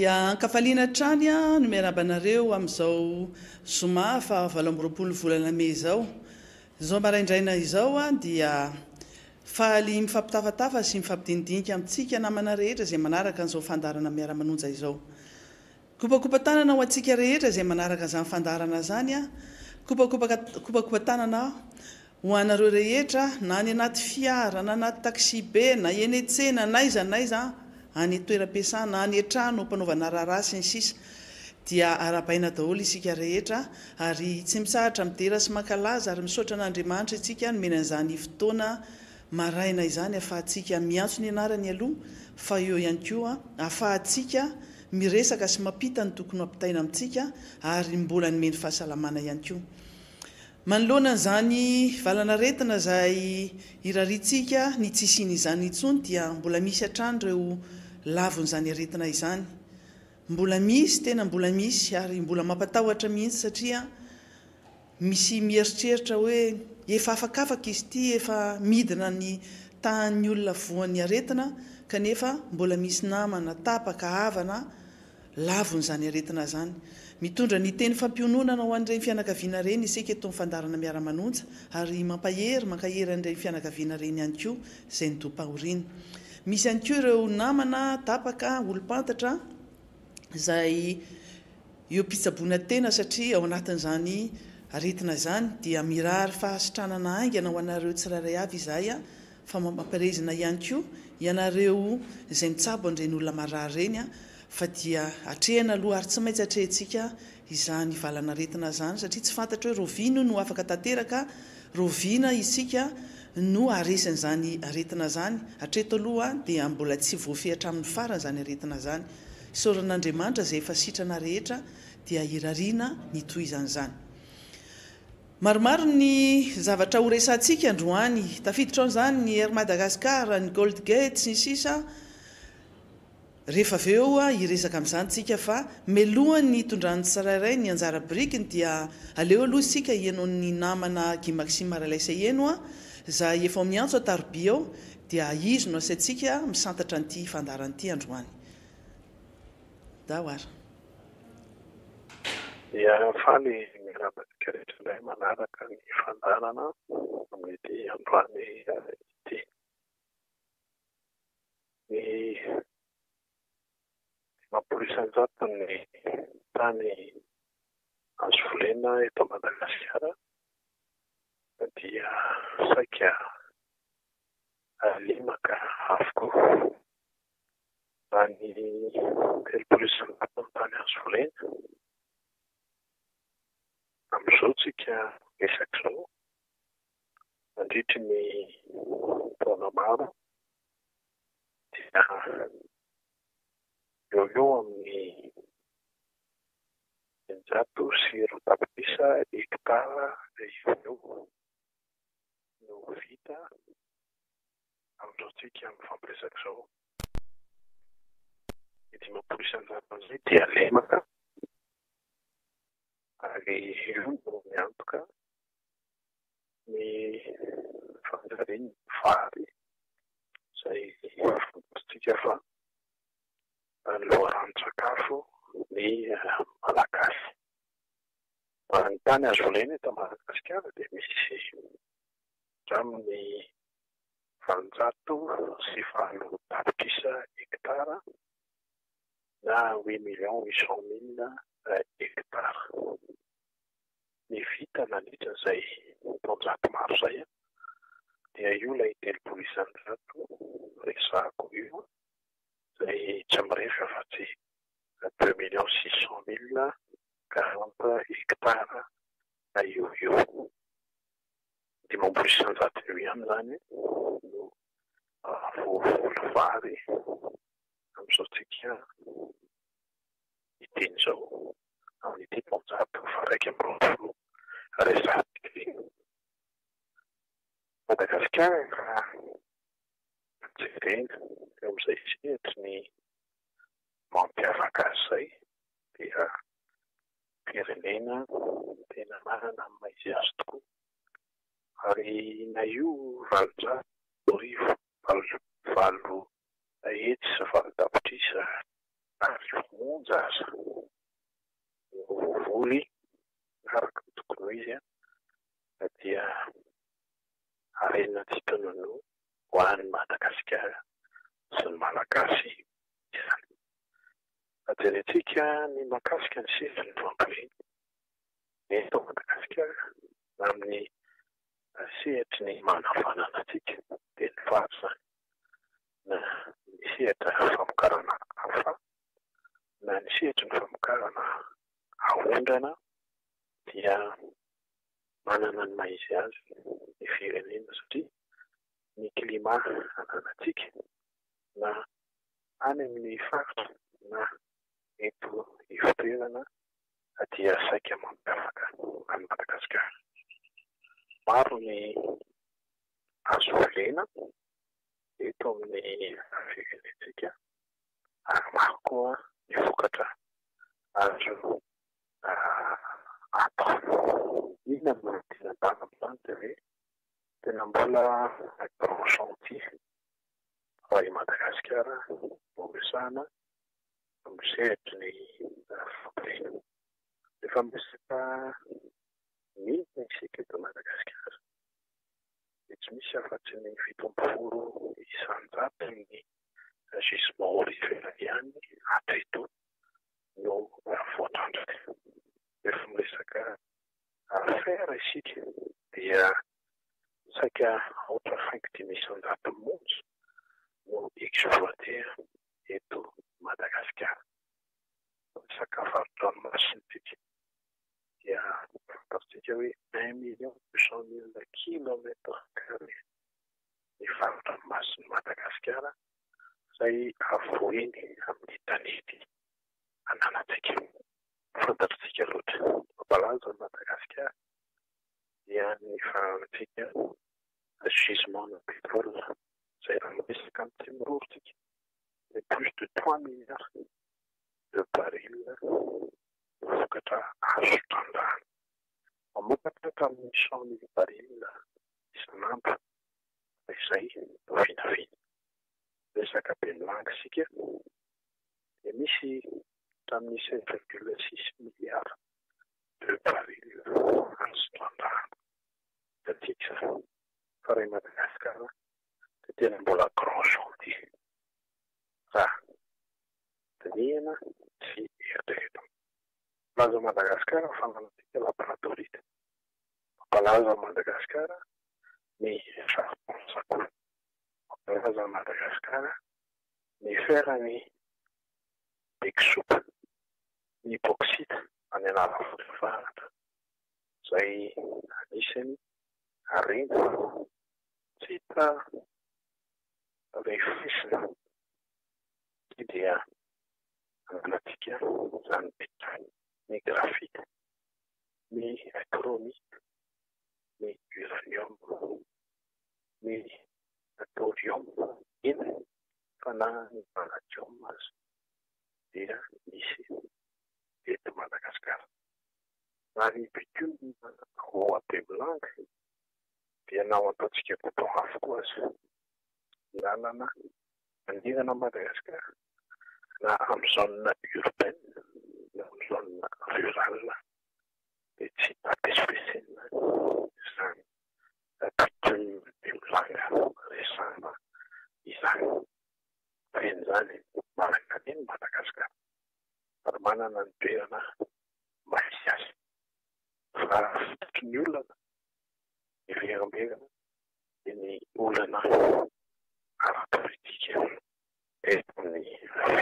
dia ankafaliana trany a no miarabanareo amin'izao zoma fa 20 volana May izao. Izao maraindraina izao a dia faly mifampitafatafa sy mifampidindinika amintsika namana rehetra izay manaraka an'izao fandarana miara-manonja izao. Kopakopa tanana ho antsika rehetra izay manaraka izany fandarana zany a. Kopakopa tanana ho anareo rehetra na any anaty fiara, na anaty taxi be, na eny an-tsena, na aiza any toeram-piasana, any an-trano mpanaovana raharaha sy ny sisa dia arabaina daholo isika rehetra ary tsy misahatra midera sy mankalaza ary misaotra an'Andriamanitra isika nomena an'izany fotoana maraina izany ahafahantsika miantso ny anarany aloha fa eo ihany koa ahafahantsika miresaka sy mampita ny tokony hampitaina amintsika ary mbola nomeny fahasalamana ihany koa. Manoloana an'izany valana retina izay iraritsika ny tsisiny izany intsony dia mbola misy hatrany ireo lavon'izany aretina izany. Mbola misy, tena mbola misy ary mbola mampatahotra mihitsy satria misy mieritreritra hoe efa afakafaka izy ity, efa midina ny tahan'ny olona voan'ny aretina kanefa mbola misy namana, tapaka, havana lavon'izany aretina zany. Mitondra ny teny fampiononana ho an'ireny fianakaviana ireny isika eto fandarana miara-manonja ary mankahery an'ireny fianakaviana ireny ihany koa izay nodom-pahoriana. Misy ihany koa ireo namana, tapaka, olo-pantatra izay eo pitsaboana tena satria ao anatin'izany aretina izany dia mirary fahasitranana aingana ho anareo tsirairay avy izay fa mamparezina ihany koa ianareo izay mitsabo an'ireny olona marary ireny fa dia atrehana aloha ary tsy maintsy atrehintsika izany valana aretina zany satria tsy fantatra hoe rovino no afaka tanteraka, rovina isika no aresin'izany aretina zany. Hatreto aloha dia mbola tsy voafehitra amin'ny farany zany aretina zany. Isaoran'Andriamanitra izay efa sitrana rehetra dia irariana ny tohizan'izany. Maromaro ny zavatra ho resantsika androany. Tafiditra izany ny Air Madagascar, ny Gold Gate sy ny sisa. Rehefa avy eo iresaka amin'izany tsika fa melohany tondrany tsirairay ny anjara birikiny dia aleo aloha isika ianao ny namana Gimaxime Maralaisa eno izay efa miantso ataroby ao dia izy no asaintsika misantatra an'ity fandarana ity androany. Da hoara. Dia faly miarabasika rehetra indray manaraka ny fandarana amin'ity androany ity. Ny mampolisan-jato ny tany azo volena eto Madagasikara dia saika limaka avokoa. Ny telopolo isan-jato ny tany azo volena amin'izao tsika resak'izao mandritra ny taona maro dia eo amin'ny 100 hektara eo no vita amin'izao tsika mifampiresaka izao. Ny 50 isan-jato izay dia lemaka ary io no miantoka ny fanjariany vary izay fantatsika fa loharan-tsakafo ny malagasy. Ny tany azo volena eto Madagasikara dia misy hatramin'ny 909 hektara na 8,800,000 hektara. Ny vita nandritra izay taon-jato maro izay dia io ilay telopolo isan-jato resahako io izay tsy mirefy afa-tsy 2,600,000 40 hektara na io. 50 isan-jato eo ihany zany no voavola vary amin'izao tsika iteny izao amin'ity taon-jato fa 1,20 resahako. Madagasikara raha jerena eo amin'izay sehatra ny mampiavaka azy izay dia firenena tena manana amin'ny maha-izy azy tokoa ary na io valonjato arivo valo hetsy sy valo tapitrisa ary monja aza vovoly araka ny tokony ho izy dia arenina tsy tonono ho an'ny Madagasikara sy ny malagasy izany. Ajerentsika ny mahakasika ny sezon'ny fambolena eto Madagasikara amin'ny sehatry ny manavanana antsika dia ny vary izany, na ny sehatra famokarana hafa na ny sehatry ny famokarana ahondrana dia manana ny maha izy azy ny firenena satria ny klima ananantsika na any amin'ny faritra na eto ivotoerana dia saika mampiavaka any Madagasikara. Maro ny azo volena eto amin'ny firenentsika ary maro koa ny vokatra azo atao. Inona no tena dana amin'izany dia hoe tena mbola grand chantier fa i Madagasikara no resahana misehatra ny fambolena. Rehefa miresaka milina isika eto Madagasikara dia tsy misy afa-tsy ny 70 isan-jato ny gisement aurifera ihany hatreto no voatrandraka. Rehefa miresaka fera isika dia saika otra 5 isan-jato monja no exploiter eto Madagasikara. Sakafo ranomasina dia fantatsika hoe 1,200,000 kilomètres carré ny faritra ranomasin'i Madagasikara izay avoheny amin'ny tanety ananantsika. Fantatritsika loatra mampalaza Madagasikara dia ny farantsika gisement na pétrole izay raha miresaka amin'ny mirorotsika dia plus de 3 milliards de barils vokatra azo trandrahana. Mamokatra hatramin'ny 100,000 barils isan'andro izay no vinavina. Resaka benylanga isika dia misy hatramin'ny 7,6 milliards de barils azo trandrahana. Tatika fa raha i Madagasikara dia tena mbola grand chantier. Raha dinihana sy eritrereto. Mampalaza Madagasikara ny fananantsika laboratorita. Mampalaza Madagasikara ny charbon-tsakoa. Mampalaza Madagasikara ny ferany beksopa, ny bauxite any an'Avambotra Faratra izay anisany arena tsy hita refesina dia ananantsika izany betany, ny grafite, ny chromite, ny uranium, ny thorium, iny fa na ny palladium azy dia misy eto Madagasikara. Raha ny bitume roa benylanga dia nao ataontsika coton avokoa azy. Ny lalana mandirana Madagasikara na amin'ny zone urbaine na amin'ny zone rurale dia tsy apesipesena izany bitume benylanga resahana izany. Feno izany manan-kaneny Madagasikara ary manana ny toerana mahisy azy. Raha fototry ny olana iverimberana dia ny olana ara-politika eto amin'ny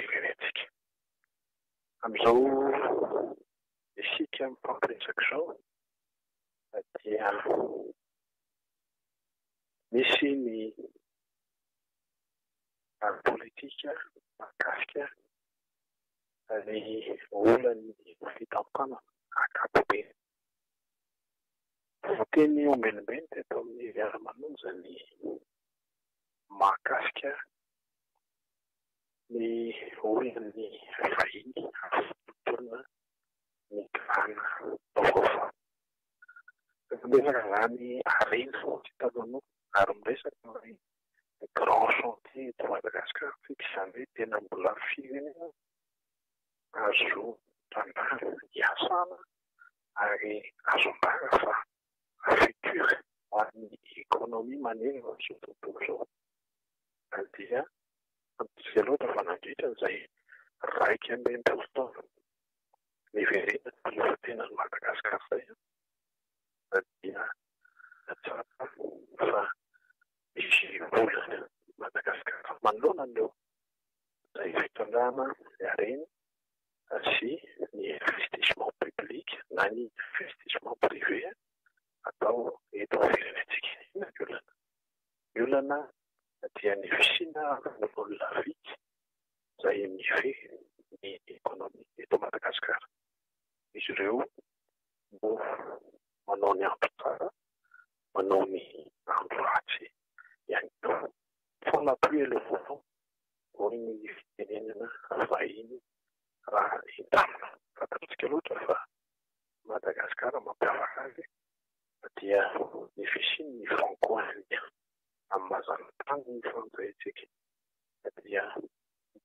firenentsika. Amin'izao isika mifampiresaka izao dia misy ny ara-politika mahakasika ny olany fitampanana ankapobeny. Teny ombenimbeny teto amin'ny fiarahamonina ny mahakasika ny olany vahiny afototona ny grana vaovao. Miresaka izany arena tsy taloha ary miresaka ny grand chantier eto Madagasikara fika izany hoe tena mbola firenena azo tandara hiasana ary azo ambara fa futur ho an'ny ekonomia maneva zao tontolo zao. Dia tsy loatra fa nandritra izay raika amby enimpolo taona niverena taloha tena ny Madagasikara izay dia tsara fa misy olana Madagasikara manoloana an'ireo izay fitondrana ny harena sy ny investissement public na ny investissement privé atao eto amin'ny firenentsika. Inona ny olana dia ny fisina olona vitsy izay mifehy ny ekonomia eto Madagasikara. Izy ireo no manao ny andro tsara, manao ny andro ratsy ihany koa. Falapoe le vovon ho ny fitenenana vahiny raha indamina. Fantatsika loatra fa Madagasikara mampiavaka azy dia ny fisiany franco-indien amin'ny mazana tany ny fanjaitsika dia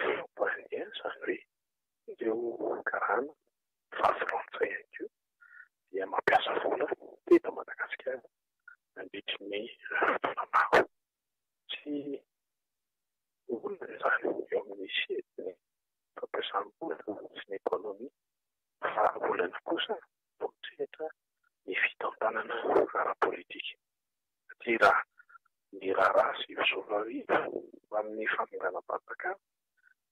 franco-indien izany hoe ireo karana fa frantsay ihany koa dia mampiasa vola teto Madagasikara nandritry ny fotoana maro. Tsy olona izany eo amin'ny sietiny fampiasam-bola sy ny ekonomia fa olana kosa votsehatra ny fitantanana ara-politika. Satria raha ny raharaha sy fisoavarivo amin'ny fanonganam-panjakana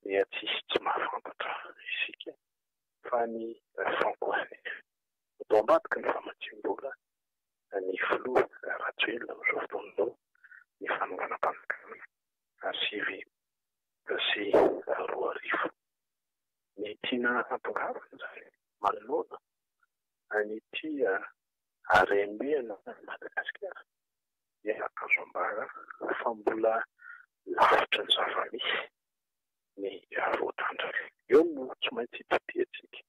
dia tsy mahafantatra isika fa ny franco-indien. Atao ambadiky ny famatsiam-bola ny filoha Rajoelina amin'izao fotoana izao ny fanonganam-panjakana sivy sy roa arivo. Ny tiana hampongavana izany manoloana an'ity harem-be-na Madagasikara dia azo ambara fa mbola lavitra ny zava-misy ny voatandraka. Eo no tsy maintsy hitapiantsika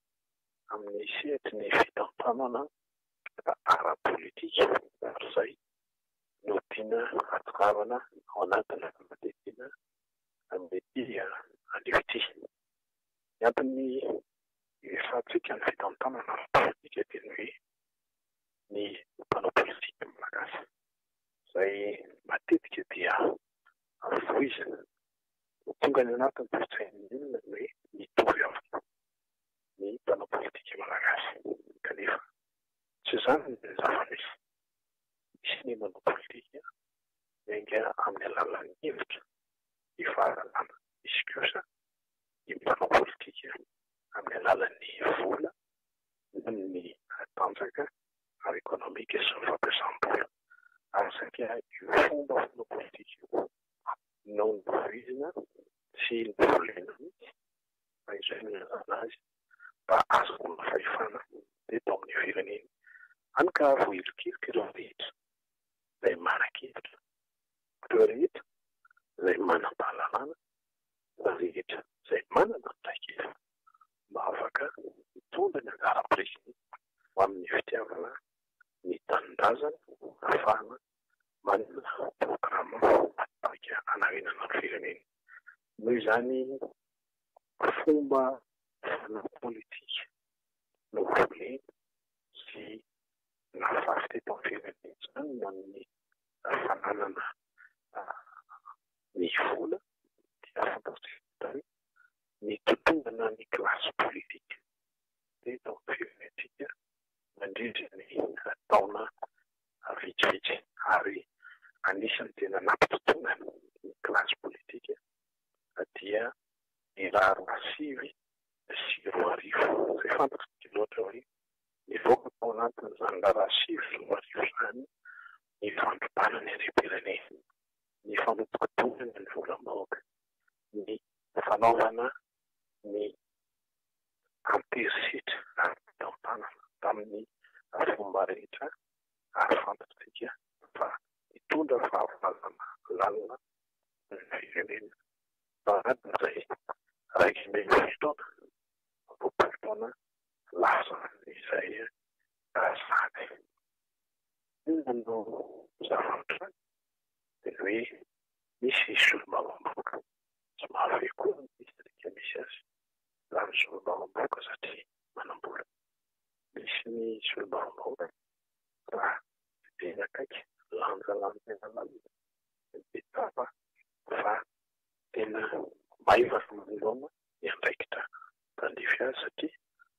amin'ny sehatry ny fitantanana ara-politika ary izay no tiana atokavana ao anatina famadihana amin'ity anivity. Ny antony iresantsika ny fitantanana ara-politika dia ny hoe ny mpanao politika malagasy izay matetika dia voizina tonga ny anatin'ny kolotsain'ny olona ny hoe mitovy avokoa ny mpanao politika malagasy. Kanefa tsy izany ny zava-misy. Misy ny manao politika miainga amin'ny alalan'ny hevitra ny fahalalana. Misy kosa ny mpanao politika amin'ny alalan'ny vola na ny tanjaka ara-ekonomika sy ny fampiasam-bola. Ary saika io fomba manao politika io no novoizina sy novolena mihitsy fa izay no ilazana azy mba azahoana fahefana teto amin'ny firenena. Hany ka voahilikilika ireo rehetra izay manan-kevitra, ireo rehetra izay manam-pahalalana, ireo rehetra izay manana andraikitra mba afaka mitondra ny anjara-pirenena ho amin'ny fitiavana ny tanindrazana ahafahana manana programa atarika hanarenana ny firenena. Noho izany fomba fanao politika no volena sy nafafy teto amin'ny firenena izany no amin'ny fananana ny vola dia fantatsika ny tontolana ny klasy politika teto amin'ny firenentsika mandrindra ny taona vitsivitsy ary anisan'ny tena nampitotonana ny klasy politika dia ny raha sivy sy roa arivo. Izay fantatsika loatra hoe nivoaka tao anatin'izany raha sivy sy roa arivo izany ny fandrombana ny harem-pirenena, ny famotokodonana ny volam-bahoaka, ny fanaovana ny amperisitra ara-pitantanana tamin'ny fomba rehetra ary fantatsika fa hitondra fahavalana lalina ny firenena. Anatin'izay raika amby folo taona lasa izay sady. Inona no zavatra dia hoe misy solombavam-boaka tsy mahavy koa ny distrika misy azy Izany solombavambaoka satria manam-bola. Misy ny solombavambaoka raha tena akaiky lanjalanja lalina dia tapa fa tena maiva manoloana ny andraikitra tandrify azy satria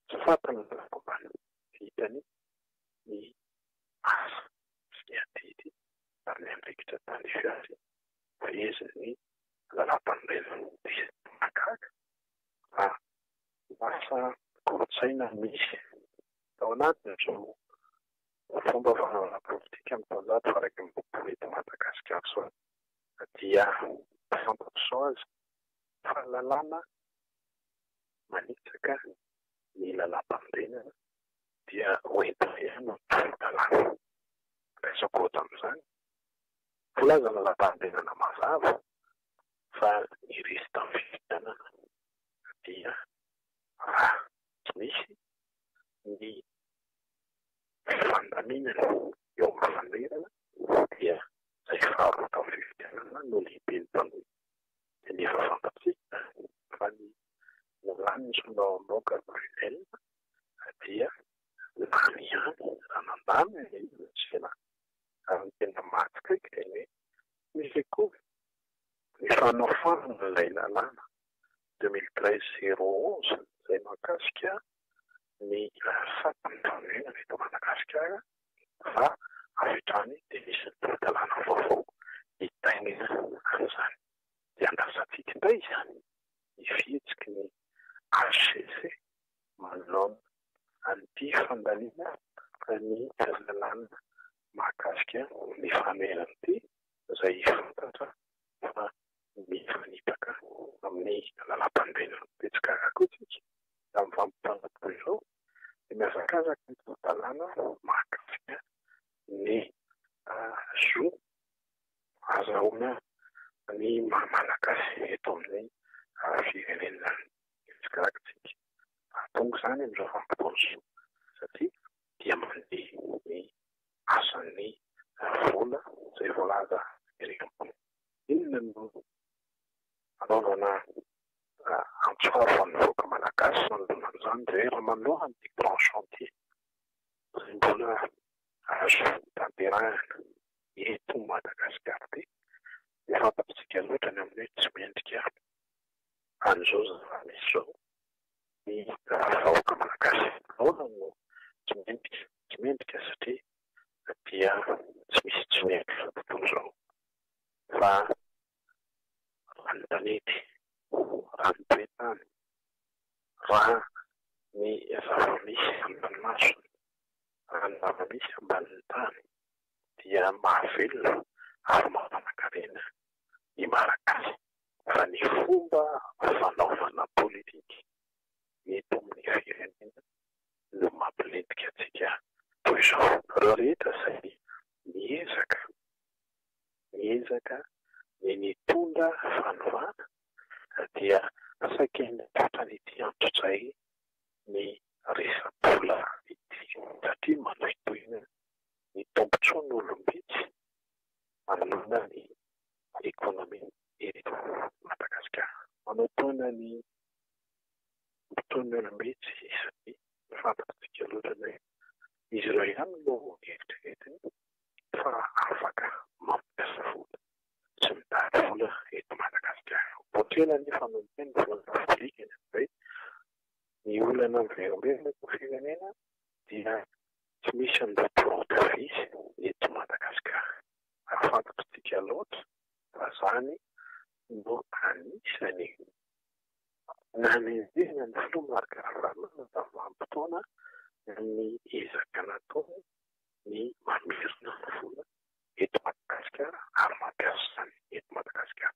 tsy fantany ny lalampambany vitany ny asa sy ny adidy ary ny andraikitra tandrify azy veziny ny lalam-pandrenany dia makaka fa lasa kolotsaina misy ao anatiny zao fomba fanaovana politika amin'ny taonjato fa raiky mibopo eto Madagasikara zao dia fantatro azy fa lalàna manitsaka ny lalam-pandrenana dia hoentina ihany no tolo-dalàna. Resako ohatra amin'izany volaza lalam-pandrenana mazava fa ny risy tamin'ny fifidianana dia raha tsy misy ny fandaminana eo amin'ny fandrenana dia izay faharoa tamin'ny fifidianana no lehibe ny mpanohy. Dia nefa fantatsika fa ny lany ny solombavambaoka Brunel dia lany ihany raha nandamy ny tsena ary ny tena matsika dia hoe misy koa ny fanaofanana ilay lalàna 2013-011 izay mahakasika ny fatan'ny famonjenana eto Madagasikara fa avy hatrany dia misy tolo-dalàna vaovao hitaingina an'izany. Dia andrasantsika indray izany ny fihetsiky ny HCC manoloana an'ity fandaniana ny lalàna mahakasika ny fameran'ity izay fantatra fa mifanipaka amin'ny lalam-pandrenana betsaka akotsika amin'ny fampitanako izao dia mihazakazaka ny tolo-dalàna mahakasika ny zo azahoana ny malagasy eto amin'ny firenena fitsikarakitsika. Tonga izany amin'izao vanim-potoana izao satria dia mandeha ny asan'ny vola izay voalaza ereko. Inona no anaovana antsoaro amin'ny vahoaka malagasy manoloana an'izany dia raha manoloana ny grand chantier izay mbola azo tanterahina eto Madagasikara ty dia fantatsika loatra ny amin'ny hoe tsy mendrika an'izao zava-misy izao ny vahoaka malagasy. Ahoana no tsy mendrika satria dia tsy misy tsy mendrika tontolo izao fa rano tanety, rano toetany, raha ny zava-misy ambanimasina, raha ny zava-misy ambanin'ny tany dia mahavelona ary mampanankarena ny malagasy fa ny fomba fanaovana politika eto amin'ny firenena no mampilentika antsika toy izao. Ireo rehetra izay miezaka ny nitondra fanovana dia saika ny tatrany ity antso-izay ny resa-bola ity satria manohitohina ny tombotsoa ny olombitsy manoloana ny ekônomia eto Madagasikara. Manohitohina ny tombotsoa ny olombitsy satria fantatsika loatra hoe izy ireo ihany no eritreretiny fa afaka mampiasa vola tsy mitady vola eto Madagasikara. Ohatrela nefa nomeny vola volikany hoe ny olana miverimberina eto firenena dia tsy misy an'ilay porôtavisy eto Madagasikara. Ary fantatsika loatra fa izany no anisany nanenjehina ny filoha Margaravana tamin'andro ny ezaka nataony ny mamirina ny vola eto Madagasikara ary mampiasa izany eto Madagasikara.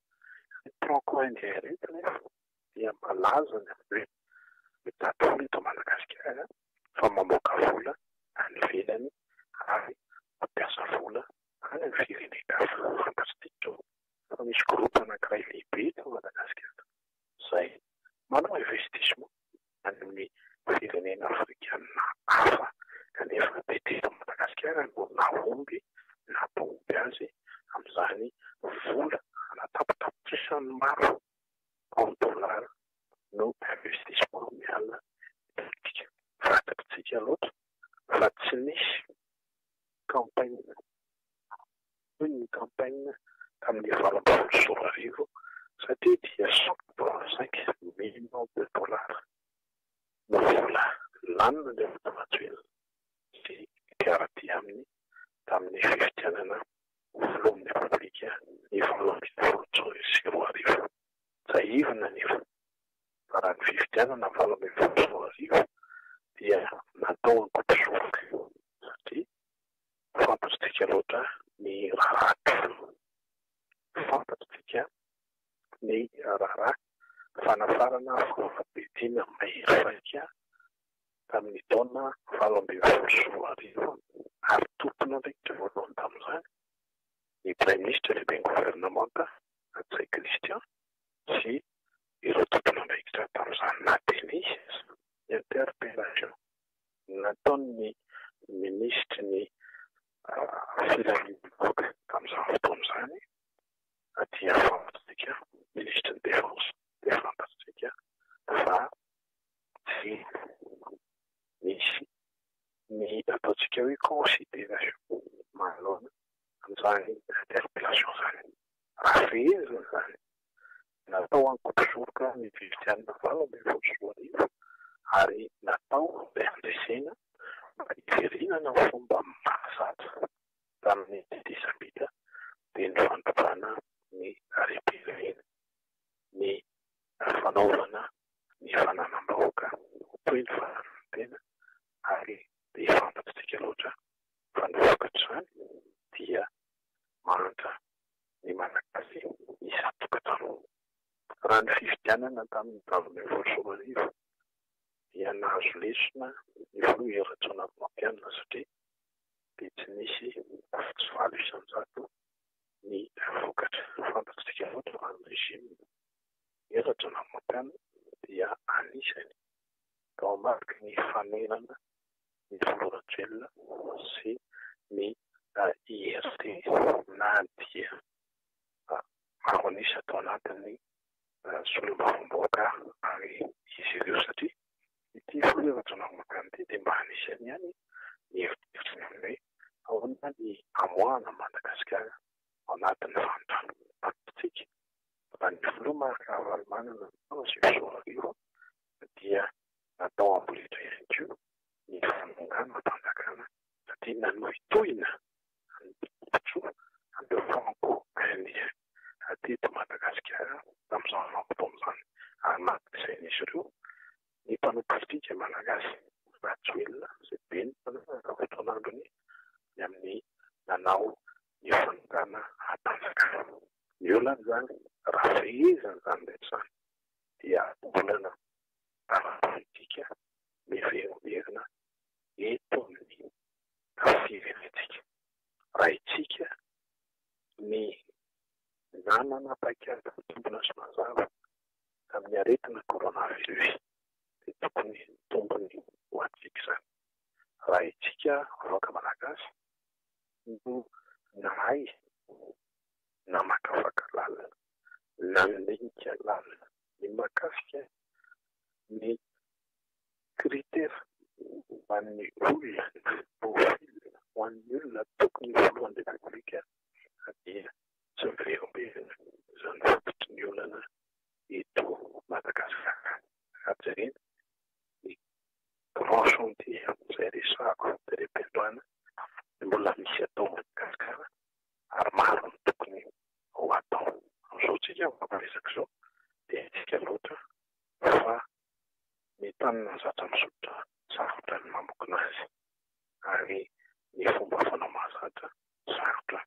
Ny Franco indien rehetra nefa dia malaza ny hoe mitady vola eto Madagasikara fa mamoaka vola any ivelany ary mampiasa vola any amin'ny firenena fantatsika fa misy groupe anankiray lehibe eto Madagasikara izay manao investissement any amin'ny firenena afrikanina hafa kanefa dia teto Madagasikara no nahomby nampahomby azy amin'izany vola anatapitapitrisany maro en dollar no investissement toy ny campagne tamin'ny valom-polo sy roa arivo satria dia 185 millions de dollars no vola lanina ilay Venezuela sy garantie aminy tamin'ny fifidianana voalohan'ny repoblika ny valo amby folo sy roa arivo. Izay ivona nefa fa raha ny fifidianana valo amby folo sy roa arivo dia natao ankopisoroka satria fantatsika loatra ny rahatro, fantatsika ny raharaha fanafarana fahavadiana mahery saika tamin'ny taona valo amby folo sy roa arivo ary tompona ndraikitra voalohany tamin'izany ny premier ministre lehibe gouvernemanta Antsay Christian sy ireo tompona ndraikitra tamin'izany na Denis interpellation nataon'ny ministre ny filaminana tamin'izany fotoana izany dia fantatsika ministre ny défense dia fantatsika fa tsy misy ny ataontsika hoe considération manoloana amin'izany interpellation izany. Raha fehezina izany natao ankopisoroka ny fifidianana valo amby folo sy roa arivo ary natao ilay andresena mba hiverenana ny fomba mahazatra tamin'ny disabila dia ny fandroana ny arem-pirenena, ny fanaovana ny fananam-bahoaka toy ny fanaran-tena ary dia fantatsika loatra fa ny vokatr'izany dia manitra ny malagasy isan-tokantrano. Raha ny fifidianana tamin'ny valo amby folo sy roa arivo dia nahazo lesona ny voa Eratsonavy Mampianina satria dia tsy nisy afa-tsy valo isan-jato ny vokatra. Fantatsika loatra fa ny régime Eratsonavy Mampianina dia anisany tao ambadiky ny fanerana ny voloran-tselona sy ny IRT na dia maro anisy atao anatin'ny solombavamboaka ary izy ireo satria ity voa Eratsonavy Mampianina ity dia mba anisany ihany ny heritreritra hoe ahoana ny amoahana Madagasikara ao anatin'ny fanontany fantatsika raha ny voa Marc-Ravalomanana taona sivy sy roa arivo dia natao ambolitra ihany koa ny fanongana mpanjakana satria nanohitohina nytsoa andeo franco indien teto Madagasikara tamin'izany fotoana izany ary nankizainisy ireo ny mpanao politika malagasy Rajoelina izay be ny fotoan'androny ny amin'ny nanao ny fanongana mpanjakana. Ny olana izany raha fehezana izany rehetra izany dia olana ara-politika miverimberina eto amin'ny firenentsika. Raha itsika ny nanana paikady tombona sy mazava tamin'ny aretina coronavirus dia tokony tombony ho antsika izany. Raha itsika vahoaka malagasy no nahay na makafaka lalina na minika lalina ny makasika ny critère ho an'ny olona profil ho an'ny olona tokony voalohany repoblika dia tsy miverimberina izany fototry ny olana eto Madagasikara. Ajerena ny grand chantier izay resahako dia repetoana mbola misy atao Madagasikara ary maro ny tokony ho atao. Amin'izao tsika mampiresaka izao dia tsika loatra fa ny tanana zatra misotra sarotra ny mamokona azy ary ny fomba fanao mahazatra sarotra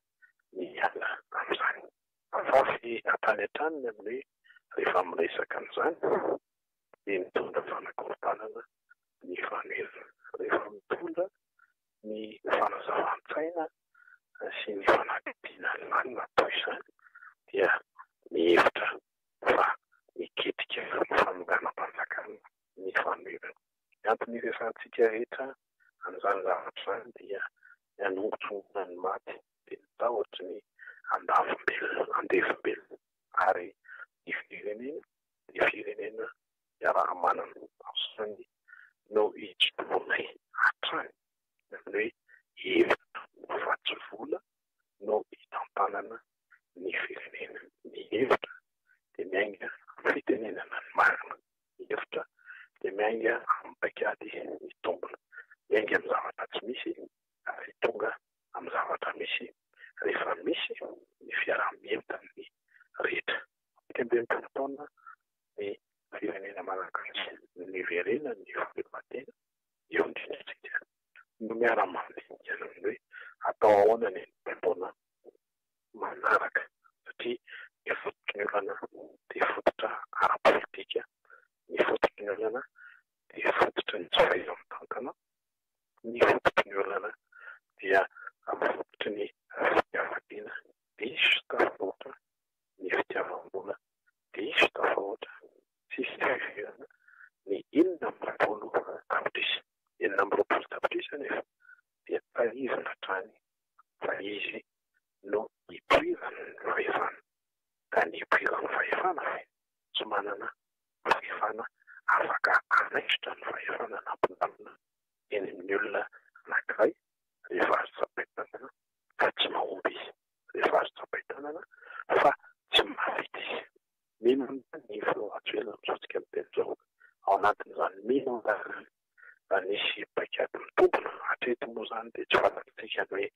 ny ala amin'izany. Afafy atany an-tranony amin'ny rehefa miresaka an'izany dia mitondra fanakorontanana ny fanerina. Rehefa mitondra ny fanazavan-tsaina sy ny fanakitiana ny lalina atao izany dia mihevitra fa miketrika amin'ny fanonganam-panjakana ny fanerina. Ny antony iresantsika rehetra amin'izany zavatra izany dia ny hanongotsongona ny maty dia nitahotra ny andevim-belona ary ny firenena iaraha manana asany no hitsotonay hatrany amin'ny hoe hevitra fa tsy vola no hita misy ny fiaraha-mieny tamin'ny rehetra. Tembem-polo taona ny firenena malagasy niverena ny fahaleovan-tena eo indrindratsika no miara-mandinika izany hoe atao ahoana ny taona manaraka satria ny fototry ny olana dia fototra ara-politika, ny fototry ny olana dia fototry ny tsy fahaiza-mitantana, ny fototry ny olana dia fototry ny fitiavam-pina diso tafahoatra, ny fitiavam-bola diso tafahoatra, sisy fiverana ny enina amby roapolo tapitrisa. Enina amby roapolo tapitrisa nefa dia tahizina hatrany fa izy no hipoirana ny fahefana. Ka ny hipoirana ny fahefana fa tsy manana fahefana afaka anaisitra ny fahefana nampindamina eny amin'ny olona anankiray rehefa azo tsapain-tanana fa tsy mahomby izy, rehefa azo tsapain-tanana fa tsy mahavita izy. Mino ny filohatsoelina misaotsika amin'ny teny izao ao anatin'izany mino nisy paikady mitombona hatreto moa izany dia tsy fantatsika ny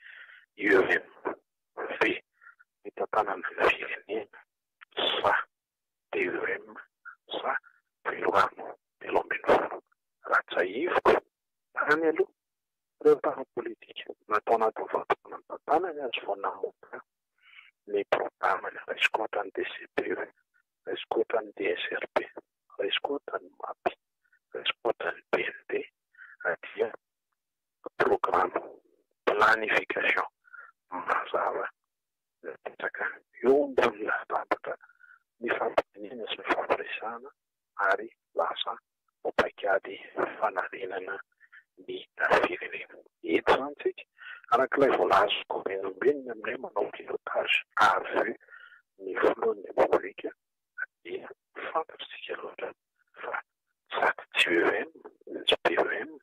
hoe UEM ve mitantanana ny firenena sa DEM sa Velorano telo ambin'ny folo. Raha tsy ahivoko tany aloha ireo parapolitika natao anatin'ny vatom-potoana mitantana ny azo vao namoaka ny programany raisiko ohatran'ny DCPE, raisiko ohatran'ny DSRP, raisiko ohatran'ny MAPI, raisiko ohatran'ny BND dia programme planification mazava mipetraka eo ambony latabatra ny fampitenena sy ny fampiresahana ary lasa ho paikady fanarenana ny firenena. Eto izany tsika arak'ilay voalazoko menomenina aminay manao pilotage avy ny voalohan'ny republika dia fantatritsika loatra fa sady tsy UEM, tsy PEM,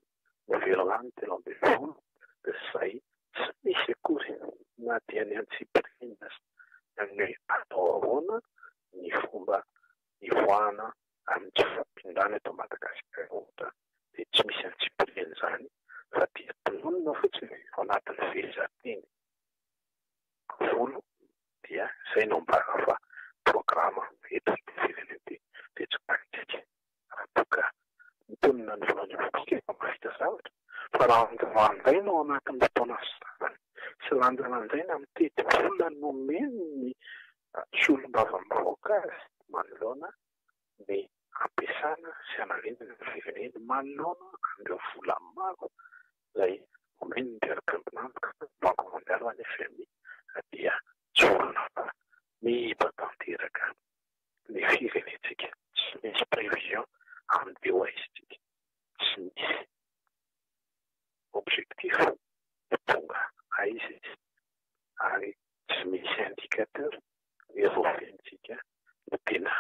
ny Velorano telo ambin'ny folo izay tsy misy akory na dia ny antsipirina amin'ny atao ahoana ny fomba ivoahana amin'ny tsy fampindana eto Madagasikara ohatra dia tsy misy antsipirina izany fa dia tononona fotsiny ao anatin'ny fehezanteny volo dia izay no mbaga fa programa eto firenena ity dia tsy kakitsika raha toka mitonona ny volan'ny republika efa mahita zavatra fa raha anjaran'izay no ao anatin'ny fotoana zavany sy lanjanan'izay amin'ny teti-bola nomeny ny solombavam-bahoaka azy manoloana ny ampiasana sy analenana ny firenena manoloana amin'ireo vola maro izay omeny miteraka-binantoka banque mondiale any FMI dia tsy olona fa mihiba tanteraka ny firenentsika tsy misy prévision amin'ny DOS-tsika, tsy misy objectif tonga aiza izy ary tsy misy indicateur eroventsika no tena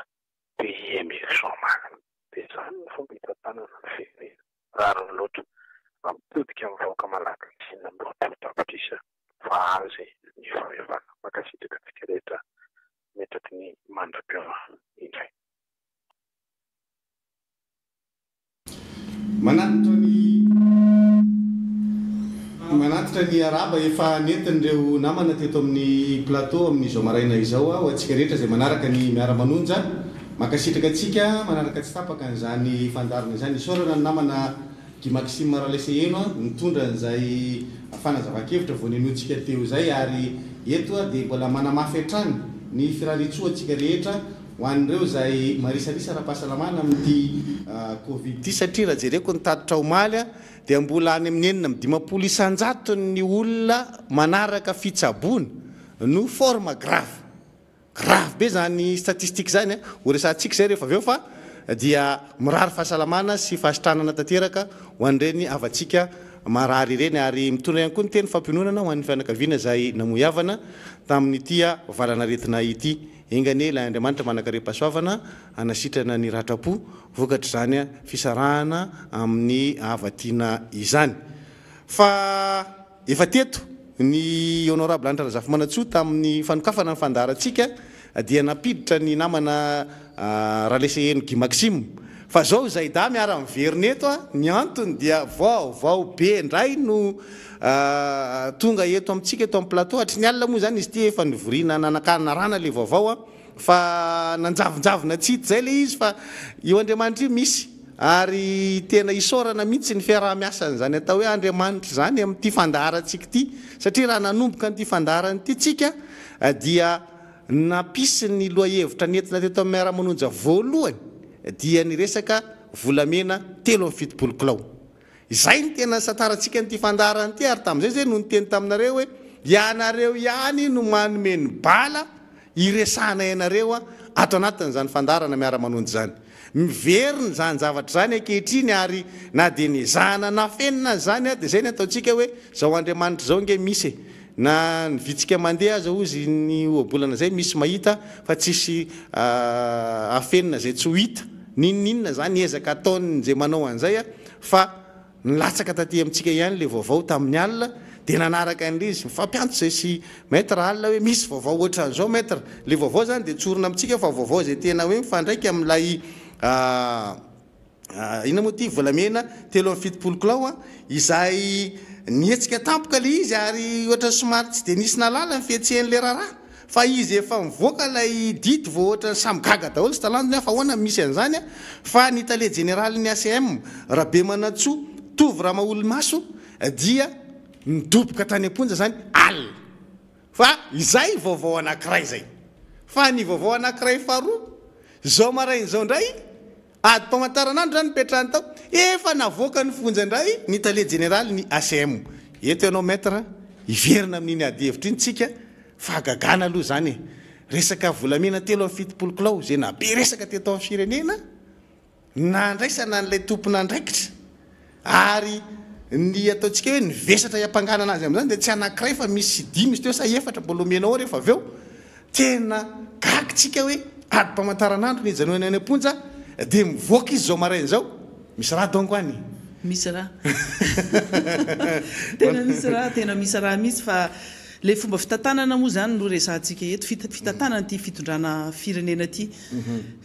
pays émergent marina. Dia izany ny fomba hitantanana ny firenena raha ny loatra raha mitodika amin'ny vahoaka malagasy enina amby roapolo tapitrisa fa azy ny fahefana makasitraka antsika rehetra metraky ny mandra-piona indray. Manatitra ny araba efa nentin'ireo namana teto amin'ny plateau amin'izao maraina izao ho antsika rehetra izay manaraka ny miara-manonja makasitraka antsika manaraka tsy tapaka n'izany fandarina izany. Isaorana ny namana Guy-Maxime Maraleseheno mitondra n'izay fanazava-kevitra vao nenoantsika teo izay ary eto dia mbola manamafy hatrany ny firaritsoa antsika rehetra ho an'ireo izay marisarisa ara-pahasalamana amin'ity Covid ity satria raha jereko nitatotra omaly dia mbola any amin'ny enina amin'ny 50 isan-jato ny olona manaraka fitsaboana no forme grave be zany statistique zany ho resantsika zay rehefa avy eo fa dia mirary fahasalamana sy fahasitranana tanteraka ho an'ireny avatsika marary ireny ary mitondra ihany koa ny teny fampinonana ho an'ny fianakaviana izay namoyavana tamin'ity valana retina ity. Engane ilay Andriamanitra manakare-pahasoavana anasitrana ny ratrapo vokatra izany fisarahana amin'ny havatiana izany. Fa efa teto ny honorable Andry Razafimanantsoa tamin'ny fanokafana ny fandarantsika dia napiditra ny namana Raleseheno Guy-Maxime fa zao zay da miara miverina eto a ny antony dia vaovao be indray no tonga eto amintsika eto amin'ny plateau hatry ny alina moa zany izy ty efa nivorina nanakana rana le vaovao a fa nanjavonjavona tsity zay le izy fa io Andriamanitra io misy ary tena isorana mihitsy ny fiaraha-miasany zany atao hoe Andriamanitra zany amin'ity fandaharantsika ity satria raha nanomboka n'ity fandaharany ity tsika dia napisy ny loha-hevitra nentina teto amin'ny miara-manonja voalohany dia ny resaka volamena 3.70 kilao. Izay ny tena satarantsika n'ity fandaharany ity ary tamin'izay zay no niteny taminareo hoe ianareo ihany no manome ny bala iresahana ianareo ato anatin'izany fandaharana miara-manonja zany. Miveriny zany zavatra zany ankehitriny ary na dia ny zana nafenina zany dia zay ny ataontsika hoe zao Andriamanitra zao nge misy na ny vitsika mandeha aza ozy ny oabolana zay misy mahita fa tsisy afenina zay tsy ho hita ninninna zany ezaka ataony zay manao an'izay fa nilatsaka taty amintsika ihany le vaovao tamin'ny alina dia nanaraka an'le izy mifampiantso zay sy maître alina hoe misy vaovao ohatran'izao maître le vaovao zany dia tsorona amintsika fa vaovao zay tena hoe mifandraiky amin'ilay ina moa ty volamena 3.70 kilao izay nietsika tampoka le izy ary ohatra somary tsy dia nisy nalala ny fihetsehan'le raharaha fa izy efa mivoaka lay dity vao ohatra samy gaga daholo sy talandony fa ahoana misy an'izany fa ny tale général ny ACM Rabe Manatsoa tovy Ramaolomaso dia nidoboka tany am-ponja zany alina fa izay vaovao anankiray zay fa ny vaovao anankiray faharoa zao marain'izao ndray ady mpamataranandro zany nipetrahany tao efa navoaka ny fonja ndray ny tale général ny ACM eto ianao maître iverina amin'iny ady hevitra iny tsika fa gagana aloha zany resaka volamena 3.70 kilao zay na be resaka teto amin'ny firenena nandraisana n'ilay tompona andraikitra ary ny ataontsika hoe nivesatra hiampanganana azy amin'izany dia tsy anankiray fa misy 10 misy teo sa efatra mbola omenao rehefa avy eo tena gagitsika hoe ady mpamataranandro ny janoana any am-ponja dia mivoaka izy zao marain'izao misy raha donko any misy raha tena misy raha misy fa le fomba fitantanana moa zany no resahantsika eto fitantanana ty fitondrana firenena ty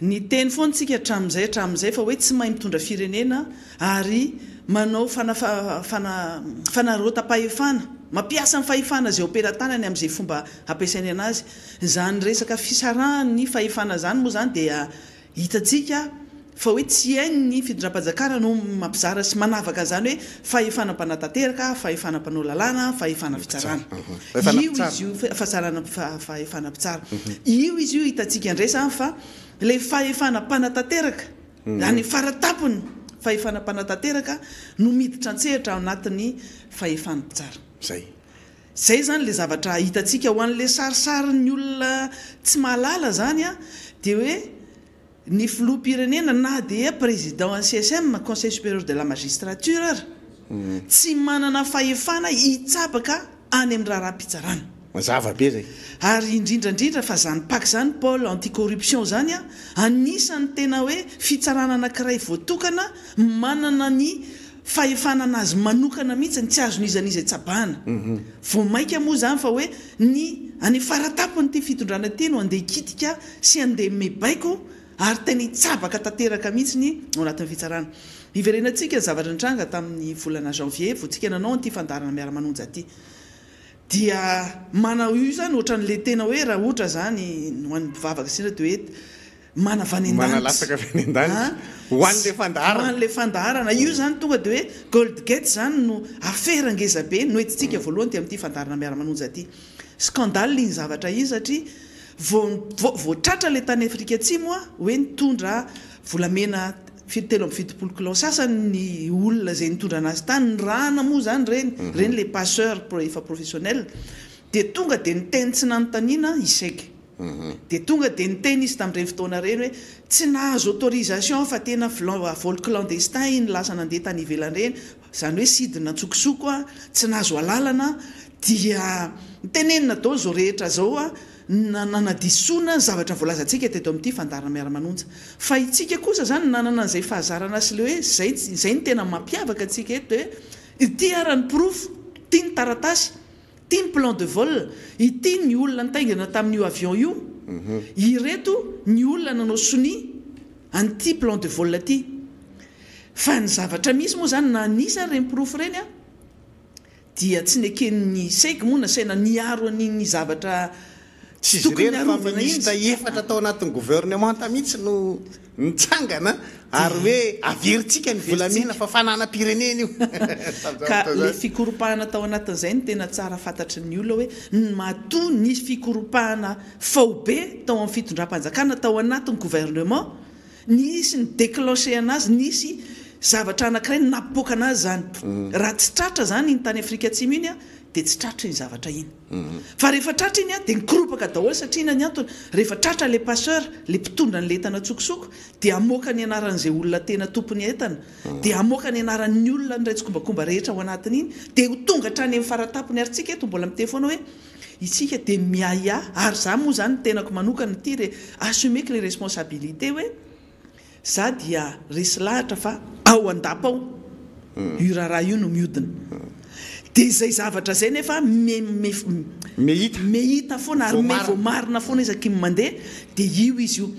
ny teny foantsika hatramin'izay fa hoe tsy mahay mitondra firenena ary manao fanarota-pahefana mampiasa ny fahefana zay opera-tanany amin'izay fomba ampiasainy anazy zany resaka fisarahany fahefana zany moa zany dia hitatsika fa hoe tsy hainy ny fitondram-panjakana no mampizara sy manavaka zany hoe fahefanam-panatanteraka fahefanam-panao lalàna fahefana fitsarana io izy io fahefana-pitsara io izy io hitatsika ndraisa fa le fahefanam-panatanteraka any faratapony fahefanam-panatanteraka no miditra antsehatra ao anatin'ny fahefana-pitsara zay zany le zavatra hitatsika ho an'le sarisary ny olona tsy mahalala zany dia hoe ny filoham-pirenena na dia président en CSM Conseil supérieur de la magistrature tsy manana fahefana hitsabaka any amin'ny raharaha-pitsarana mazava be zay ary indrindrandrindra fa zany paky zany pôle anticorruption zany anisany tena hoe fitsarana anankiray voatokana manana ny fahefana anazy manokana mihitsy tsy azon'izan'izy tsabana vo maika moa zany fa hoe ny any faratapony ty fitondrana ty no andeha hikitika sy andeha mebaiko ary tena hitsabaka tanteraka mihitsy ny ao anatin'ny fitsarana iverenantsika zavatra nitranga tamin'ny volana janvier votsika nanao an'ity fandarana miara-manonja ty dia manao io zany ohatran'le tena hoe raha ohatra zany hoan'ny mpivavaka sira dia hoe mana manalasaka vanendanitra hoan'le fandaharana hoan'le fandaharana io zany tonga dia hoe gold gate zany no afera ngeza be no etitsika voalohany ty amin'ity fandarana miara-manonja ty scandale iny zavatra io satria voatratra le tany Afrika Atsimo hoe nitondra volamena 3.70 kilao sasany ny olona zay nitondra anazy tany ny rana moa zany reny le passeur efa professionnel dia tonga dia niteny tsy nanontaniana isaiky dia tonga dia niteny izy tamin'ireny fotoana reny hoe tsy nahazo autorisation fa tena vol clandestin iny lasa nandeha tany ivelan'ireny zany hoe sidina tsokosoko tsy nahazo alalana dia nitenenina dao zao rehetra zao nanadisona zavatra voalazantsika teto amin'ity fandarana miara-manonja fa itsika kosa zany nanana an'izay fahazarana sy le hoe zay ny tena mampiavaka atsika eto hoe ity arany proof tia ny taratasy tia ny plan de vol ity ny olona nitaingana tamin'io avion io ireto ny olona nanao soni an'ity plan de vol ty fa ny zavatra misy moa zany na anisany reny pirofo reny a dia tsy neken'ny saiky moa na saina niaro an'iny zavatra tsy izy reny fa minista efatra tao anatin'ny gouvernement mihitsy no nitsangana ary hoe averintsika ny volamena fa fananam-pirenena io ka le fikoropahana tao anatin'izay ny tena tsara fantatry ny olona hoe matoa nisy fikoropahana faobe tao amin'ny fitondram-panjakana tao anatin'ny gouvernement nisy ny déclenché anazy nisy zavatra anankiray napoaka anazy zany raha tsy tratra zany ny tany Afrika Atsimo iny a dia tsy tratra iny zavatra iny fa rehefa tratra iny a dia nikoropaka daholo satria ina ny antony rehefa tratra le passeur le mpitondra ny entana tsokosoko dia amoaka ny anaran'izay olona tena tompony entana dia amoaka ny anaran'ny olona niraitsykombakomba rehetra ao anatiny iny dia tonga hatrany amin'ny faratapony ary tsika eto mbola mitefoana hoe isika dia miaya ary za moa zany tenako manokana ity re assumer les responsabilités hoe za dia resy lahatra fa ao andapa ao io raharaha io no miodina dia izay zavatra zay nefa mehita foana ary mevomarina foana izaky mandeha dia io izy io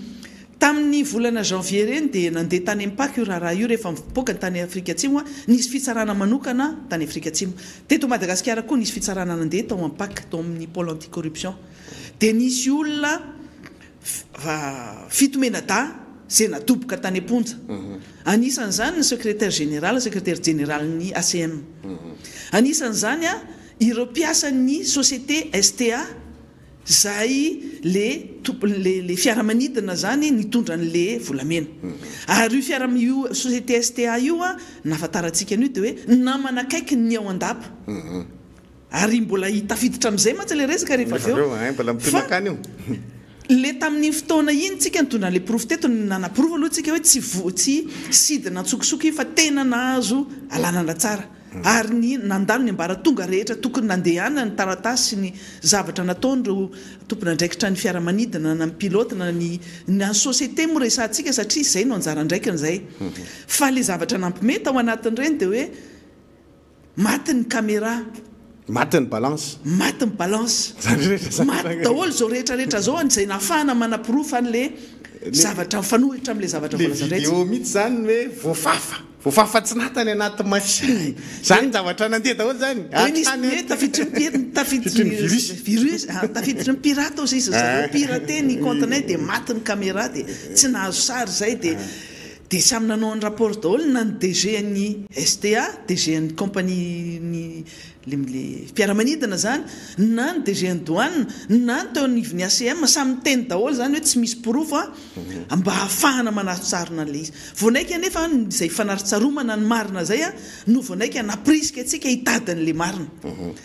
tamin'ny volana janvier reny dia nandeha tany ampaka io raharaha io rehefa mipoaka ny tany Afrika Atsimo nisy fitsarana manokana tany Afrika Atsimo teto Madagasikara koa nisy fitsarana nandeha tao ampaka tao amin'ny pôle anticorruption dia nisy olona fitomena-da zay nadoboka tany amponja anisan'izany ny secrétaire général ny ACM anisan'izany a ireo mpiasan'ny société STA zay le fiaramanidina zany nitondra n'le volamena ary io société STA io a nafantarantsika an'io dia hoe namanakaiky ny ao andapa ary mbola hitafiditra amin'izay mantsy le resaka rehefa aveo le tamin'ny fotoana iny tsika nitondra le pirofo teto nanapirofo aloha tsika hoe tsy sidina tsokosoko io fa tena nahazo alanana tsara ary ny nandalo ny ambaratonga rehetra tokony nandehana ny taratasy sy ny zavatra nataon'ireo tompona andraikitra ny fiaramanidina na ny pilote na ny société moa resantsika satria izay no anjara ndraikiny izay fa le zavatra nampime tao anatin'ireny dia hoe maty ny caméra maty ny balance maty ny balance maty daholo zao rehetrarehetra zao izay nafahana manapirofo an'le zavatra mifanohitra amin'le zavatra volazandraitsy vidéo mihitsy zany hoe voafafa tsy natany anaty machine zany ny zavatra nandeha daholo zany tafiditry ny pirate ozy izy zareo pirate ny contenay dia maty ny caméra dia tsy nahazo sary zay dia samy nanao ny rapport daholo na ny DG ny STA DG ny compagnie le mpiaramanidina zany na ny DG ny douane na ny teo anivon'ny ACM samy teny daholo zany hoe tsy misy pirofo a mba hahafahana manatsarona an'le izy voanaiky anefa izay fanaritsaroamana ny marina zay a no voanaiky naprisika atsika hitadin'le marina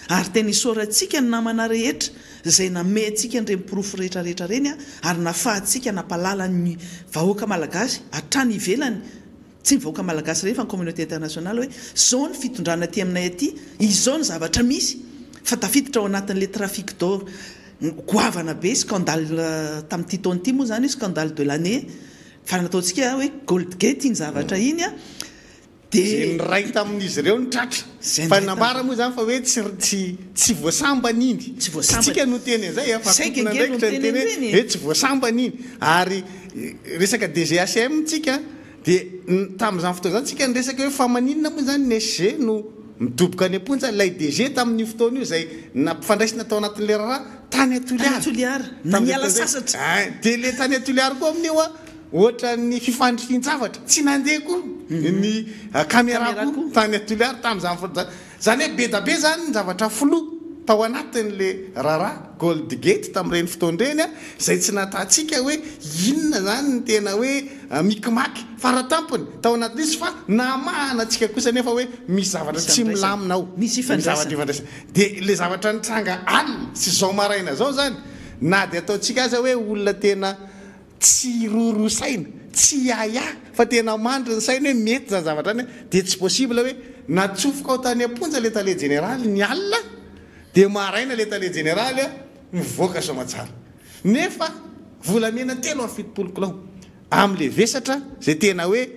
ary tena isorantsika ny namana rehetra zay name atsika nireny pirofo rehetrarehetra reny a ary nafahatsika napalala ny vahoaka malagasy hatrany ivelany tsy vahoaka malagasy rehefa ny communauté internationale hoe zao ny fitondrana aty aminay aty izao ny zavatra misy fa tafiditra ao anatin'le trafic d'or goavana be scandale tamin'ity taona ity moa zany scandale de l'année fa nataontsika hoe gold gate iny zavatra iny a dia ny ray tamin'izy ireo ny tratra fa nambara moa zany fa hoe tsy voasambany iny tsika no teny zay fa tsy voasambany iny ary resaka DG ACM tsika dia tamin'izany fotoana zany tsika nyresaka hoe fa maninona moa zany ny SG no midoboka any amponja lay DG tamin'ny fotoana io zay nampifandraisina tao anatin'le raharaha tany atoliara naniala sasatra dia le tany atoliara koa amin'io a ohatra ny fifandrifinjavatra tsy nandeha koa ny caméra koa tany atoliara tamin'izany fotoana zany hoe be da be zany ny zavatra filoha tao anatin'le raharaha gold gate tamin'ireny fotoan'ireny a izay tsy natahtsika hoe inona zany ny tena hoe mikimaky faratampony tao anatin'izy fa namahana atsika kosa nefa hoe misy zavatra tsy milamina ao misy ifandraisana dia le zavatra nitsanga alina sy zao maraina zao zany na dia ataontsika aza hoe olona tena tsy rorosaina tsy aya fa tena mandry ny saina hoe mety zany zavatra any dia tsy possible hoe natsofoka ao tany amponja le tale généraly ny alina dia maraina le tale généraly a mivoaka somatsara nefa volamena telo amin'ny fitopolo kilao amin'le vesatra zay tena hoe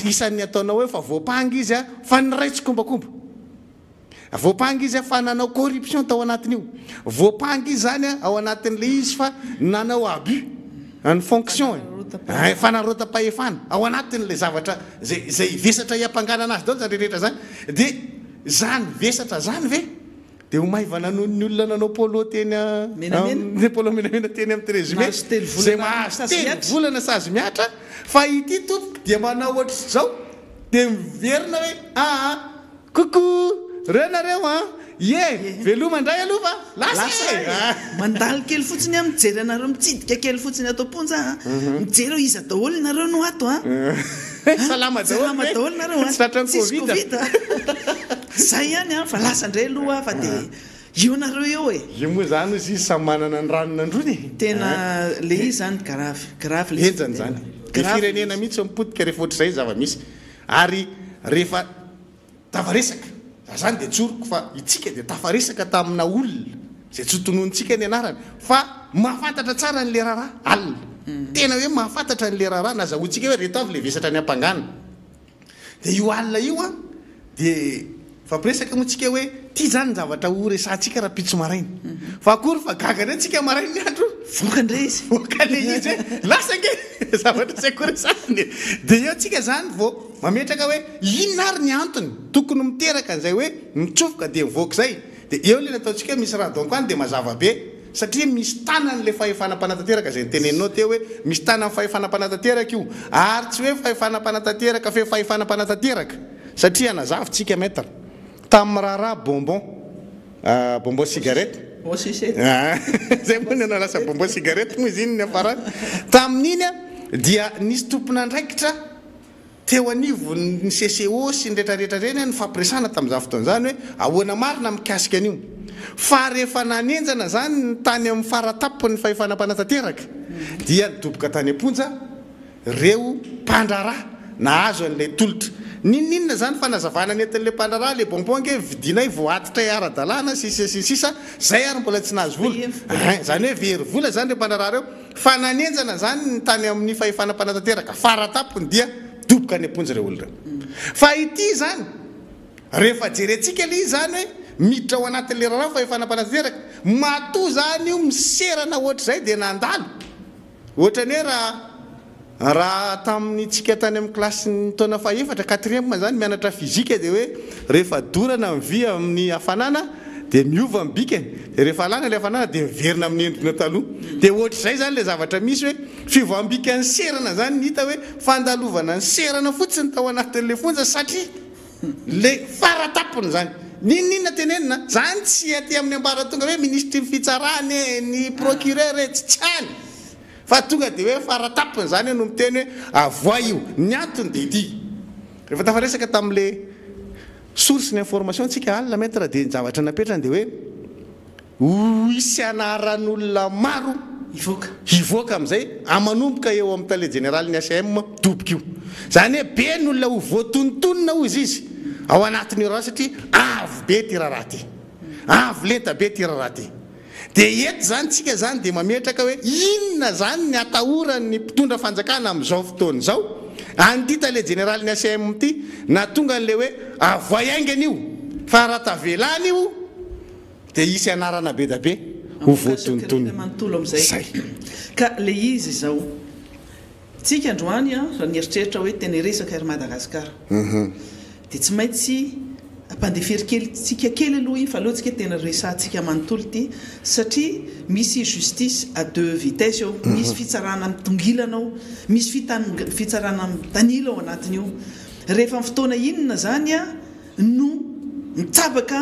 isan'ny ataonao hoe fa voapangy izy a fa nyraitsy kombakomba voapangy izy a fa nanao corruption tao anatiny io voapangy izy zany a ao anatin'le izy fa nanao abus ny fonction fanarota-pahefana ao anatin'la zavatra zay vesatra hiampangana anazy dao zany rehetra zany dia zany vesatra zany ve dia homaivana noho ny olona nanao polo teny polo menamena teny amin'ny trésumé zay mahazo telo volana sazy miatra fa ity tompoko dia manao ohatr' zao dia miverina hoe koko reo nareo veloma ndray aloha lasa mandalo kely fotsiny a mijery anareo mitsidika kely fotsiny atao ponja mijery eo iza daholo nareo no ato salama daholo nareo tsisy covid zay ihany fa lasa ndray aloha fa dia io nareo eo io moa zany izy samy manana ny ranonandrony tena le izy zany grave enjany zany de firenena mihitsy mipotika rehefa ohatr'izay zava-misy ary rehefa tavaresaka zany dia tsoroko fa itsika dia tafaresaka tamina olona zay tsy tonontsika ny anarany fa mahafantatra tsara n'le raharaha alina tena hoe mahafantatra n'le raharaha nazahoantsika hoe reto avy le vesatra ny ampangana dia io alina io dia fampiresaka moa tsika hoe ty zany zavatra ho resantsika raha pitso maraina fa akory fa gagana antsika maraina ny andro vokandre izy vokale izy hoe lasake zavatra tsy akoresany dia eo tsika zany vo mametraka hoe inona ary ny antony tokony miteraka an'izay hoe mitsofoka dia mivoaka zay dia eo le nataontsika hoe misy raha donkoany dia mazava be satria misy tanan'le fahefanam-panatateraka zay nytenenao teo hoe misy tanany fahefanam-panatateraka io ary tsy hoe fahefanam-panatateraka fe fahefanam-panatateraka satria nazavitsika metra tamin'ny raharaha bonbon cigarette zay moa nanao lasa bonbon cigarette moa izy iny ny afarany tamin'iny dia nisy tompona andraikitra teo anivo ny CCO sy ny rehetrarehetra reny ny fampiresana tamin'izany fotoana zany hoe ahoana marina mikasika an'io fa rehefa nanenjana zany ny tany amin'ny faratapony fahefanam-panatateraka dia nidoboka tany amponja reo mpandraraha nahazo an'ilay tolotra ninninona zany fanazavana netin'le mpandraraha le bonbonge vidinay voatitra ara-dalàna sisa zay ary mbola tsy nahazo vola zany hoe very vola zany le mpandraraha reo fa nanenjana zany ny tany amin'ny fahefanam-panatateraka faratapony dia doboka any amponja reo olona fa ity zany rehefa jerentsika le izy zany hoe miditra ao anatin'le raharaha fahefanam-panatateraka matoa zany io miserana ohatra zay dia nandalo ohatrany hoe raha tamin'ntsika tany amin'ny klasy ny taona faefatra 4e zany mianatra fizika dia hoe rehefa dorana mivy amin'ny hafanana dia miova mibikany dia rehefa alana le hafanana dia miverina amin'ny endrina taloha dia ohatr'izay zany le zavatra misy hoe fivoambika ny serana zany ny hita hoe fandalovana ny serana fotsiny tao anatin'le fonja satria le faratapony zany ninninona tenenina zany tsy aty amin'ny ambaratonga hoe ministry ny fitsarany ny procureur tsy tsany fa tonga dia hoe faratapony zany no miteny hoe avoa io ny antony dia ity rehefa tafaresaka tamin'le source ny information tsika alina metra dia ny zavatra napetrany dia hoe isy anaran'olona maro hivoaka amin'izay amanomboka eo amin'ny tale général ny ACM doboka io zany hoe be n'olona ho voatonontonona hozy izy ao anatin'io raha satria avo be ty raharaha ty avo lenta be ty raharaha ty dia eto zany tsika zany dia mametraka hoe inona zany ny atahorany mpitondra fanjakana amin'izao fotoana zao andita le général ny ACM ty na tonga an'le hoe avoayaingana io fa raha tavelany io dia isy anarana be da be ho voatonontonona manontolo amin'izay ka le izy zao tsika androany raha nieritreritra hoe tena resaka ary Madagasikara dia tsy maintsy ampandefery kely tsika kely aloha iny fa alohantsika tena resantsika manontolo ty satria misy justice à deux vitesses eo misy fitsarana amin'ny tongilana ao misy fitsarana amin'ny tanila ao anatin'io rehefa amin'ny fotoana inona zany no mitsabaka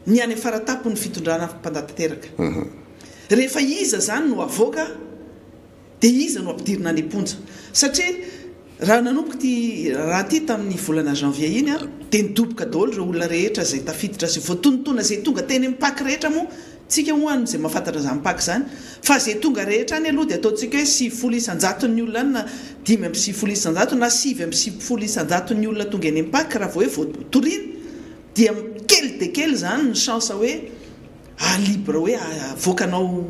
ny any faratapo ny fitondrana mpandatanteraka rehefa iza zany no avoaka dia iza no ampidirina any amponja satria raha nanomboka ty raha ty tamin'ny volana janvier iny dia nidoboka daholo reo olona rehetra zay tafiditra sy voatonontona zay tonga teny mipaky rehetra moa tsika moa zay mahafantatra zany mipaky zany fa zay tonga rehetra any aloha dia ataontsika hoe 9 isan-jaton'ny olona na 5 amby 9 isan-jato na 9 amby 9 isan-jaton'ny olona tonga eny mipaky raha vao hoe voatorina dia kely dia kely zany ny chance hoe libre hoe avoakanao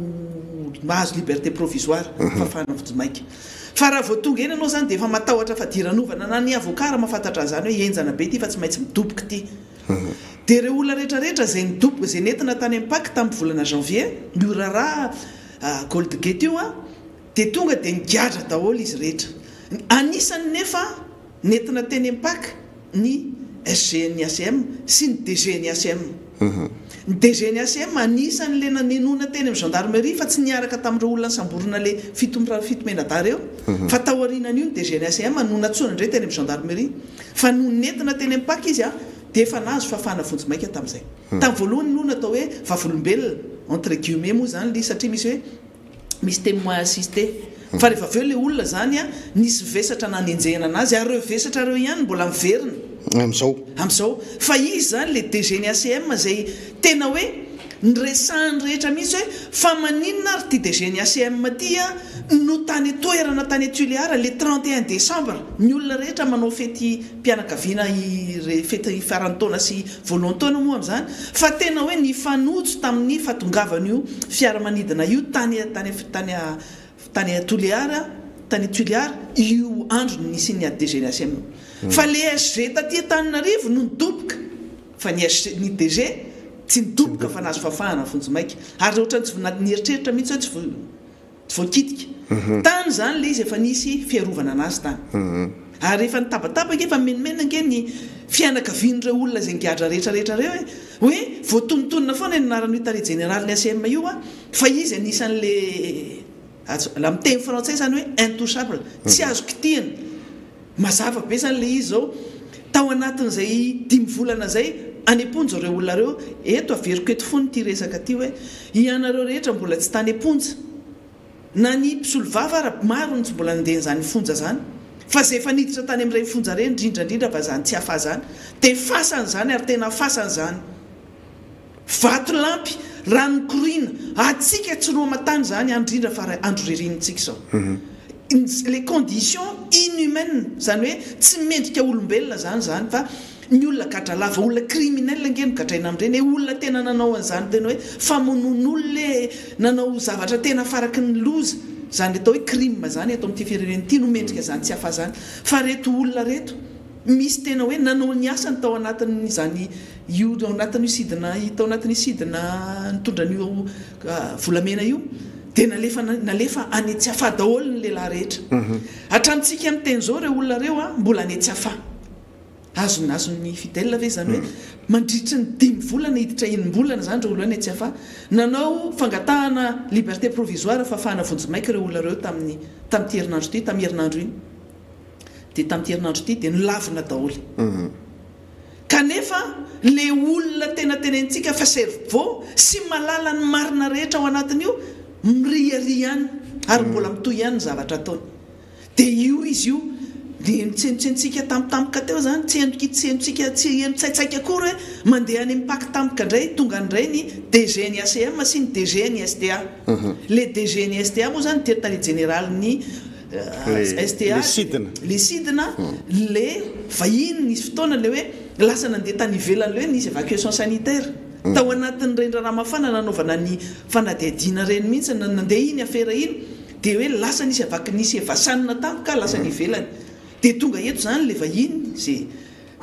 mahazo liberté provisoire fafana votomaika fa raha vao tonga eny anao zany dia efa matahotra fa diranovana na ny avokara mahafantatra zany hoe enjana be ty fa tsy maintsy midoboka ty dia ireo olona rehetrarehetra zay nidoboka zay nentina tany amin'ny paky tamin'ny volana janvier mioraraha gold gate io dia tonga dia nigadra daholo izy rehetra. Anisany nefa nentina teny Mpaka ny SGNSM sy ny DGNSM. Ny DGNSM anisan'le nanenona teny amin'ny gendarmerie fa tsy niaraka tamin'ireo olona samborona le fitomena-dara eo fa taorianan'io ny DGNSM nonatsoana indray teny amin'ny gendarmerie fa no nentina teny Mpaka izy dia efa nazo fafana vonjimaika tamin'izay. Tamin'ny voalohany no natao hoe vavolombelona entre guillemets moa zany le satria misy hoe misy témoin assisté fa rehefa aveo le olona zany nisy vesatra nanenjehana anazy ary ireo vesatra reo ihany mbola miverina amin'izao fa izy zany le DGNSM zay tena hoe nyresahany rehetra mihitsy hoe fa maninona ary ty DGNSM ty no tany toerana tany Tuléar le 31 décembre ny olona rehetra manao fety mpianakaviana fety farantaona sy voalohantaona moa amin'izany fa tena hoe ny fanojo tamin'ny fahatongavan'io fiaramanidina io tany Tuléar io andro nisy ny DGNSM fa le SG taty Antananarivo no nidoboka fa ny DG tsy nidoboka fa nazo fafahana vonjimaika ary ohatrany tsy nieritreritra mihitsy tsy voakitika tany zany le izy efa nisy fiarovana anazy tany ary efa nitabatapaka efa menimena nge ny fianakavian'ireo olona zay ngiadra rehetrarehetra reo hoe voatonontonona foana ny anaran'io tare général ny ACM io fa izy anisan'le la miteny frantsay zany hoe intouchable tsy azo kitihana mazava be zany le izy zao tao anatin'izay 10 volana zay any Amponja ireo olona reo eto averiko eto foana ty resaka ty hoe ianareo rehetra mbola tsy tany Amponja na ny mpisolo vava ara maro ny tsy mbola nandeha zany fonja zany fa zay efa niditra tany amin'ireny fonja reny indrindra fa zany tsy hafa zany dia fasany zany ary tena fasany zany vato lampy rano korina atsika tsy roa matany zany andrindra fa andro ririnitsika zao les conditions inhumaines zany hoe tsy mendrika olombelona zany fa ny olona gadra lava olona criminel nge nogadraina amin'ireny olona tena nanao an'izany tena hoe famonon'olona le nanao zavatra tena faraky ny loza zany atao hoe crime zany eto amin'ity firenena ity no mendrika zany tsy hafa zany fa reto olona reto misy tena hoe nanao ny asany tao anatin'ny zany io tao anatin'io sidina nitondran'io volamena io dia nalefa any tsy hafa daholo ny lehilahy rehetra hatramintsika amin'ny teny zao reo olona reo mbola any tsy hafa azon'ny fidèle ve zany hoe mandritra ny 10 volana hiditra enim-bolana zany reo olona any tsy hafa nanao fangatahana liberté provisoire fafahana vonjimaika reo olona reo tamin'ity herinandro ity tamin'ny herinandro iny dia tamin'ity herinandro ity dia nilavina daholo kanefa le olona tena tenentsika fa cerveau sy malala ny marina rehetra ao anatin'io miriary ihany ary mbola mitoy ihany ny zavatra ataony dia io izy io dia nitsentsika tampotampoka teo zany tsy henotsaitsaika akory hoe mandeha any Mpaka tampoka indray tonga indray ny DGNSM sy ny DGNSTA le DGNSTA moa zany teritany général ny STA le sidina le vahiny nisy fotoana le hoe lasa nandeha tany ivelany le hoe nisy évacuation sanitaire tao anatin'ny rendrana mafana nanaovana ny fanadihadiana reny mihitsy nandeha iny afera iny dia hoe lasa nisy evasanina tampoka lasa ny ivelany dia tonga eto zany le vahiny zay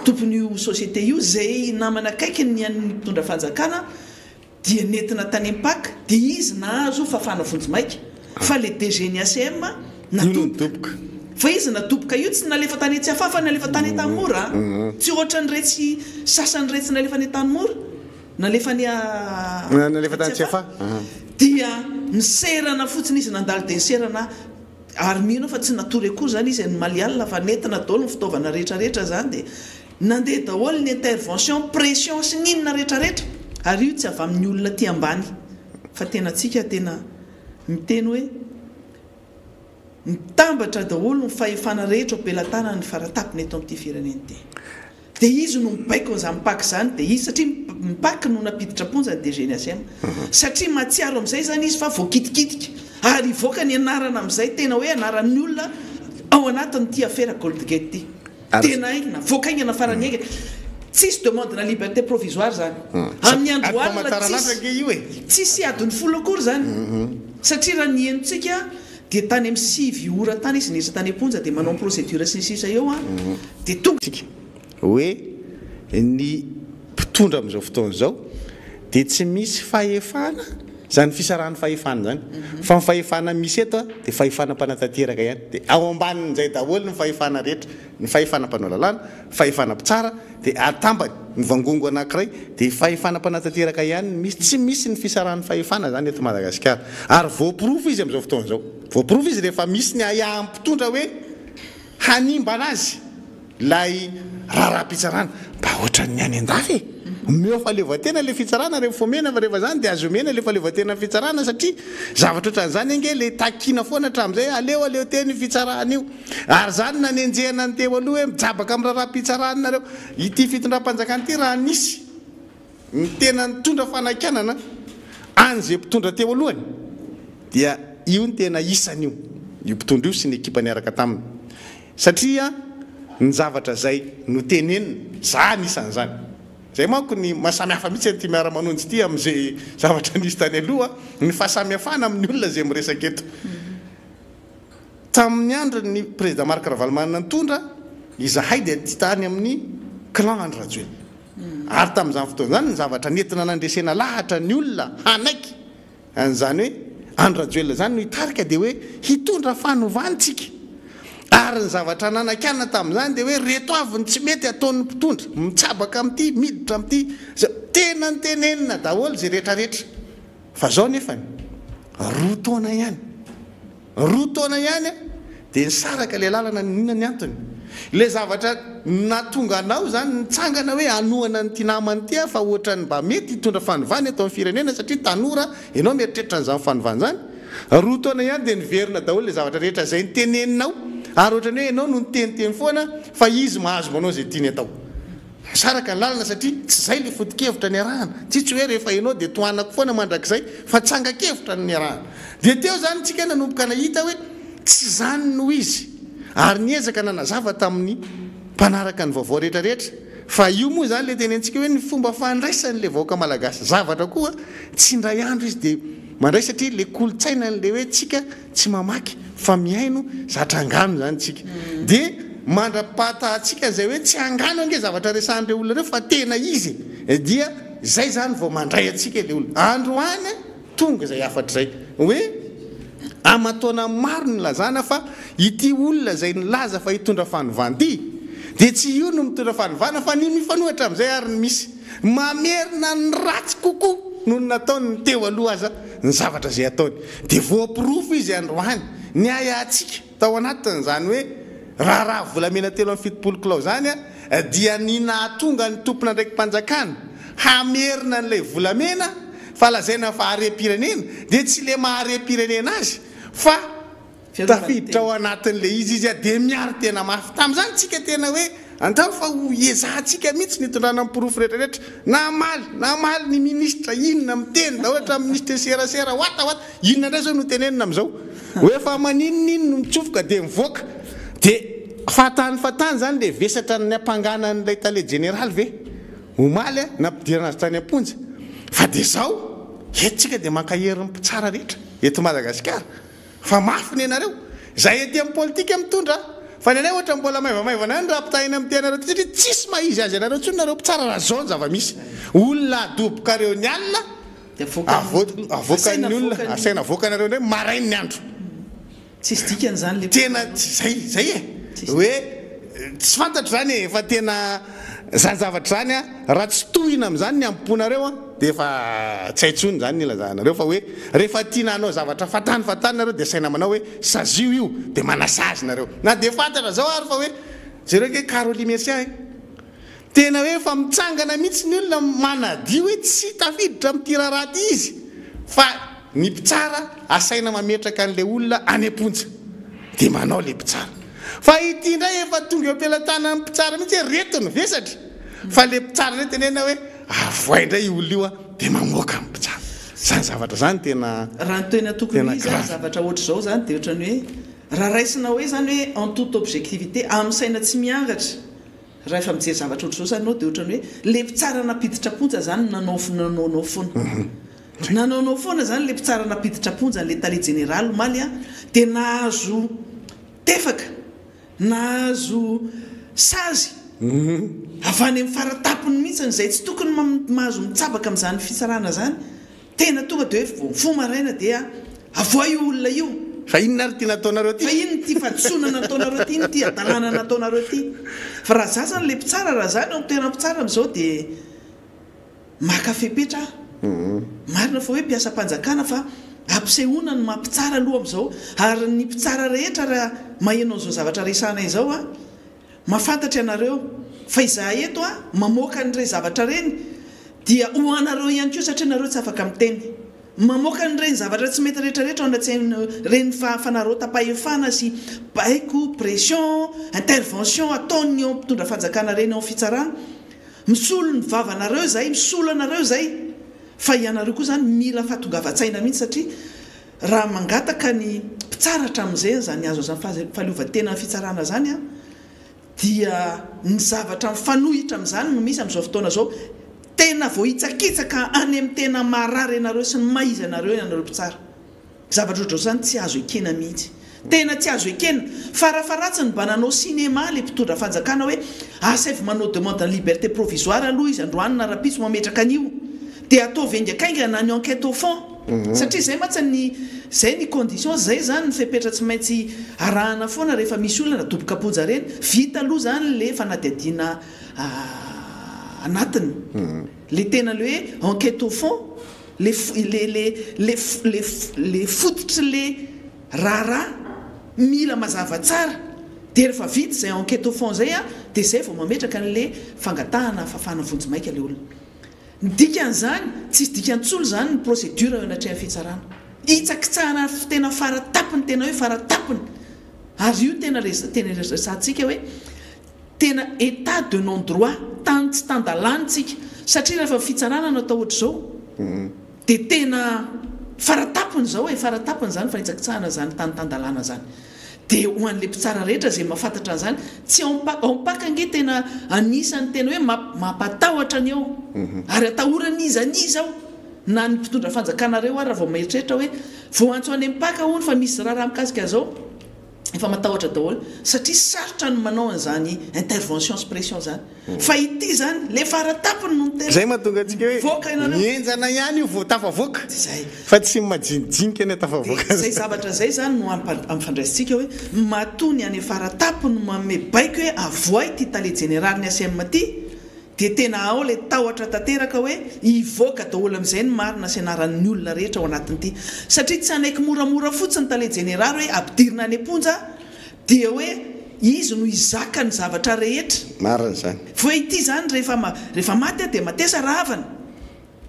tompon'io société io zay namana akaiky ny an'ny mpitondra fanjakana dia nentina tany Mpaka dia izy nahazo fafana vonjimaika fa le DGNSM natoboka fa izy natoboka io tsy nalefa tany tsy hafa fa nalefa tany Tanimora tsy ohatra ny retsy sasany retsy nalefa ny Tanimora nalefa tany tsy hafa dia niserana fotsiny izy nandalo dia niserana ary mino fa tsy natory akory zany izy ny malialina fa nentina daholo ny fitaovana rehetrarehetra zany dia nandeha daholo ny intervention pression sy ninona rehetrarehetra ary io tsy avy amin'ny olona ty ambany fa tena tsika tena miteny hoe mitambatra daholo ny fahefana rehetra opelatana ny faratapiny eto amin'ity firenena ity dia izy no mibaiko za Mpaka zany dia izy satria Mpaka no napiditra Amponja ny DGNSM satria mahatsiaro amin'izay zany izy fa voakitikitika ary voaka ny anarana amin'izay tena hoe anaran'ny olona ao anatin'ity affaire Goldgate ty tena aingina voaka aingana farany aingana tsisy demande na liberté provisoire zany amin'ny andro alina tsisy adiny folo akory zany satria raha ny henontsika dia tany amin'ny 6 ora tany izy niditra tany Amponja dia manao procédure sisisa eo dia tonga hoe ny mpitondra amin'izao fotoana izao dia tsy misy fahefana zany fisarahany fahefana zany fa ny fahefana misy eto dia fahefanam-panatanteraka ihany dia ao ambanin'izay daholo ny fahefana rehetra ny fahefanam-panao lalàna fahefanam-pitsara dia atambany ny vangongo anankiray dia fahefanam-panatanteraka ihany misy tsy misy ny fisarahan'ny fahefana zany eto Madagasikara ary voapirofo izy amin'izao fotoana izao voapirofo izy rehefa misy ny ahiahm-mpitondra hoe hanimba anazy lay raharaham-pitsarana mba ohatran'ny any an-dafy meo fahaleovatena le fitsarana rehefa fomena fa rehefa zany dia azomena le fahaleovatena fitsarana satria zavatra ohatran'izany ange le takina foana hatramin'izay aleo teny fitsarana io ary zany nanenjehana ny teo aloha hoe mijabaka amin'ny raharaham-pitsarana nareo ity fitondram-panjakana ity raha nisy ny tena nitondra fanakanana an'izay mpitondra teo alohany dia io ny tena isany io mpitondra io sy ny ekipa niaraka taminy satria ny zavatra zay no tenenina za nisan'izany zay manko ny mahasamihafa mihitsy ty miara-manonjy ity amin'izay zavatra nisy tany aloha ny fahasamihafana amin'ny olona zay miresaka eto tamin'ny andro ny président Marc Ravalomanana nitondra izahay dia ty tany amin'ny clan Andry Rajoelina ary tamin'izany fotoana zany ny zavatra nentina nandresena lahatra ny olona hanaiky an'izany hoe Andry Rajoelina zany no hitarika dia hoe hitondra fanovanytsika ary ny zavatra nanakana tamin'izany dia hoe reto avy ny tsy mety ataon'ny mpitondra mitsabaka amin'ity miditra amin'ity tena ny tenenina daholo zay rehetrarehetra fa zao nefany roa taona ihany dia nisaraka le lalana ninona ny antony le zavatra natonga anao zany nitsangana hoe anohana ny tinamany ty fa ohatrany mba mety hitondra fanovany atao amin'ny firenena satria tanora ianao mieritreritra n'izany fanovany zany roa taona ihany dia niverina daholo le zavatra rehetra zay niteneninao ary ohatrany hoe ianao no niteniteny foana fa izy mahazo manao zay tiany atao saraka ny lalana satria tsy zay le foto-kevitra ny arahana tsy hoe rehefa ianao dia toanako foana mandrakizay fa tsangakevitra ny arahana dia teo zany tsika nanomboka nahita hoe tsy zany no izy ary niezaka nanazava tamin'ny mpanaraka ny vaovao rehetrarehetra fa io moa zany le tenentsika hoe ny fomba fandraisan'le vahoaka malagasy zavatra koa tsy indray andro izy dia mandray satria le kolotsaina n'le hoe tsika tsy mamaky fa miaino zatra angano zany tsika dia mandra-pahatahantsika zay hoe tsy angano ange zavatra resan'ireo olona reo fa tena izy dia zay zany vao mandray atsika le olona androany tonga zay afatra zay hoe amataona maro ny lazana fa ity olona zay nilaza fa hitondra fanovana ity dia tsy io no mitondra fanovana fa ny mifanohatra amin'izay ary ny misy mamerina ny ratsy kokoa noho nataony ny teo aloha aza ny zavatra zay ataony dia voapirofo izy androany ny ayatsika tao anatin'izany hoe raha volamena telo amin'ny fitopolo kilao zany dia ny nahatonga ny tompona ndraiky mpanjakana hamerina n'ilay volamena fa lazaina fa harem-pirenena dia tsy le maharem-pirenena azy fa tafiditra ao anatin'le izy dia miaro tena mafy tamin'izany tsika tena hoe andao fa ho ezahantsika mihitsy nitondrana mpirofo rehetrarehetra namaly ny ministra inona miteny da ohatra ministre serasera oata inona indray zao no tenenina amin'izao hoe fa maninonino no mitsofoka dia mivoaka dia fatany zany le vesatra ny ampangana n'ilay tale général ve omaly nampidirana azy tany amponja fa dia zao eto dia mankaherin'ny mpitsara rehetra eto Madagasikara fa mafy ny anareo zay ety amin'ny politika mitondra fa ny anay ohatra mbola maivamaivana any raha pitahina amin'ny tenareo satria tsisy mahizy azy anareo tsony nareo mpitsara raha zao ny zava-misy olona adobokareo ny alina avoakany olona asaina avoakanareo ndray marainy ny andro tsisy dikany zany le tena zay hoe tsy fantatro zany efa tena zany zavatra zany raha tsy tohina amin'izany ny amponareo dia efa tsy haintsony zany ny ilazanareo fa hoe rehefa tiana anao zavatra fatany nareo dia saina manao hoe sazio io dia manasazy nareo na dia fantatra zao ary fa hoe zareo ke Caroline Mercier tena hoe fa mitsangana mihitsy ny olona manadio hoe tsy tafiditra amin'ity raha ty izy fa ny mpitsara asaina mametraka an'le olona any amponja dia manao le mpitsara fa ity ndray efa tonga eo ampelatana ny mpitsara mihitsy reto ny vesatra fa le mpitsara ndray tenena hoe avoay indray olona io dia mamoaka ny mpitsara zany zavatra zany tena raha nytoena tokony izy zavatra ohatra zao zany dia ohatrany hoe raha raisina hoe zany hoe en toute objectivité amin'ny saina tsy miangatra raha efa mijery zavatra ohatra zao zany anao dia ohatrany hoe le mpitsara napiditra ponja zany nanaonao foana zany le mpitsara napiditra ponja le tale général omaly dia nahazo tefaka nahazo sazy avy any amin'ny faratapony mihitsy zay tsy tokony mahazo mitsabaka amin'izany fitsarana zany tena tonga dia hoe fo maraina dia avoa io olona io fa inona ary tiana ataonareo ty fa iny ty fadisonana nataonareo ty iny ty adalana nataonareo ty fa raha za zany le mpitsara raha zany ao tena mpitsara am'izao dia makafepetra marina fa hoe mpiasa-panjakana fa ampisehoana ny mampitsara aloha am'izao ary ny mpitsara rehetra raha mahenao an'izao zavatra resana izao a mafantatra ianareo fa izaha eto a mamoaka n'ireny zavatra reny dia ho anareo ihany koa satria nareo tsy afaka miteny mamoaka n'ireny zavatra tsy mety rehetrarehetra ao anaty reny fanareo tapahefana sy baiko pression intervention ataony eo mpitondra fanjakana reny ao fitsarana misolo ny vavanareo zay misolo anareo zay fa ianareo koa zany mila fahatongavan-tsaina mihitsy satria raha mangataka ny mpitsaratra amin'izay zany azo zany fahaleovan-tena fitsarana zany a dia ny zavatra mifanohitra amin'izany no misy amin'izao fotoana zao tena vao hitsakitsaka any amin'ny tena marary ianareo sy ny maizy anareo ianareo mpitsara zavatra ohatrao zany tsy azo ekena mihitsy tena tsy azo ekena farafaratsy ny bananao cinéma le mpitondra fanjakana hoe asef manao demande en liberté provisoire aloha izy androany na rapitso mametraka an'io dia ataovy aingakainga na ny enquête au fond satria zay matsy zay ny condition zay zany ny fepetra tsy maintsy arahana foana rehefa misy olona nadoboka apoja reny vita aloha zany le fanadihadiana anatiny le tena le hoe enquête au fond le fototry le rara mila mazava tsara dia rehefa vita zay enquête au fond zay a dia zay vao mametraka n'le fangatahana fafana vonjy maika le olona ny dikan'izany tsisy dikantsolo zany ny procédure eo anatrehan'ny fitsarana hitsakitsahana tena faratapiny tena hoe faratapiny ary io tena resantsika hoe tena état de non droit tany tsy tandalanytsika satria rehefa fitsarana natao ohatra zao dia tena faratapiny zao e faratapiny zany fa hitsakitsahana zany tany tandalana zany dia ho an'le mpitsara rehetra zay mahafantatra an'izany tsy aompakange tena anisany tena hoe mampatahotra ny eo ary atahorany izaniza ao na ny mpitondra fanjakanareo ary raha vao maeritreritra hoe vao antso any mpaka hony fa misy raha mikasika zao efa matahotra daholo satria sarotra ny manao an'izany intervention sy pression zany fa ity zany le faratapiny no tena zay mahatonga atsika hoe mienjana ihany io vao tafavoaka zay fa tsy majinijinika eny tafavoaka zay zavatra zay zany no amfandraisitsika hoe matony any faratapiny mame baiko hoe avoa ity tale général ny ACM ty dia tena ao le tahotra tanteraka hoe ivoaka daholo amin'izay ny marina sy anaran'ny olona rehetra ao anatin'ity satria tsy anaiky moramora fotsiny tale général hoe ampidirina any amponja dia hoe izy no izaka ny zavatra rehetra marina zany fa ity zany rehefa maty a dia matesa ravana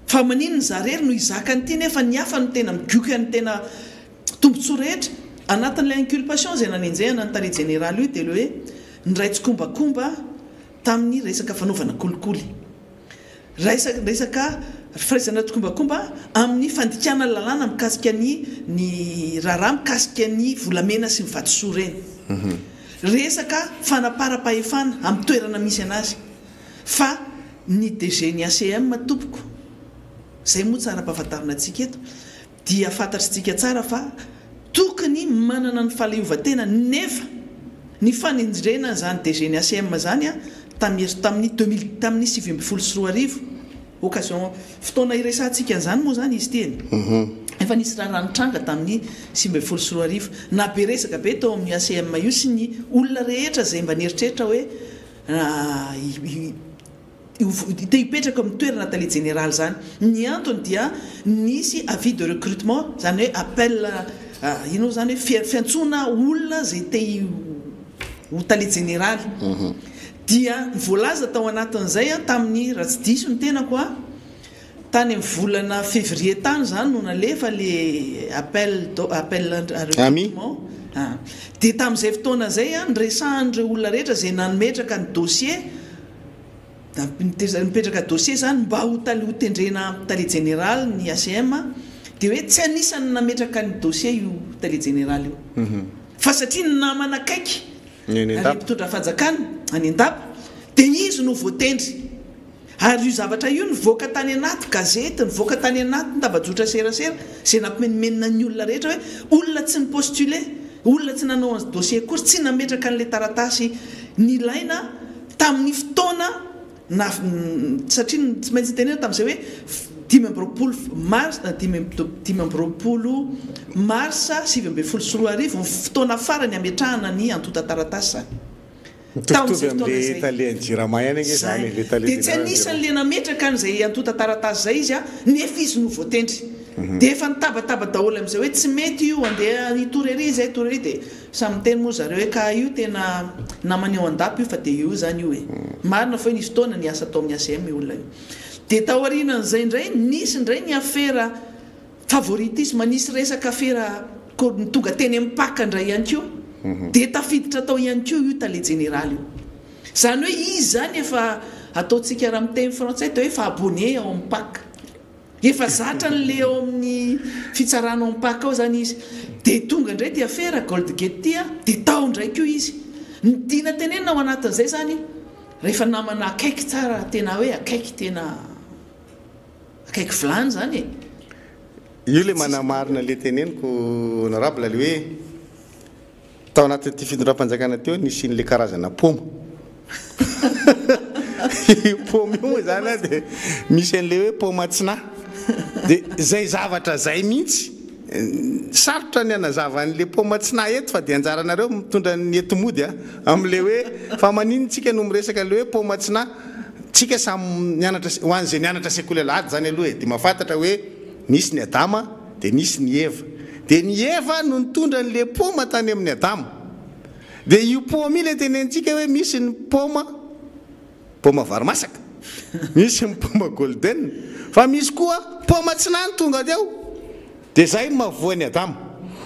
fa maninony zarery no izaka n'ity nefa ny hafa no tena migioky any tena tombontsoa rehetra anatin'ilay inculpation zay nanenjehana ny tale général io dia le hoe ny raitsykombakomba tamin'ny resaka fanaovana kolikoly resaka firaisana tokombakomba amin'ny fandikana lalàna mikasika ny raharaha mikasika ny volamena sy mivadisoa reny resaka fanapara-pahefana amin'ny toerana misy anazy fa ny DG ny ACM tompoko zay moa tsara mpahafantarina antsika eto dia fantatritsika tsara fa tokony manana ny fahaleovan-tena nefa ny fanenjirena zany DG ny ACM zany a tamin'ny 2024 occasion fotoana iresantsika an'izany moa zany izy teny efa nisy raha ranotranga tamin'ny 2024 na be resaka be tao amin'ny ACM io sy ny olona rehetra zay mba nieritreritra hoe te hipetraka amin'ny toerana tale général zany ny antony dia nisy avis de recrutement zany hoe appel ino zany hoe fiantsoana olona zay te ho tale général dia voalaza tao anatin'izay tamin'ny raha tsy diso ny tena koa tany amin'ny volana février tany zany no nalefa le appel recrutement dia tamin'izay fotoana zay nyresahan'ireo olona rehetra zay nanometraka ny dossier mipetraka dossier zany mba ho tendrena tale général ny ACM dia hoe tsy anisany nametraka ny dossier io tale général io fa satria ny namana akaiky mpitondra fanjakana any an-dapa dia izy no voatendry ary io zavatra io nivoaka tany anaty gazety nivoaka tany anaty nitavajotra serasera zay nampimenimena ny olona rehetra hoe olona tsy nipostule olona tsy nanao ny dossier kory tsy nametraka n'le taratasy nilaina tamin'ny fotoana satria tsy maintsy tenena tamin'izay hoe 5 marsa 2024 fotoana farany ametrahana ny antota taratasy dia tsy anisan'le nametraka an'izay antota taratasy zay izy a nefa izy no voatendry dia efa nitabataba daholo amin'izay hoe tsy mety io andeha nitorery zay torery dia samy teny moa zareo hoe ka io tena namaneo andapy io fa dia io zany io e marina fa hoe nisy fotoana ny asa atao amin'ny ACM olona io dia taorianan'izay indray nisy indray ny afera favoritisme nisy resaka afera tonga teny mipaka indray ihany koa dia tafiditra atao ihany koa io tale général io zany hoe izy zany efa ataontsika raha miteny français teo hoe efa abonné ao amin'ny paka efa zatra n'le ao amin'ny fitsarana ao amin'ny paka ao zany izy dia tonga indray ty afera gold gate dia tao indray koa izy ny tiana tenenina ao anatin'izay zany rehefa namana akaiky tsara tena hoe akaiky tena akaiky vilany zany e io le manamarina le teneniko honorable le hoe tao anatin'ity fitondram-panjakana teo nisy n'le karazana poma poma io moa zany dia misy an'le hoe poma tsina dia zay zavatra zay mihitsy sarotra ny anazava an'le poma tsina eto fa dia anjaranareo mitondra ny etomody amin'le hoe fa maninontsika no miresaka le hoe poma tsina tsika samy nianatra ho an'izay nianatra sekoly alady zany aloha e dia mahafantatra hoe nisy ny adama dia nisy ny eva dia ny eva no nitondra n'le poma tany amin'ny adama dia io poma io le tenentsika hoe misy ny poma varomasaka misy ny poma golden fa misy koa poma tsinany tonga teo dia zay mahavoany adama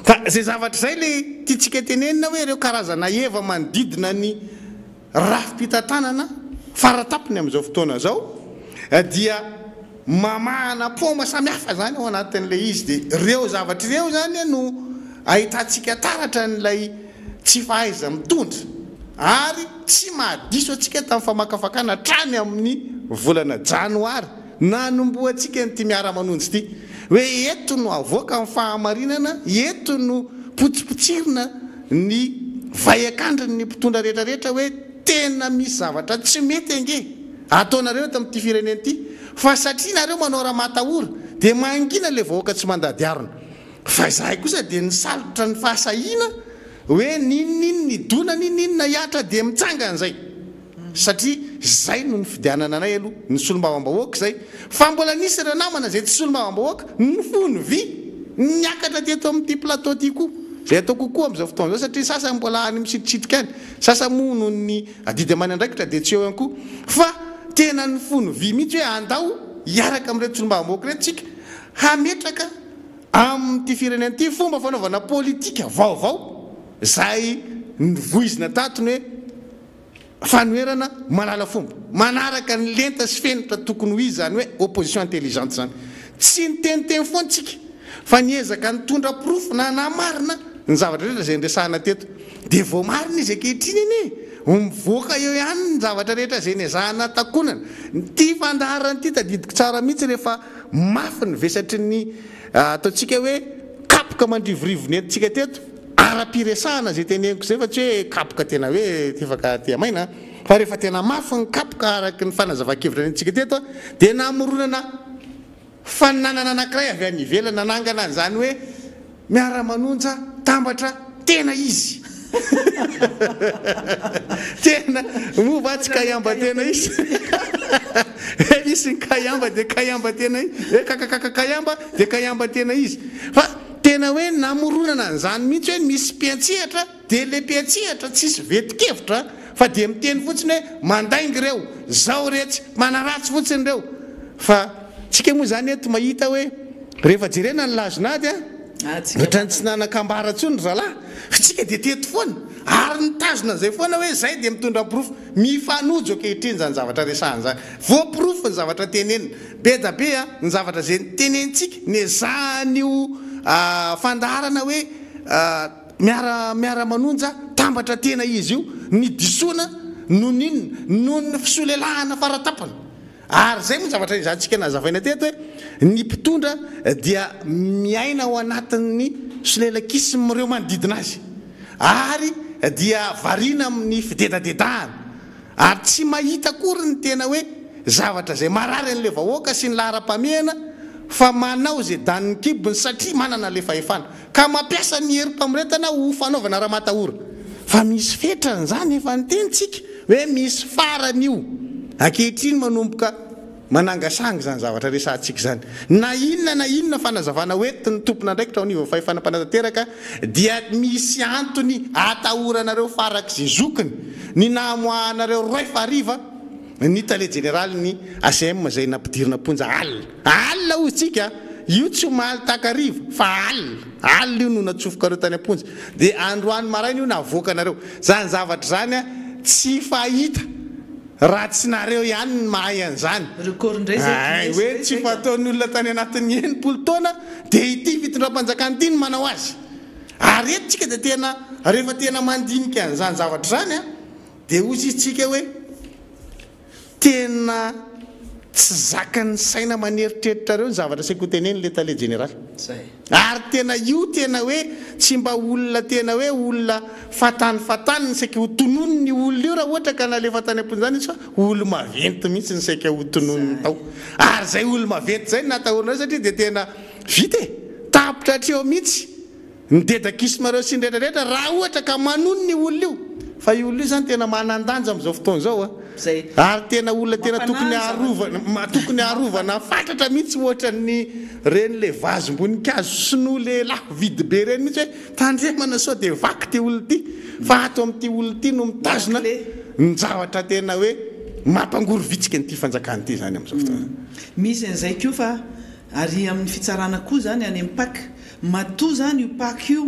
fa zay zavatra zay le tiatsika tenenina hoe ireo karazana eva manodidina ny rafim-pitantanana faratapony amin'izao fotoana zao dia mamahana poma samihafa zany ao anatin'le izy dia reo zavatra ireo zany no ahitantsika taratra n'ilay tsy fahaiza mitondra ary tsy mahadiso atsika tamin'ny famakafakana trany amin'ny volana janoary nanomboatsika nyty miara-manonjy ity hoe eto no avoaka amin'ny fahamarinana eto no potsipotsirina ny vaiakandriny ny mpitondra rehetrarehetra hoe tena misy zavatra tsy mety ange ataonareo tamin'ity firenena ity fa satria nareo manao raha matahora dia mangina le vahoaka tsy mandady arina fa zahay kosa dia nisalotra ny fahasahina hoe ninonino ny dona ninonina hiatra dia mitsangan'izay satria zay no ny fidianana anay aloha ny solombavam-bahoaka zay fa mbola nisy ireo namana zay tsy solombavam-bahoaka ny fony vy niakatra teto amin'ity plateau ty koa zay atao kokoa amin'izao fotoana zao satria sasa mbola any misitritritrika any sasa mono ny adidy amany andraikitra dia tsy eo ihany koa fa tena ny fony vy mihitsy hoe andao hiaraka amin'ireo solombavam-bahoaka reto tsika hametraka amin'ity firenena ity fomba fanaovana politika vaovao zay nyvoizina tatony hoe fanoerana malala fomba manaraka ny lenta sy fenitra tokony ho izy zany hoe opposition intelligente zany tsy niteniteny foantsika fa niezaka nitondra profo na namarina ny zavatra rehetra zay ndresahana teto dia vao marina izy ankehitriny iny mivoaka eo ihany ny zavatra rehetra zay niezahana takonana ty fandaharana ity tadidiko tsara mihitsy rehefa mafy ny vesatry ny ataontsika hoe kapoka mandrivorivony entsika teto ara-piresahana zay teneniko zay fa tsy hoe kapoka tena hoe tefaka tia maina fa rehefa tena mafy ny kapoka araky ny fanazava-kevitra nentsika teto dia namoronana fananana anankiray avy any ivelana nanangana an'izany hoe miara-manonja tambatra tena izy tena mova tsy kayamba tena izy misy ny kayamba dia kayamba tena izy kakakakakayamba dia kayamba tena izy fa tena hoe namoronana an'izany mihitsy hoe misy mpiantsihatra dia le mpiantsihatra tsisy vetikevitra fa dia miteny fotsiny hoe mandaingy ireo zao retsy manaratsy fotsiny ireo fa tsika moa zany eto mahita hoe rehefa jerena ny lazonady ohatrany tsy nanakambara ntsony rahalahy fitsika dia teto foana ary nitazona zay foana hoe zay dia mitondra profo mifanojo ankehitriny zany zavatra resahany zany voaprofo ny zavatra tenenina be da be ny zavatra zay tenentsika nezan'io fandaharana hoe miara-manonja tambatra tena izy io ny disoana no ninona no ny fisolelahana faratapana ary zay moa zavatra izantsika nazavaina teto hoe ny mpitondra dia miaina ao anatin'ny solelakisy ireo manodidina azy ary dia variana amin'ny fidedadedahana ary tsy mahita akory ny tena hoe zavatra zay marary an'le vahoaka sy ny lahara-pamehana fa manao zay daniny kibony satria manana le fahefana ka mampiasa ny herim-pamoretana ho fanaovana raha matahora fa misy fetrany zany efa nytenitsika hoe misy farany io ankehitriny manomboka manangasangy zany zavatra resantsika zany na inona fanazavana hoetiny tompona ndraiky tao anivo fahefana mpanatateraka dia misy antony atahoranareo farak'izay zokiny ny namoahanareo roy fariva ny tale général ny ACM zay nampidirina ponja alina otsika io tsy omaly takariva fa alina io no natsofokareo tany amponja dia androany maraina io navoaka anareo zany zavatra zany tsy fahita raha tsy nareo ihany ny mahay an'izany hoe tsy fataon'ny olona tany anatin'ny 80 taona dia ity fitondram-panjakana ity ny manao azy ary etontsika dia tena rehefa tena mandinika an'izany zavatra zany dia ozy itsika hoe tena tsy zakany saina maneritreritrareo ny zavatra saiko teneny le tale général ary tena io tena hoe tsy mba olona tena hoe olona fatany ny saika ho tonony ny olona io raha ohatra ka nalefa tany amponjany izy fa olo maventy mihitsy ny saika ho tonony tao ary zay olo maventy zay natahorana satria dia tena vita tapitra hatreo mihitsy midedakismareo sy nrehetrarehetra raha ohatra ka manony ny olona io fa io olona io zany tena manandanja amin'izao fotoana zao ary tena olona tena tokony arovana fatratra mihitsy ohatra ny reny le vazom-boninkazo sy no le lafo vidy be reny mihitsy hoe tandremana sao dia vaky ty olona ity fa ato amin'ity olona ity no mitazona ny zavatra tena hoe mampangoro vitsika nyity fanjakana ity zany amin'izao fotoana misy an'izay koa fa ary amin'ny fitsarana koa zany any amin'ny paka matoa zany io paka io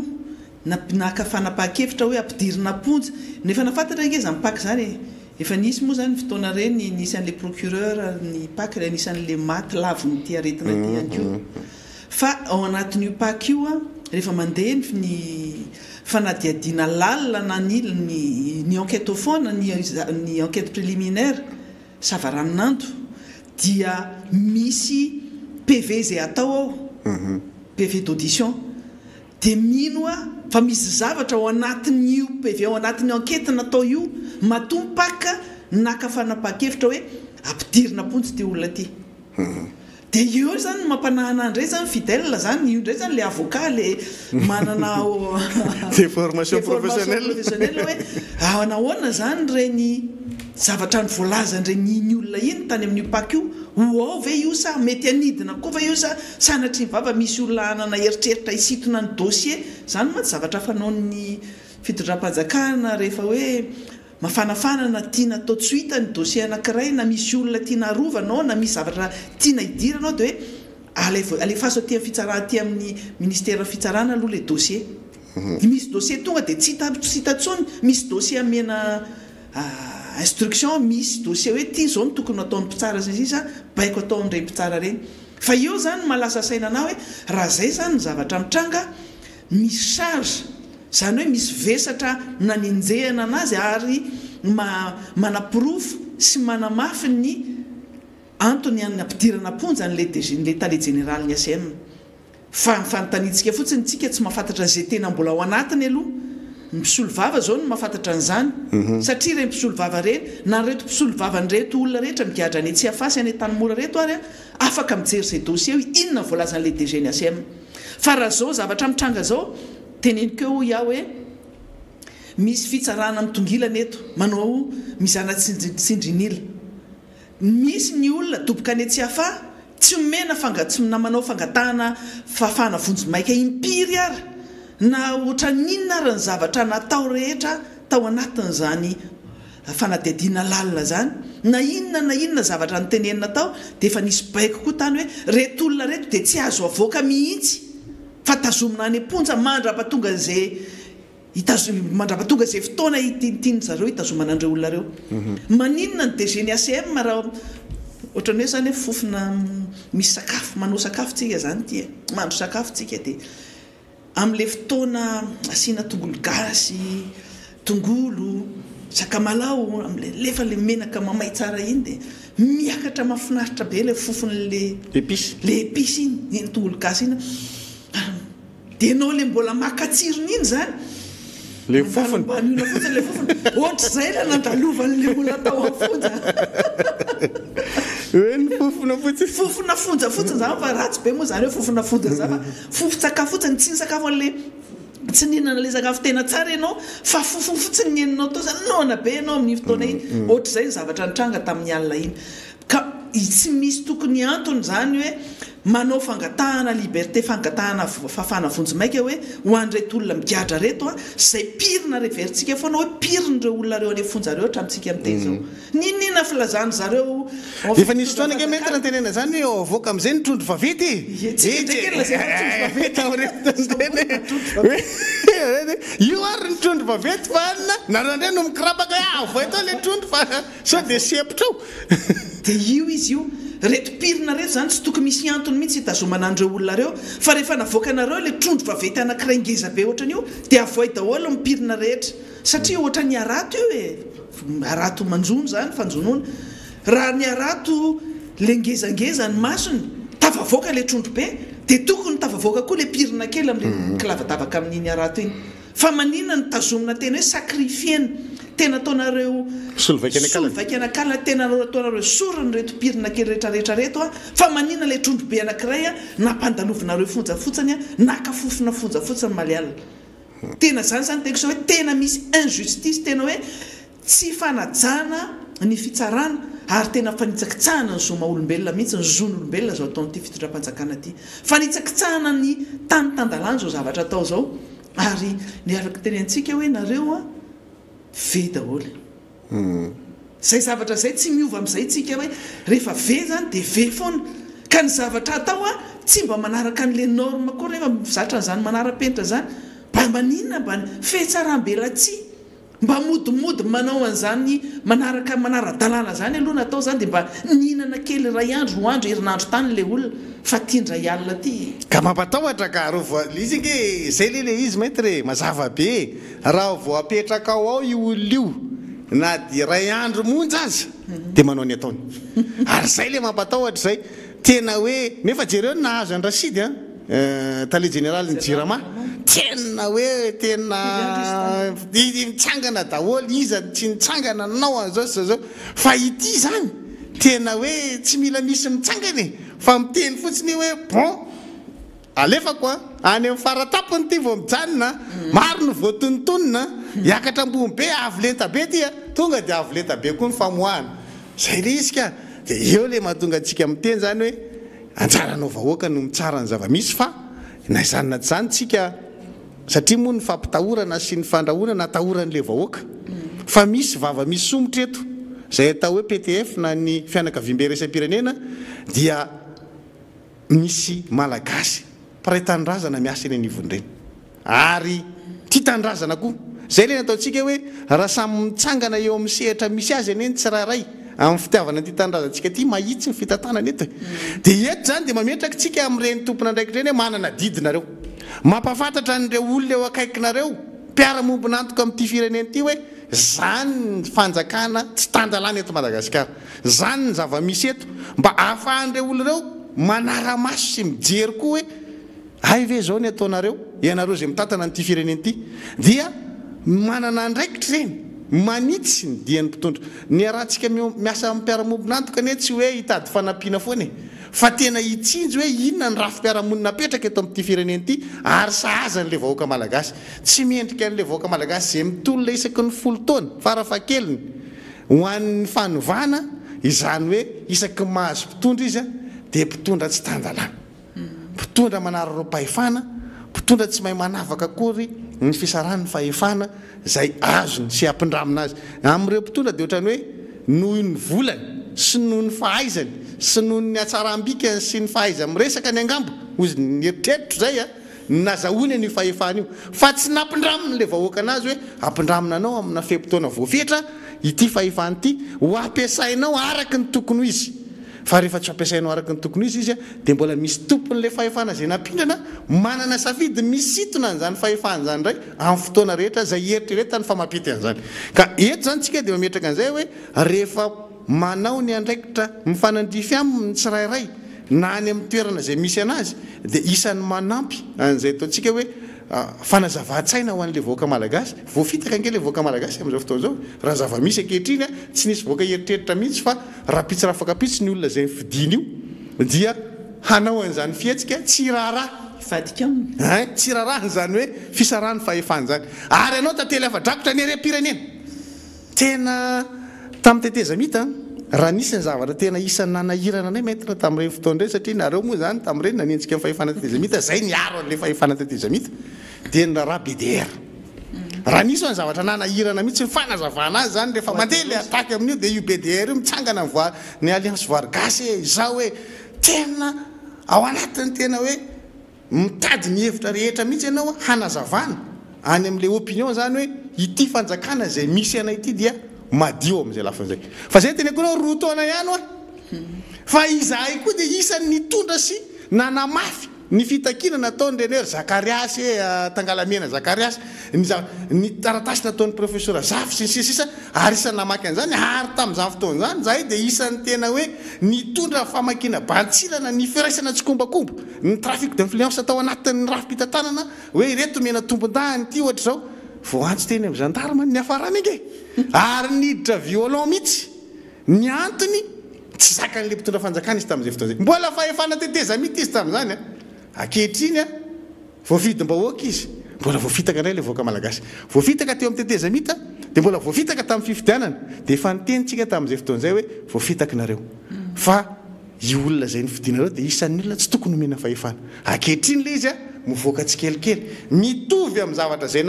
nakafana-pakevitra hoe ampidirina ponja nefa nafantatra ingeza amin'ny paka zany efa nisy moa zany fotoana reny nisy an'le procureur ny paka anisan'le maty laviny ty aretina ty ihany koa fa ao anatin'io paka io rehefa mandeha ny fanadiadiana lalina na ny enquête au fond ny enquête préliminaire savaranando dia misy PV zay atao ao PV d'audition dia mino fa misy zavatra ao anatin'io PV ao anatin'ny enquête natao io matompaka nakafana-pakevitra hoe ampidirina pontsy ty olona ty dia io zany mampanahana ndray zany fidèle zany io ndray zany le avocat le manana déformation professionnelle hoe nahoana zany reny zavatra ny voalazan'ireny olona iny tany amin'io paka io ao ve io sa mety anidina koa va io sa sanatry ny vava misy olona anana eritreritra isitona ny dossier zany ma tsy zavatra fanaon'ny fitondram-panjakana rehefa hoe mafanafanana tiana atao tsoita ny dossier anankiray na misy olona tiana arovanao na misy zavatra tiana hidiranao dia hoe alefaso aty amin'ny fitsarana aty amin'ny ministère fitsarana aloha le dossier misy dossier tonga dia tsy hita tsony misy dossier amena instruction misy dossier hoe ty zao no tokony ataon'ny mpitsara sisa baiko atao amin'ireny mpitsara reny fa io zany malasa sainana hoe raha zay zany ny zavatra mitranga misy charge zany hoe misy vesatra nanenjehana anazy ary manaprofo sy manamafy ny antony ampidirana ponja le tale général ny ACM fa fantanitsika fotsiny tsika tsy mahafantatra zay tena mbola ao anatiny aloha mpisolo vava zao no mahafantatra an'izany satria reny mpisolo vava reny na reto mpisolo vava nyreto olona rehetra migadra any tsy afasy any tanymora reto ary afaka mijery zay dossier inona voalazan'le DG ny ACM fa raha zao zavatra mitranga zao teneniko iaho hoe misy fitsarana mitongilana eto manao mizana tsindrinila misy ny olona doboka any tsy afa tsy omena tsy namanao fangatahana fafana vonjomaika impiry ary na ohatra ninona ary ny zavatra natao rehetra tao anatin'izany fanadiadiana lalina zany na inona zavatra nytenenina tao dia efa nisy baiko koa tany hoe reto olona reto dia tsy azo avoaka mihitsy fa tazomina any amponja mandrapatonga zay fotoana itiny zareo hitazomana andreo olona reo maninona ny DG ny ACM raha ohatrany hoe zany hoe fofona misy sakafo manao sakafo tsika zany ty mandro sakafo tsika dia amin'le fotoana asiana tongolo gasy tongolo sakamalao lefa le menaka mamay tsara iny dia miakatra mahafinaritra be le fofon'le épice iny tongolo gasy iny dia anao le mbola makatsirony iny zany le fofony banina fotsiny le fofony ohatra zay la nandalovany le olona tao afonja hoe ny fofona fotsiny fofona fonja fotsiny zany fa ratsy be moa zany hoe fofona fonja za fa fofon-tsakafo fotsiny tsy ny sakafo an'le tsy nihinana le sakafo tena tsara ianao fa fofo fotsiny nieninao tao zany nona be ianao amin'ny fotoana iny ohatra zay ny zavatra nitranga tamin'ny alina iny ka tsy misy tokony antony zany hoe manao fangatahana liberté fangatahana fafana vonjimaika hoe ho an'ireto olona migadra reto zay pirina reverintsika foana hoe piriny reo olona reo any fonjareo hatramintsika am'teny zao ninina filazany zareo efa nisy fotoana ke mety raha tenena zany hoe avoaka am'izay ny trondro vavety io ary ny trondro vavety fa anina narandray no mikirabaka hoe avo eto le trondro fa sao de sepotra ao de io izy io reto pirina reto zany tsy tokony misy antony mihitsy hitazomana an'ireo olona reo fa rehefa navoaka anareo le trondro vavety anankiray ngeza be ohatran'io dia avoay daholo mipirina rehetra satria ohatra ny arato io e arato manjono zany fanjonoana raha ny arato le ngezangeza ny masony tavavoaka le trondro be dia tokony tavavoaka koa le pirina kely amin'le kilavadavaka amin'iny arato iny fa manina ny tazomina tena hoe sakrifiena tena ataonareo solvaikanakalana tena ataonareo sorony reto pirina kely rehetrarehetra reto fa manina le trondro be anankiray nampandalovinareo fonjafotsiny nakafofona fonjafotsiny malialina tena zany teko sao hoe tena misy injustice tena hoe tsy fanajana ny fitsarana ary tena fanitsakitsahana ny zoma olombelona mihitsy ny zon'olombelona zao ataon'ity fitondram-panjakana ty fanitsakitsahana ny tanytandalany zao zavatra atao zao ary ny afaka tenentsika hoe nareo ve daholy zay zavatra zay tsy miova am'izay tsika hoe rehefa ve zany de ve foana ka ny zavatra atao tsy mba manaraka an'le norme koa rehefa mizatra n'zany manara-penitra zany mba maninona mba fetsarambela tsy mba modimody manao an'zany manaraka manara-dalàna zany aloha natao zany de mba nihinana kely ray andro no andro herinandro tany le olona fa tiandray alina ty ka mampatahotra ka rova izy nge zay le izy mety re mazava be raha vao apetraka ao io olona io na di ray andro monja aza de manao ny ataony ary zay le mampatahotra zay tena hoe nefa jereo nahazo any rasidy tale général ny jirama tena hoe tena mitsangana daholo izy tsy nitsangana nao an'zao fa ity zany tena hoe tsy mila misy mitsangana e fa miteny fotsiny hoe bon alefako any amin'ny faratapony ty vao mijanona maro no voatonontonona hiakatra ambony be avolenta be ty tonga de avolenta be koa ny famoahana zay le izy ka de eo le mahatonga antsika miteny zany hoe anjaranao vahoaka no mitsara ny zava-misy fa na izany ty zany tsika satria moa ny fampitahorana sy ny fandrahona natahoran'le vahoaka fa misy vava misy somotra eto zay atao hoe PTF na ny fianakaviam-be resam-pirenena dia misy malagasy mpiray tanindrazana miasa eny anivon'ireny ary tia tanindrazana koa zay le nataontsika hoe raha samy mitsangana eo amin'ny sehatra misy azy eny tsy raharay amin'ny fitiavana ty tanindrazantsika ty mahitsy ny fitantanana eto dia eto zany dia mametraka tsika amin'ireny tompona ndraikitreny hoe manana didinareo mampafantatra an'ireo olona eo akaikinareo mpiara-mombonantoka amin'ity fireneny ity hoe zany ny fanjakana tsy tandalana eto Madagasikara zany ny zava-misy eto mba ahafahan'ireo olona reo manara-maso sy mijery koa hoe ay ve zao ny ataonareo ianareo zay mitantana n'ity fireneny ity dia manana ndraikitra reny manitsy ny dian'ny mpitondra ny arahantsika miasa amin'ny mpiara-mombonantoka ane tsy hoe hitady fanampiana foana e fa tena hitsinjo hoe inona ny rafim-piaramonina apetraka eto amin'ity fireneny ity ary sahaza n'le vahoaka malagasy tsy miendrika an'le vahoaka malagasy zay mitolona isaky ny folo taona farafahakeliny ho an'ny fanovana izany hoe isaky ny mahazo mpitondra izy dia mpitondra tsy tandalana mpitondra manara reo mpahefana mpitondra tsy mahay manavaka akory ny fisarany fahefana zay azony sy ampindramina azy amin'ireo mpitondra dia ohatrany hoe noho ny volany sy noho ny fahaizany sy noho ny atsarambikany sy ny fahaizany miresaka ny angambo ozy ny eritreritro zay nazahoany ny fahefana io fa tsy nampindramina le vahoaka anazy hoe ampindramina anao amina fepotona voafetra ity fahefana ity ho ampiasainao araky ny tokony ho izy fa rehefa tsy ampiasainao araky ny tokony izy dia mbola misy tompon'le fahefana zay napindrana manana safidy misitona an'izany fahefana zany ndray amin'ny fotoana rehetra zay eritreretany fa mampity an'izany ka eto zany tsika dia mametraka an'izay hoe rehefa manao ny andraikitra mifanandrify aminy tsirairay na any amin'ny toerana zay misy anazy dia isan'ny manampy an'izay ataontsika hoe fanazava-tsaina ho an'le voaka malagasy voafitaka ange le voaka malagasy amin'izao fotoana zao raha zava-misy ankehitriny a tsy nisy voaka eritreritra mihitsy fa raha pitsyrafaka pitsy ny olona zay fidiny io dia hanao an'izany fihetsika tsy raharaha tsy raharaha zany hoe fisarahany fahefany zany ary anao tantely afa-drakotra ny ere-pirenena tena tamin'ny tetezamita raha nisy ny zavatra tena isan'ny nanahirana anay maître tamin'ireny fotoana ireny satria nareo moa zany tamin'ireny nanenjika amin'ny fahefana tetezamita zay niaro an'le fahefana tetezamita dia ny raha BDR raha nisy ny zavatra nanahirana mihitsy ny fanazavana azy zany rehefa mandeha le ataky amin'io dia io BDR io mitsangana ny alliance voargasy izao hoe tena ao anatiny tena hoe mitady ny hevitra rehetra mihitsy ianao hanazavana any amin'le opinion zany hoe ity fanjakana zay misy anay ity dia madio amin'izay lafin'izay fa zay teny akonao roa taona ihany a fa izahay koa dia isan'ny nitondra sy nanamafy ny fitakina nataony reny hoe Zakariasy Tangalamena Zakariasy ny taratasy nataony professeur Zafy sisa ary isan'ny namaky an'izany ary tamin'izany fotoana zany zahay dia isan'ny tena hoe nitondra famakina bantsilana ny firaisana tsy kombakomba ny trafic d'influence atao anatin'ny rafi-pitantanana hoe ireto mena tombon-dahany ity ohatra zao voantsy teny amin'ny gendarme ny hafarany ange ary niditra violon mihitsy ny antony tsy zakan'le mpitondra fanjakana izy tamin'izay fotoana zay mbola fahefana tetezamita izy tamin'izany ankehitriny voavidim-bahoaka izy mbola voafitaka indray le voaka malagasy voafitaka teo amin'ny tetezamita dia mbola voafitaka tamin'ny fifidianana dia efa nitenitsika tamin'izay fotoana zay hoe voafitaka nareo fa i olona zay nifidinareo dia isan'ny olona tsy tokony homena fahefana ankehitriny le izy mivoaka tsikelikely mitovy amin'ny zavatra zay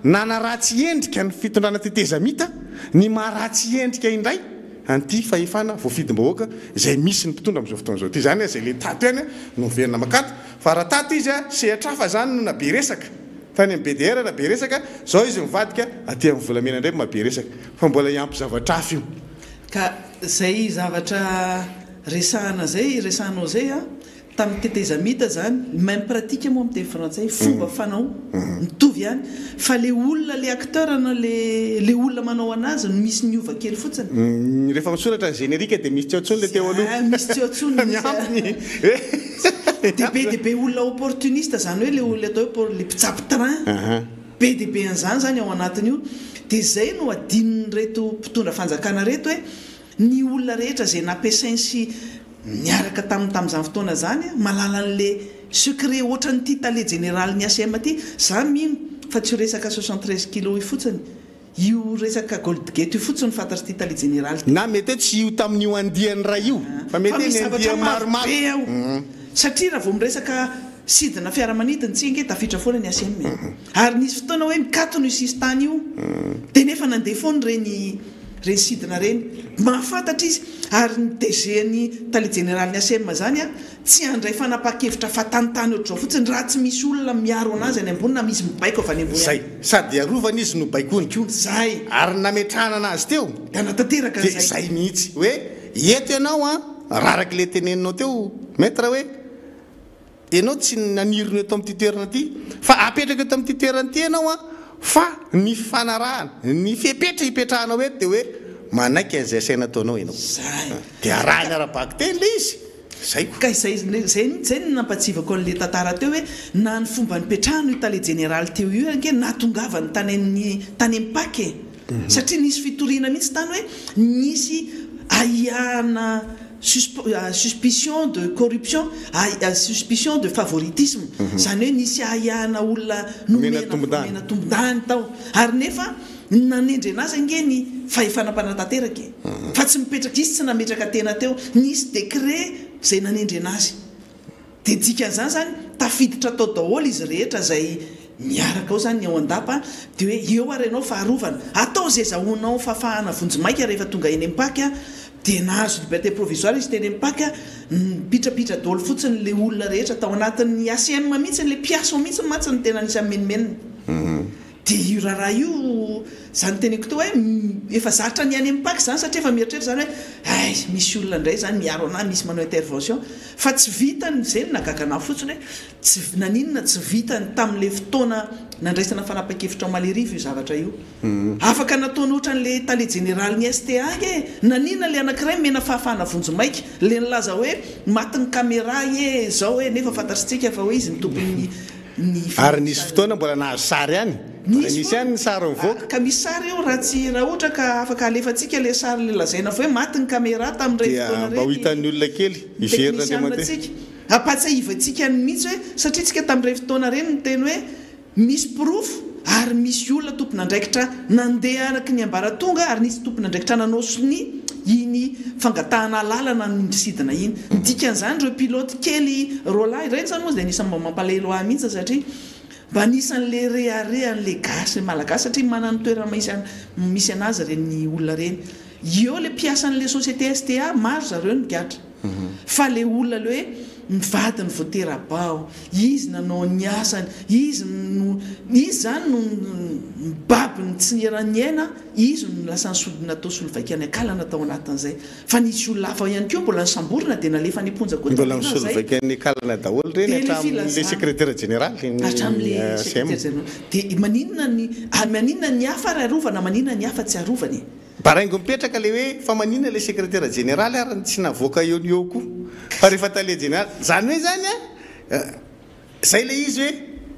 nanaratsy endrika ny fitondrana tetezamita ny maharatsy endrika indray anty fahefana voafidim-bahoaka zay misy ny mpitondra amin'izao fotoana zao ty zany zay le tato ihany no verina makato fa raha tato izy sehatrafa zany no nabe resaka tany amin'ny BDR nabe resaka zao izy mivadika aty amin'ny volamena indray mabe resaka fa mbola iampy zavatra hafa io ka zay zavatra resahanao zay tamin'ny tetezamita zany même pratique moa amin'ny teny frantsay fomba fanao mitovy ihany fa le olona le acteur na le olona manao anazy no misy niova kely fotsiny rehefa misoratra générique dia misy tseotsony le teo aloha misy tseotsony dia be dia be olona opportuniste zany hoe le olona atao hoe le mpitsapy train be dia be an'izany zany ao anatiny io dia zay no adininy reto mpitondra fanjakana reto hoe ny olona rehetra zay nampiasainy sy niaraka tamin'izany fotoana zany malala an'le secret ohatran'ny ty tale général ny ACM ty za mino fa tsy resaka 73 kilo io fotsiny io resaka gold gate io fotsiny fantatry ty tale général na mety hoe tsy io tamin'io andiany raha io fa mety ny andia maromaro satria raha vao miresaka sidina fiaramanidiny tsy nge tafitra foana ny ACM ary nisy fotoana hoe mikatona io sisy tany io dia nefa nandeha foany reny sidina reny mahafantatra izy ary ny DG-ny tale général ny ACM zany tsy andray fanapa-kevitra fatantany ohatr'izao fotsiny raha tsy misy olona miaro anazy any ambony na misy mibaiko avy any ambony zay sady arovana izy no baikony ko zay ary nametrahana anazy teo da natateraka zay mihitsy hoe eto ianao raraky le teneninao teo maître hoe ianao tsy nanirony eto amin'ity toerana ty fa apetraka eto amin'ity toerana ty ianao fa ny fanarahana ny fepetra hipetrahanao eto dia hoe manaiky an'izay saina ataonao ianao dia arahany ara-baky teny le izy zay ka zay ny nampatsivako an'le tantara teo hoe na ny fomba nipetrahano io tale général teo io anke natongavany tany amin'ny paky satria nisy fitoriana mihitsy tany hoe nisy ahihana suspicion de corruption suspicion de favoritisme zany hoe nisy ahihana olona nomena tombon-dany tao ary nefa nanendry anazy ange ny fahefanam-panatanteraka fa tsy mipetraka izy tsy nametraka tena teo nisy décret zay nanendry anazy dia dikan'izany zany tafiditra tao daholo izy rehetra zay miaraka ao zany ny ao an-dapa dia hoe eo ary ianao faharovana atao zay zahoanao fafahana vonjimaika rehefa tonga eny ampaky dia nahazo liberté provisoire izy teny ampaky mipitrapitra daholo fotsiny le olona rehetra tao anatin'ny ACM mihitsy le piaso mihitsy matsy ny tena nisy amenimenina dia io raharaha io zany teneko teo hoe efa zatra ny any ampaky zany satria efa mieritreritra zany hoe misy olona indray zany miaro anahy misy manao intervention fa tsy vitany zay ny nagakana fotsiny hoe naninona tsy vitany tamin'le fotoana nandraisana fanapa-kevitra malerivo io zavatra io afaka nataony ohatran'le tale général ny STA e naninona le anankiray mena fahafahana vonjimaika le nilaza hoe matin'ny caméra zao hoe nefa fantatritsika fa hoe izy mitobiny ary nisy fotoana mbola nahazo sary ihany nisy ihany ny sary mivoaka ka misy sary eo raha ohatra ka afaka alefantsika le sary le lazaina fa hoe maty ny caméra tamin'ray fotoana mba ho hitan'ny olona kely iverina le mandeha apatsiahivantsika ny mihitsy hoe satria tsika tamin'ray fotoana reny ny teny hoe misy proof ary misy olona tompona andraikitra nandeha araky ny ambaratonga ary nisy tompona andraikitra nanao sony iny fangatahana lalana nysidina iny dikan'izany reo pilote kely rola ireny zany moa dia nisan'ny mba mampalahelo mihitsy satria mba nisan'le reharehan'le gasy malagasy satria manany toerana misy anazy reny olona reny eo le mpiasan'le société STA maro zareo ny gatra fa le olona le hoe mivadiny voaterabao izy nanao ny asany izy zany no mibabiny tsy nirany aina izy no lasa ny natao solovaikany akala natao anatin'izay fa nisy olona hafa ihany koa mbola nysamborina dia nalefa niponja mbola misolovaikany kalana daholo reny hatramin'le secrétaire général hatramin'le secrétaire général dia maninona ny hafa raha arovana maninona ny hafa tsy arovany baraingo mipetraka le hoe fa manina le secrétaire général ary tsy navoaka eo ny eo koa fa rehefa tale général zany hoe zany zay le izy hoe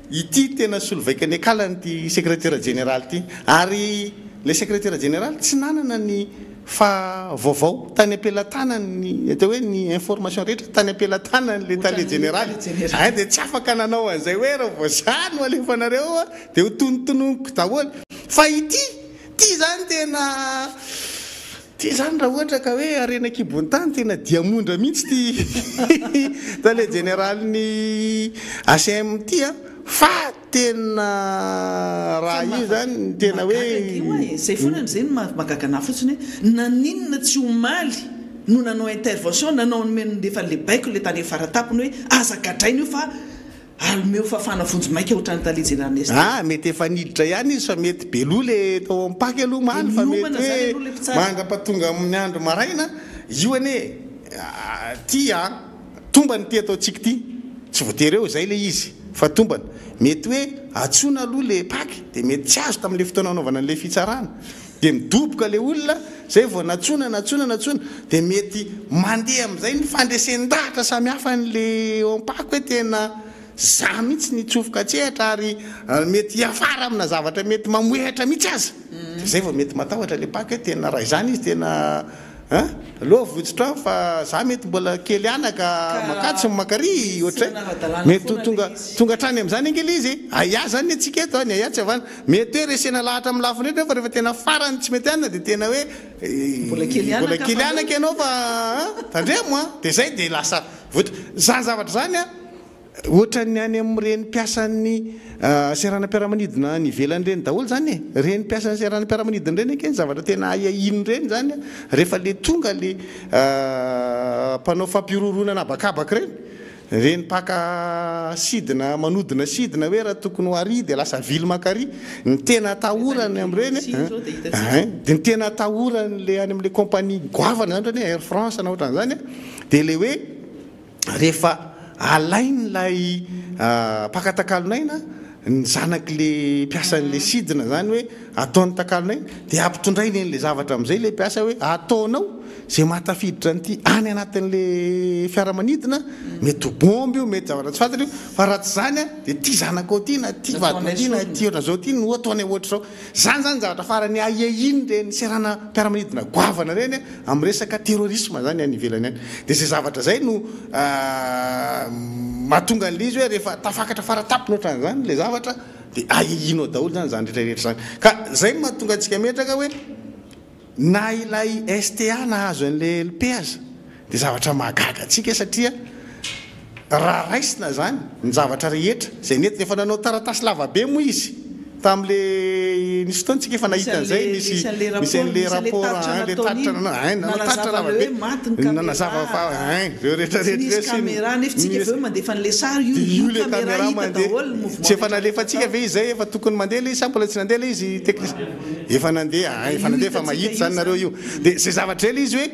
ity tena solovaikany akalany ty secrétaire général ty ary le secrétaire général tsy nanana ny fa vaovao tany ampelantanany atao hoe ny information rehetra tany ampelantanany le tale général dia tsy afaka nanao an'izay hoe raha voazano alefanareo dia ho tonotononiko daholo fa ity zany tena ty zany raha ohatra ka hoe arena kibony tany tena diamondra mihitsy ty tale général ny ACM ty fa tena raha io zany tena hoe zay foana zay magagana fotsiny hoe naninona tsy omaly no nanao intervention nanao nomenondefa le baiko le tany faratapony hoe azagadrainy io fa alomeo fa fanavonjy maika ohatrany talejeran'ny mety efa niditra ihany izy fa mety beloha le tao ampaky aloha maly fa mety hoe mandrapatonga amin'ny andro maraina io ane tya tombany ty ataontsika ty tsy voatery eo zay le izy fa tombany mety hoe atsona aloha le paky dia mety tsy azo tamin'le fotoana anaovana an'le fitsarana dia midoboka le olona zay vao natsona dia mety mandeha amin'izay ny fandresen-dahatra samihafa n'le ampaky hoe tena za mihitsy nitsofoka tsehatra ary mety hiafara amina zavatra mety mamoehatra mihitsy aza zay vao mety matahotra le paky hoe tena raha izany izy tena aloha votsitra fa za mety mbola kely anaka makatsy makary ohatray mety tonga trany amin'izany angely izy aya zany atsika eto any aya tsy avana mety hoe resena lahatra amin'ny lafiny rehetra fa rehefa tena farany tsy mety anina dia tena hoe mbola kely anaka ianao fa tandremo dia zay dia lasa votra zany zavatra zany ohatra ny any amin'ireny mpiasan'ny seranam-piaramanidina ny ivelany reny daholo zany reny mpiasan'ny seranam-piaramanidina reny akeny zavatra tena ahiahiny reny zany rehefa le tonga le mpanao fampirorona anabakabaka reny mpaka sidina manodina sidina hoe raha tokony ho ary dia lasa vily makary ny tena atahorany amin'ireny dia ny tena atahorany le any amin'le compagnie goavana zany hoe Air France na ohatran'izany dia le hoe rehefa alain'lay mpakatakalonaina ny zanaky le mpiasan'le sidina zany hoe ataon'ny takalonaina dia ampitondrainy n'le zavatra amin'izay le mpiasa hoe ataonao zay mahatafiditra nyity any anatin'le fiaramanidina mety ho bomby io mety zavatra tsy fantatra io fa raha tsy zany dia ty zanako ty na ty vadina ty na ty ohatran'izao ty no ataony ohatr'izao zany zavatra farany ahiahiny reny serana mpiaramanidina goavana reny amin'ny resaka terrorisme zany any ivelany any dia zay zavatra zay no mahatonga an'le izy hoe rehefa tafakatra faratapony ohatran'izany le zavatra dia ahiahinao daholo zany rehetrarehetra zany ka zay mahatonga antsika metraka hoe na ilay STA nahazo an'le LP aza dia zavatra mahagaga atsika satria raha raisina zany ny zavatra rehetra zay nety efa nanao taratasy lavabe moa izy tamin'le nisy fotoantsika efa nahitan'izay misy an'le rapport le tatatra lavabe nanazava fa reo rehetrarehetraile caméra mandeha tsy efa nalefatsika ve izy zay efa tokony mandeha le izy sa mbola tsy nandeha le izy teknisy efa nandeha efa mahita zany nareo io dia zay zavatra ela izy hoe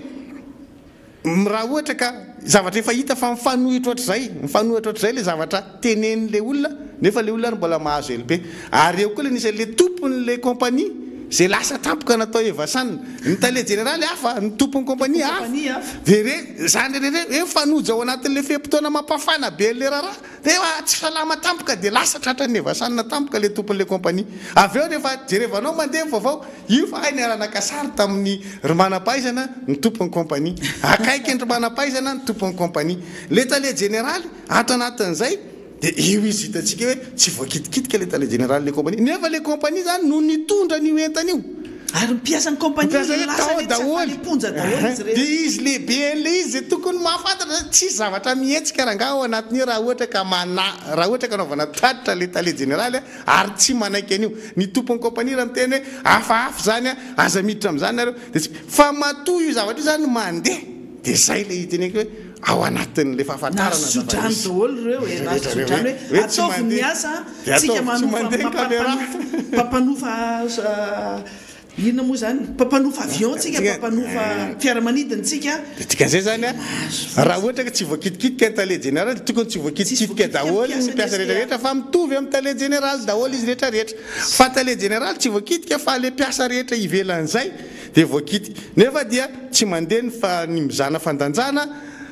raha ohatra ka zavatra efa hita fa mifanohitra ohatr'izay le zavatra tenen'le olona nefa le olona mbola mahazo LP ary eo koa le nisy le tompon'le compagnie zay lasa tampoka natao evasanina ny tale généraly hafa ny tompony kompania hafa dia re zany re fanoja ao anatin'le fepotona mampafana be le raharaha dia tsy salama tampoka dia lasa tratran'ny evasanina tampoka le tompon'le kompania avy eo rehefa jerevanao mandeha vaovao io fa hay ny aranakasary tamin'ny romanampaizana ny tompony kompania akaiky ny romanampaizana ny tompony kompania le tale généraly ato anatin'izay dia io izy hitantsika hoe tsy voakitikitika le tale généraly le kompania nefa le kompania zany no nitondra ny entana io ary mipiasan'ny kompania dia izy lehibe an'le izy zay tokony mahafantatra tsy zavatra mihetsika raha nga ao anatin'io raha ohatra ka raha ohatra ka anaovana tatitra le tale généraly ary tsy manaiky an'io ny tompony kompania raha miteny hoe hafahafa zany aza miditra amin'izany nareo dia fa matoa io zavatra io zany mandeha dia zay le hiteneko hoe ao anatin'le fahafantarana nasodrany daholo reo nasodrany hoe ataovy ny asa tsika pampanofa inona moa zany pampanofa avion tsika pampanofa fiaramanidintsika dikan'izay zany raha ohatra ka tsy voakitikitika ny tale généraly tokony tsy voakitikitika daholo ny mpiasa rehetrarehetra fa mitovy amin'ny tale généraly daholo izy rehetrarehetra fa tale généraly tsy voakitika fa le mpiasa rehetra ivelan'izay dia voakitika nefa dia tsy mandeha ny mizana fandanjana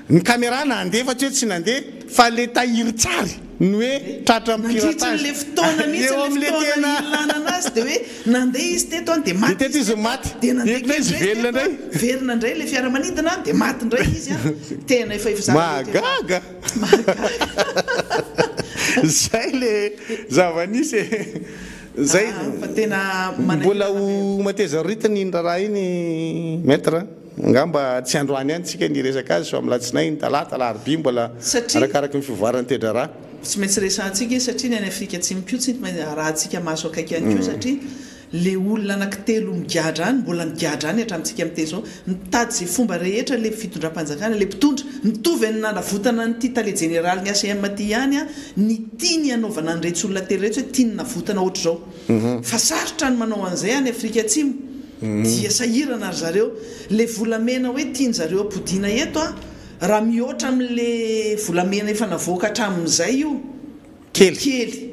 ny caméra nandeha fa tsy hoe tsy nandeha fa le tahiry tsary ny hoe tratra le fotoana mihitsy le fotoana ilana anazy dia hoe nandeha izy teto dia maty teto izy maty dia nandeha izy velona indray verina indray le fiaramanidina dia maty indray izy tena efa mahagaga zay le zava-nisy zay fa tena mbola ho mateza ritany iny raharaha iny maître ngamba tsy androany ihany tsika ny resaka azy so amin'ny latsinainy ny talata alarobia mbola arakaraka ny fivoarany tedra raha tsy maintsy resantsika satria ny any Afrika Atsimo koa tsy rahantsika maso akaiky ihany koa satria le olona anankitelo migadra any mbola migadra any hatramintsika miteny zao mitady zay fomba rehetra le fitondram-panjakana le mpitondra mitovy any nanavotana ny tia tale généraly ny ACM ty ihany ny tiany anaovana nyretsy olona telo rehetra hoe tiany navotana ohatra zao fa sarotra ny manao an'izay any Afrika Atsimo dia sahirana ry zareo le volamena hoe tiany zareo apodiana eto raha mihoatra amin'le volamena efa navoaka hatramin'izay io kely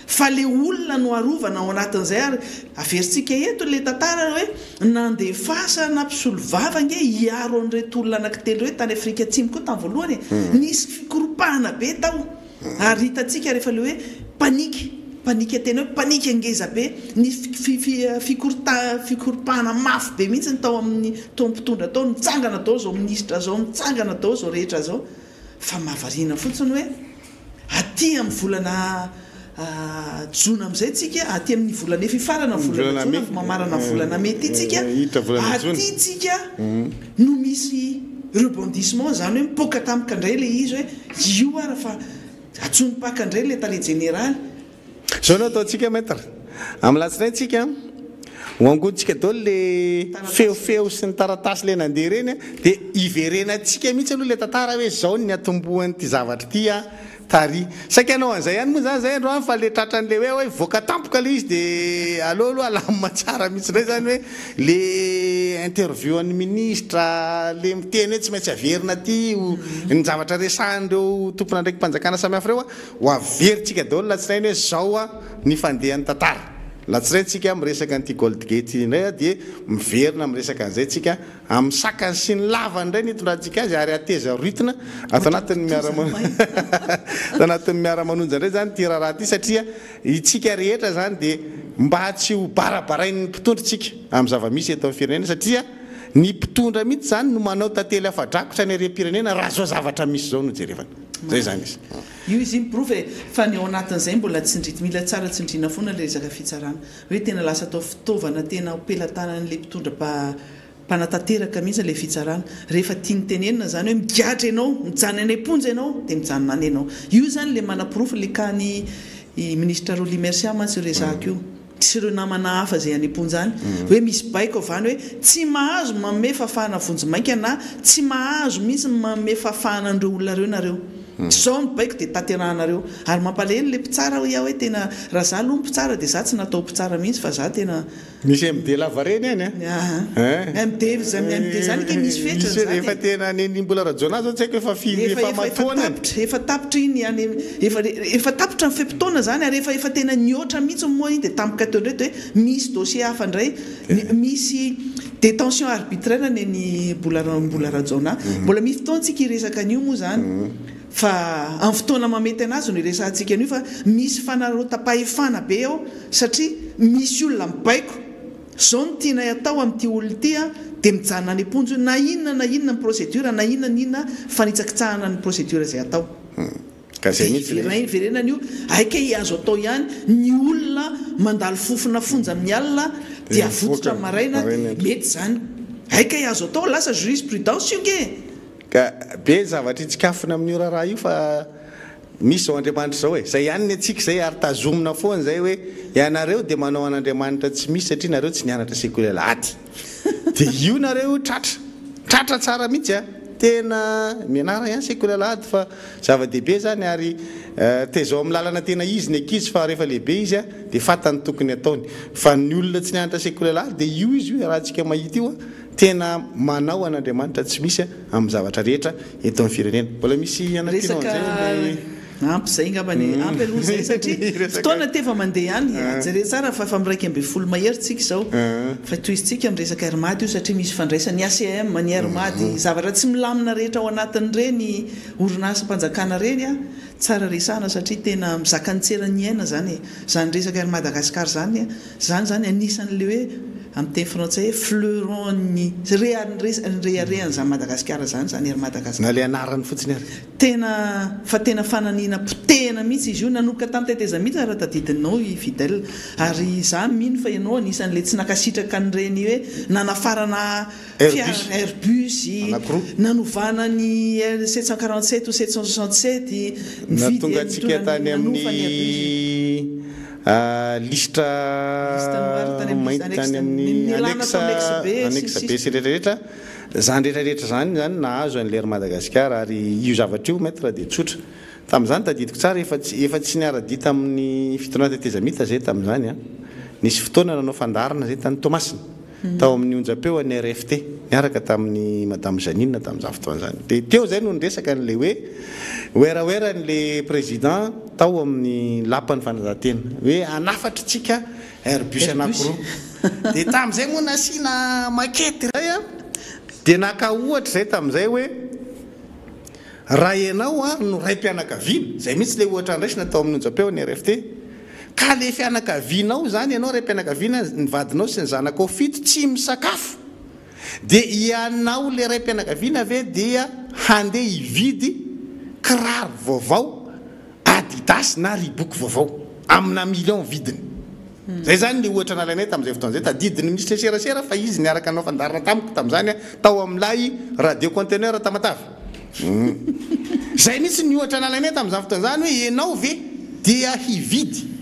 fa le olona no arovana ao anatin'izay ary averintsika eto le tantara hoe nandefasa na mpisolo vava nge hiaro an'ireto olona anankitelo hoe tany Afrika Atsimo koa tamin'ny voalohany nisy fikoropahana be tao ary hitantsika rehefa le hoe panika tena hoe panika angeza be ny fikoropahana mafy be mihitsy ny tao amin'ny tompitondra tao mitsangana tao zao minisitra zao mitsangana tao zao rehetra zao fa mahavariana fotsiny hoe aty amin'ny volana jona amin'izay tsika aty amin'ny volana efa ifarana volana jona mamarana volana mety tsika aty tsika no misy rebondissement zany hoe mipoka tampoka indray le izy hoe io ara fa atsonimpaka indray le tale généraly zao no ataontsika maître amin'ny latsinaintsika hoangoditsika daholo le feofeo sy ny taratasy le nandeha reny dia iverenantsika mihitsy aloha le tantara hoe zao ny atombohan'ny ty zavatra ty tary saika anao an'izay ihany moa zany zay androany fa le tratran'le hoe voaka tampoka le izy dia aloaloha alamina tsara mihitsy indray zany hoe le interview an'ny ministra le miteny hoe tsy maintsy averina ty ny zavatra resan'ireo tompona ndraiky mpanjakana samihafa reo ho averintsika daholo latsinainy hoe zao ny fandehan'ny tantara latsiraintsika miresaka n'ity Goldgate indray dia miverina miresaka an'izay tsika amin'ny sakany sy ny lavany indray nitondrantsika azy ary ateza ritina ato anatin'ny miara-manonja indray zany ty raharaha ty satria itsika rehetra zany dia mba tsy ho barabarain'ny mpitondritsika amin'ny zava-misy eto amin'ny firenena satria ny mpitondra mihitsy zany no manao tantely afadrakotra ny arem-pirenena raha zao zavatra misy zao no jerevana zay zany izy io izy improve fa ny ao anatin'izay mbola mila tsara tsindrina foana le resaka fitsarana hoe tena lasa atao fitaovana tena opelantanan'le mpitondra mpanatanteraka mihitsy le fitsarana rehefa tiany tenenina zany hoe migadra ianao mijany any amponja ianao dia mijanona any ianao io zany le manaprofo le kany ministra Roly Mercia mantsy resaka io tsy ireo namana hafa zay any amponja any hoe misy baiko avany hoe tsy mahazo manome fafahana vonjy mainka na tsy mahazo mihitsy manome fafahana an'ireo olona reo nareo zao mibaiko dia taterahanareo ary mampalahelo le mpitsara hoe hoe tena raha za aloha mpitsara dia za tsy natao mpitsara mihitsy fa za tena misy MD lavareny any MD zany ke misy fetraefa tena mbola rajona zao tsy haiko efa tapitra iny efa tapitra ny fepitona zany ary efa tena nioatra mihitsy moa iny dia tampoka teo ndray hoe misy dossier hafa indray misy détention arbitraire ny mbola rajaona mbola misy fotoantsika iresaka an'io moa zany fa amin'ny fotoana mamety anazy no iresantsika an'io fa misy fanarota-pahefana be ao satria misy olona mibaiko zao no tiana atao amin'ity olona ity dia mijanona any amponjo na inona ny procédure na inona fanitsakitsahana ny procédure izay atao verenana io aika azo atao ihany ny olona mandalo fofona fonja amin'ny alina dia avototra maraina mety zany aika azo atao lasa jurisprudence io nge ka be zavatra itsikafina amin'ny raha io fa misy zao Andriamanitra zao zay ihany ny atsika zay ary tazomina foana zay hoe ianareo dia manao an'Andriamanitra tsy misy satria nareo tsy nianatra sekoly alahady dia io nareo tratra tsara mihitsy tena mianara ihany sekoly alahady fa zava-dehibe zany ary tezao amin'ny lalana tena izy ny ankizy fa rehefa lehibe izy dia fatany tokony ataony fa ny olona tsy nianatra sekoly alahady dia io izy io raha antsika mahita io tena manao an'Andriamanitra tsy misy amin'ny zavatra rehetra eto amin'ny firenena mbola misy anatinao ampy zay ngambany ampy aloha zay satria fotoana tefa mandeha ihany jare tsara fa miraiky ambe folo mahery tsika zao fa toizytsika miresaka armady io satria misy fandraisany ACM ny armady zavatra tsy milamina rehetra ao anatin'ireny orinasa mpanjakana reny tsara resana satria tena mizaka ny tserany aina zany resaka ary Madagasikara zany anisan'le hoe amin'ny teny frantsay fleuron ny reharehan'izany Madagasikara zany ary Madagasikara na le anarany fotsiny ary tena fananina potehana mihitsy izy io nanomboka tamin'ny teteza mihitsy raha tadidinao i Fidèle ary za mino fa ianao anisan'le tsy nakasitraka an'ireny hoe nanafarana Airbus nanovana ny 747 ou 767 natonga antsika tany amin'ny listra mainty tany amin'ny Alexa be sy rehetrarehetra zany rehetrarehetra zany nahazo an'lery Madagasikara ary io zavatra io maître dia tsotra tamin'izany tadidiko tsara efa tsy niara-dita amin'ny fitoana tetezamita zay tamin'izany nisy fotoana nanao fandarana zay tany Tomasina tao amin'ny onjam-peo any RFT niaraka tamin'ny madame Janine tamin'izany fotoana zany dia teo zay no niresaka n'le hoe oera n'le président tao amin'ny lapany fanazahatena hoe anafatra tsika Airbus anankiroa dia tamin'izay moa nasiana makety ray dia naka ohatra zay tamin'izay hoe raha ianao no ray mpianakaviana zay mihitsy le ohatra andraisina tao amin'ny onjam-peo ny RFT ka le fianakavianao zany ianao ray mpianakaviana ny vadinao sy ny zanakao fito tsy misakafo dia ianao le ray mpianakaviana ave dia handeha hividy kiraro vaovao Adidas na Reebok vaovao amina million vidiny zay zany le ohatra nalainay tamin'izay fotoana zay tadidiny misy le serasera fa izy niaraka anao fandarana tamiko tamin'izany tao amin'ilay radio conteneur Tamatavy zay mihitsy ny ohatra nalainay tamin'izany fotoana zany hoe ianao ve dia hividy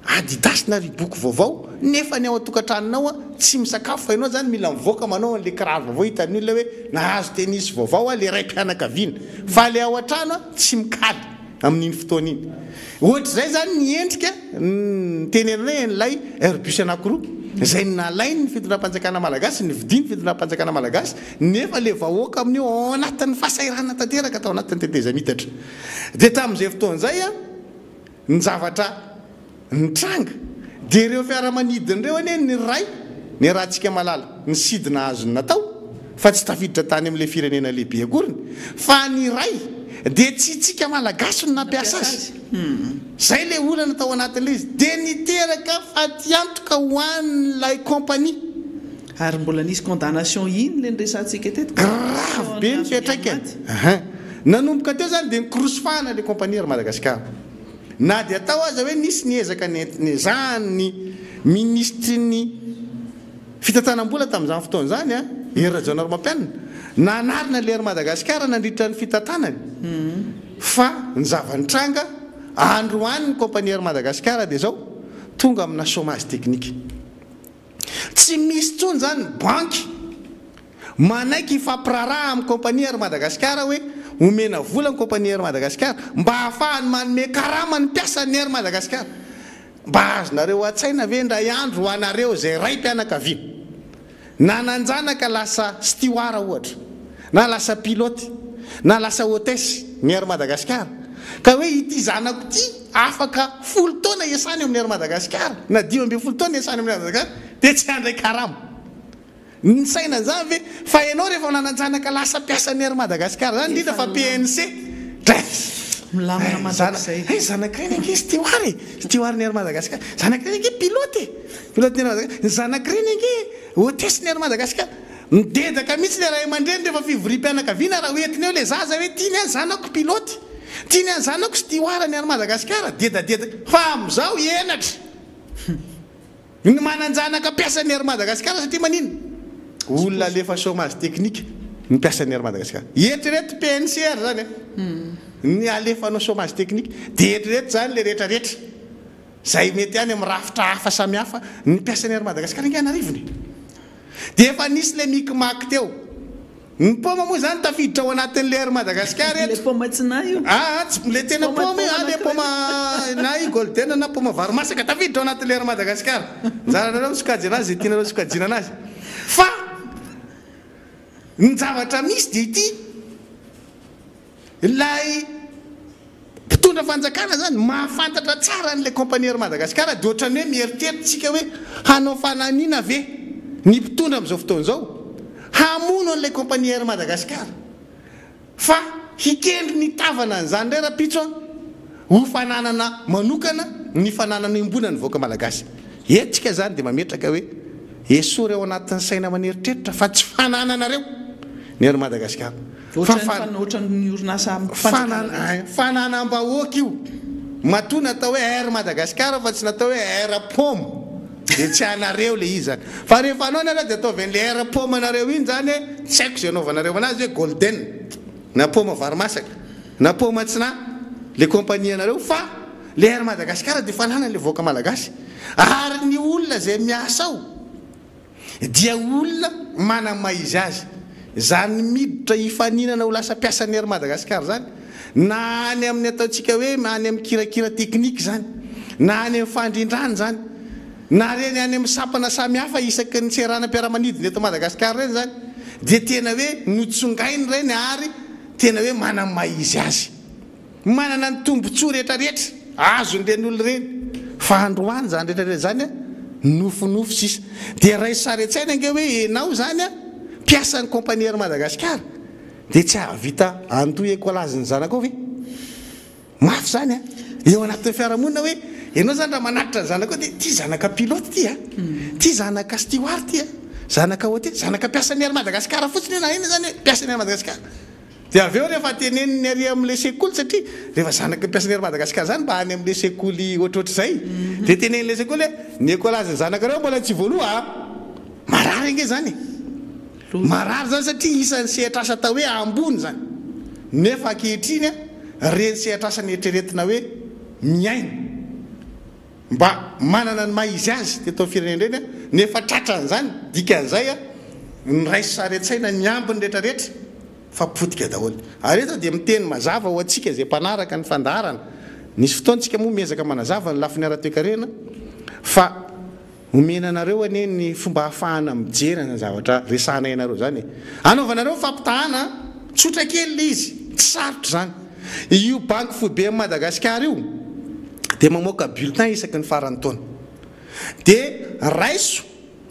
Adidas na Reebok vaovao nefa ny ao atokantranonao tsy misakafo fa ianao zany mila mivoaka manao an'le kiraro vaovao hitan'ny olona hoe nahazo tenisy vaovao le ray mpianakaviana fa le ao an-trano tsy mikaly amin'iny fotoana iny ohatra zay zany ny endrika tenenanay n'lay Airbus anankiroa zay nalainy ny fitondram-panjakana malagasy ny vidiny fitondram-panjakana malagasy nefa le vahoaka amin'io ao anatin'ny fahasairana tanteraka tao anatin'ny teteza mitatra dia tamin'izay fotoana zay ny zavatra nitranga dia ireo fiaramanidiny ireo anie ny ray ny rahantsika malala ny sidina azony natao fa tsy tafiditra tany amin'le firenena lehibe akoriny fa ny ray dia tsy tsika malagasy no nampiasa azy zay le olana tao anatin'le izy dia niteraka fa tiantoka ho an'ilay compagnie ary mbola nisy condamnation iny le nyresantsika teto grave be ny fiatraikany nanomboka teo zany dia nikorosofahana le compagnie ary Madagasikara na dia atao aza hoe nisy niezaka zany ministry ny fitantanam-bola tamin'izany fotoana zany Ery Rajaonarimampianina nanarina le ry Madagasikara nandritra ny fitantanany fa ny zava-nitranga androany ny compagnie ry Madagasikara dia zao tonga amina chômage technique tsy misy tsony zany banky manaiky fampiraraha amin'ny compagnie ry Madagasikara hoe omena vola ny compagnie Air Madagascar mba hahafahany manome karama ny mpiasa ny Air Madagascar. Mba azonareo an-tsaina ve ndray andro ho anareo zay ray mpianakaviana na nanjanaka lasa steward ohatra na lasa pilote na lasa hôtesse ny Air Madagascar ka hoe ity zanako ity afaka 10 taona iasany amin'ny Air Madagascar na 12 taona iasany amin'ny Air Madagascar dia tsy handray karama. Ny saina zany ve fa ianao rehefa nananjanaka lasa mpiasa ny Air Madagascar zany indrindra fa PNC milamina mandrakizay zanakireny anke steward ny Air Madagascar, zanakireny anke pilote ny Air Madagascar, zanakireny anke hôtesse ny Air Madagascar. Midedaka mihitsy le ray aman-dreny rehefa fivorim-pianakaviana raha hoentiny eo le zaza hoe tiany any zanako pilote, tiany any zanako steward ny Air Madagascar, dedadedaka fa amizao enatra ny mananjanaka mpiasa ny Air Madagascar satria manino olona lefa chômage technique ny mpiasa ny Air Madagascar. Eritrereto PNCR zany ny alefanao chômage technique dia eritrereto zany le rehetrarehetra zay mety any amin'ny rafitra hafa samihafa ny mpiasa ny Air Madagascar ingana rivony. Dia efa nisy le mikimaky teo ny poma moa zany tafiditra ao anatin'le Air Madagascar le eto. poma tsy na io Tsy le tena poma le poma na i golden na poma vary masaka tafiditra ao anatin'le Air Madagascar. Zaranareo misokajy anazy zay tianareo sokajina anazy fa ny zavatra misy dia ity ilay mpitondra fanjakana zany mahafantatra tsara n'le compagnie Air Madagascar dia ohatrany hoe mieritreritsika hoe hanao fananina ve ny mpitondra amin'izao fotoana izao hamono an'ilay compagnie Air Madagascar fa hikendry ny tavana an'izany ndray rapitso ho fananana manokana ny fananana imbona ny voaka malagasy. Etsika zany dia mametraka hoe esory ao anatin'ny saina maneritreritra fa tsy fanananareo ny Air Madagascar. ohatran'ny orinasa fananam-bahoaka io matoa natao hoe Air Madagascar fa tsy natao hoe Air Pom dia tsy anareo le izy zany fa rehefa anao nareo dia atao ven'le Air Pom anareo iny zany hoe tsy haiko zay anaovanareo anazy hoe golden na poma vary masaka na poma tsina le compagnie anareo fa le Air Madagascar dia fananany le voaka malagasy ary ny olona zay miasa ao dia olona manamaizy azy zany miditra hifaninana ho lasa mpiasa ny Air Madagascar zany na any amin'ny ataontsika hoe any amin'ny kirakira teknika zany na any amin'ny fandrindrany zany na reny any amin'ny sapana samihafa isaky ny seranam-piaramanidiny eto Madagascar reny zany dia tena hoe notsongainy reny ary tena hoe manamaizy azy manana ny tombotsoa rehetrarehetra azon'ireny olo reny fa androany zany rehetrarehetra zany nofonofo sisa dia ray saretsaina ange hoe enao zany mpiasa ny compagnie Air Madagascar dia tsy ahavita antoy ekolazy ny zanako ve mafy zany eo anatin'ny fiarahamonina hoe ianao zany raha manatitra ny zanako dia ty zanaka pilote ty ty zanaka steward ty zanaka hôtely zanaka mpiasa ny Air Madagascar fotsiny na iny zany mpiasa ny Air Madagascar. Dia avy eo rehefa teneniny ary amin'le sekoly satria rehefa zanaka mpiasa ny Air Madagascar zany mba any amin'le sekoly ohatrohatr'izay dia tenen'le sekoly hoe ny ekolazy ny zanakareo mbola tsy voaloha marary ange zany marary zany satria isan'ny sehatrasa atao hoe ambony zany nefa ankehitriny reny sehatrasa ny eritreretina hoe miaina mba manana ny maizy azy ty atao firenenireny nefa tratran'izany dikan'izay ny raisy saretsaina ny ambiny rehetrarehetra fa potika daholo. Ary eto dia miteny mazava ho antsika zay mpanaraka ny fandaharana nisy fotoantsika moa miezaka manazava ny lafiny ara-toekarena fa omena anareo ane ny fomba hahafahana mijerana zavatra resana ianareo zany anaovanareo fampitahana tsotra kely le izy tsy sarotra zany. Io banque foibe Madagascar io dia mamoaka bulletin isaky ny farany taona dia raiso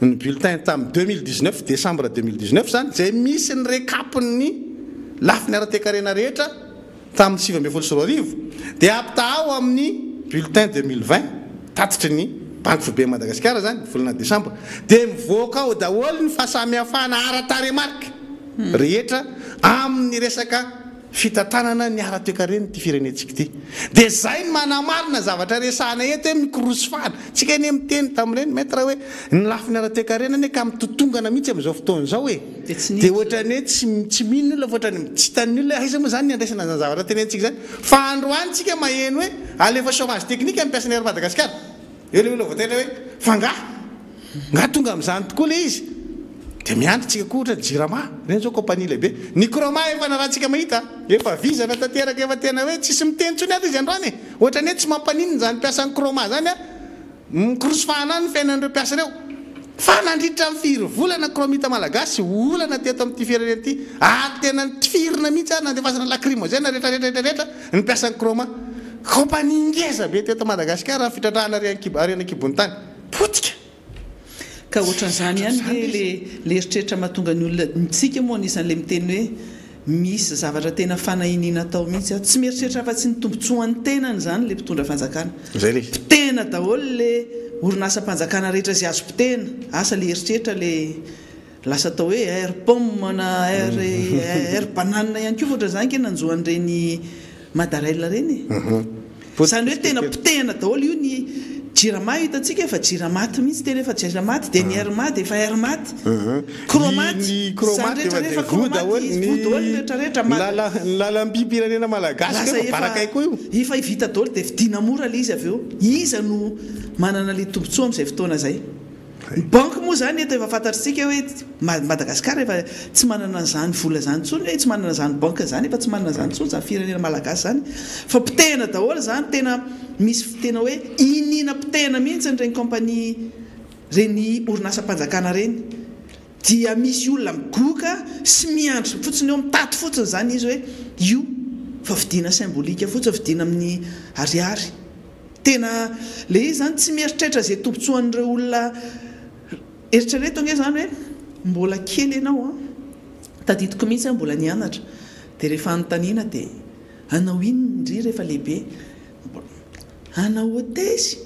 ny bulletin tamin'ny 2019 décembre 2019 zany zay misy ny rekapony lafiny ara-toekarena rehetra tamin'ny 7 dia apitahao amin'ny bulletin 2020 tatitry ny banque foibe Madagascar zany volana décembre dia mivoaka ao daholo ny fahasamihafana ara-taremarika rehetra amin'ny resaka fitantanana ny ara-toekarena ty firenentsika ty dia zay ny manamarina zavatra resahana eto hoe mikorosofana tsika eny miteny tamin'ireny maître hoe ny lafiny ara-toekarena ne ka mitotongana mihitsy amin'izao fotoana izao hoe dia ohatrany hoe tsy mino olona ohatrany tsy tan'ny olona aiza moa zany ny andraisana zany zavatra tenentsika zany fa androanytsika maheno hoe alefa chômage technique ampiasany Air Madagascar eo le olona voataitra hoe nga tonga amin'izany tokoa le izy dia miandry tsika koa ohatra jirama reny zao compagnie lehibe ny croma efa narahantsika mahita efa vizana tanteraka efa tena hoe tsisy miteny tsony ato izy androany ohatrany hoe tsy mampaninina zany mpiasan'ny croma zany a mikorosofahana ny fiainan'ireo mpiasa reo fa nandritra amin'ny 4 volana cromita malagasy olana teto amin'ity firenena ity ary tena tifirina mihitsy ary nandefasana lacrymogène rehetrarehetrarehetra ny mpiasan'ny croma kompania ngeza be teto Madagasikara fitratrahana arena kibony tany potika ka ohatran'izany ihany le eritreritra mahatonga ny olona ntsika moa anisan'le miteny hoe misy zavatra tena fanahiniana atao mihitsy tsy mieritreritra fa tsy ny tombontsoan'ny tenany zany le mpitondra fanjakana pitena daholo le orinasa-panjakana rehetra zay azo pitena asa le eritreritra le lasa atao hoe air pomme na air banane ihany koa ohatran'izany ke nanjoan'ireny madarella reny zany hoe tena pitena daholo io ny jirama hitantsika efa jiramaty mihitsy tena efa jiramaty dia ny airmaty efa airmaty cromaty lalam-pipirenena malagasy barakay koa io efa hivita daholo dia vidina mora le izy avy eo iza no manana le tombontsoa amin'izay fotoana zay ny banque moa zany eto efa fantatritsika hoe Madagasikara efa tsy manana zany vola zany tsony hoe tsy manana zany banque zany efa tsy manana zany tsony zany firenena malagasy zany fa pitena daholo zany tena misy tena hoe inina pitena mihitsy nireny kompania reny orinasa-panjakana reny dia misy olona migoka sy miandry fotsiny eo mitaty fotsiny zany izy hoe io fa vidina symbolika fotsiny vidina amin'ny ariary tena le izy zany tsy mieritreritra zay tombontsoan'ireo olona eritrereto nge zany hoe mbola kely ianao tadidiko mihitsy mbola nianatra dia rehefa anontaniana dia anao ino ndry rehefa lehibe anao hôtesy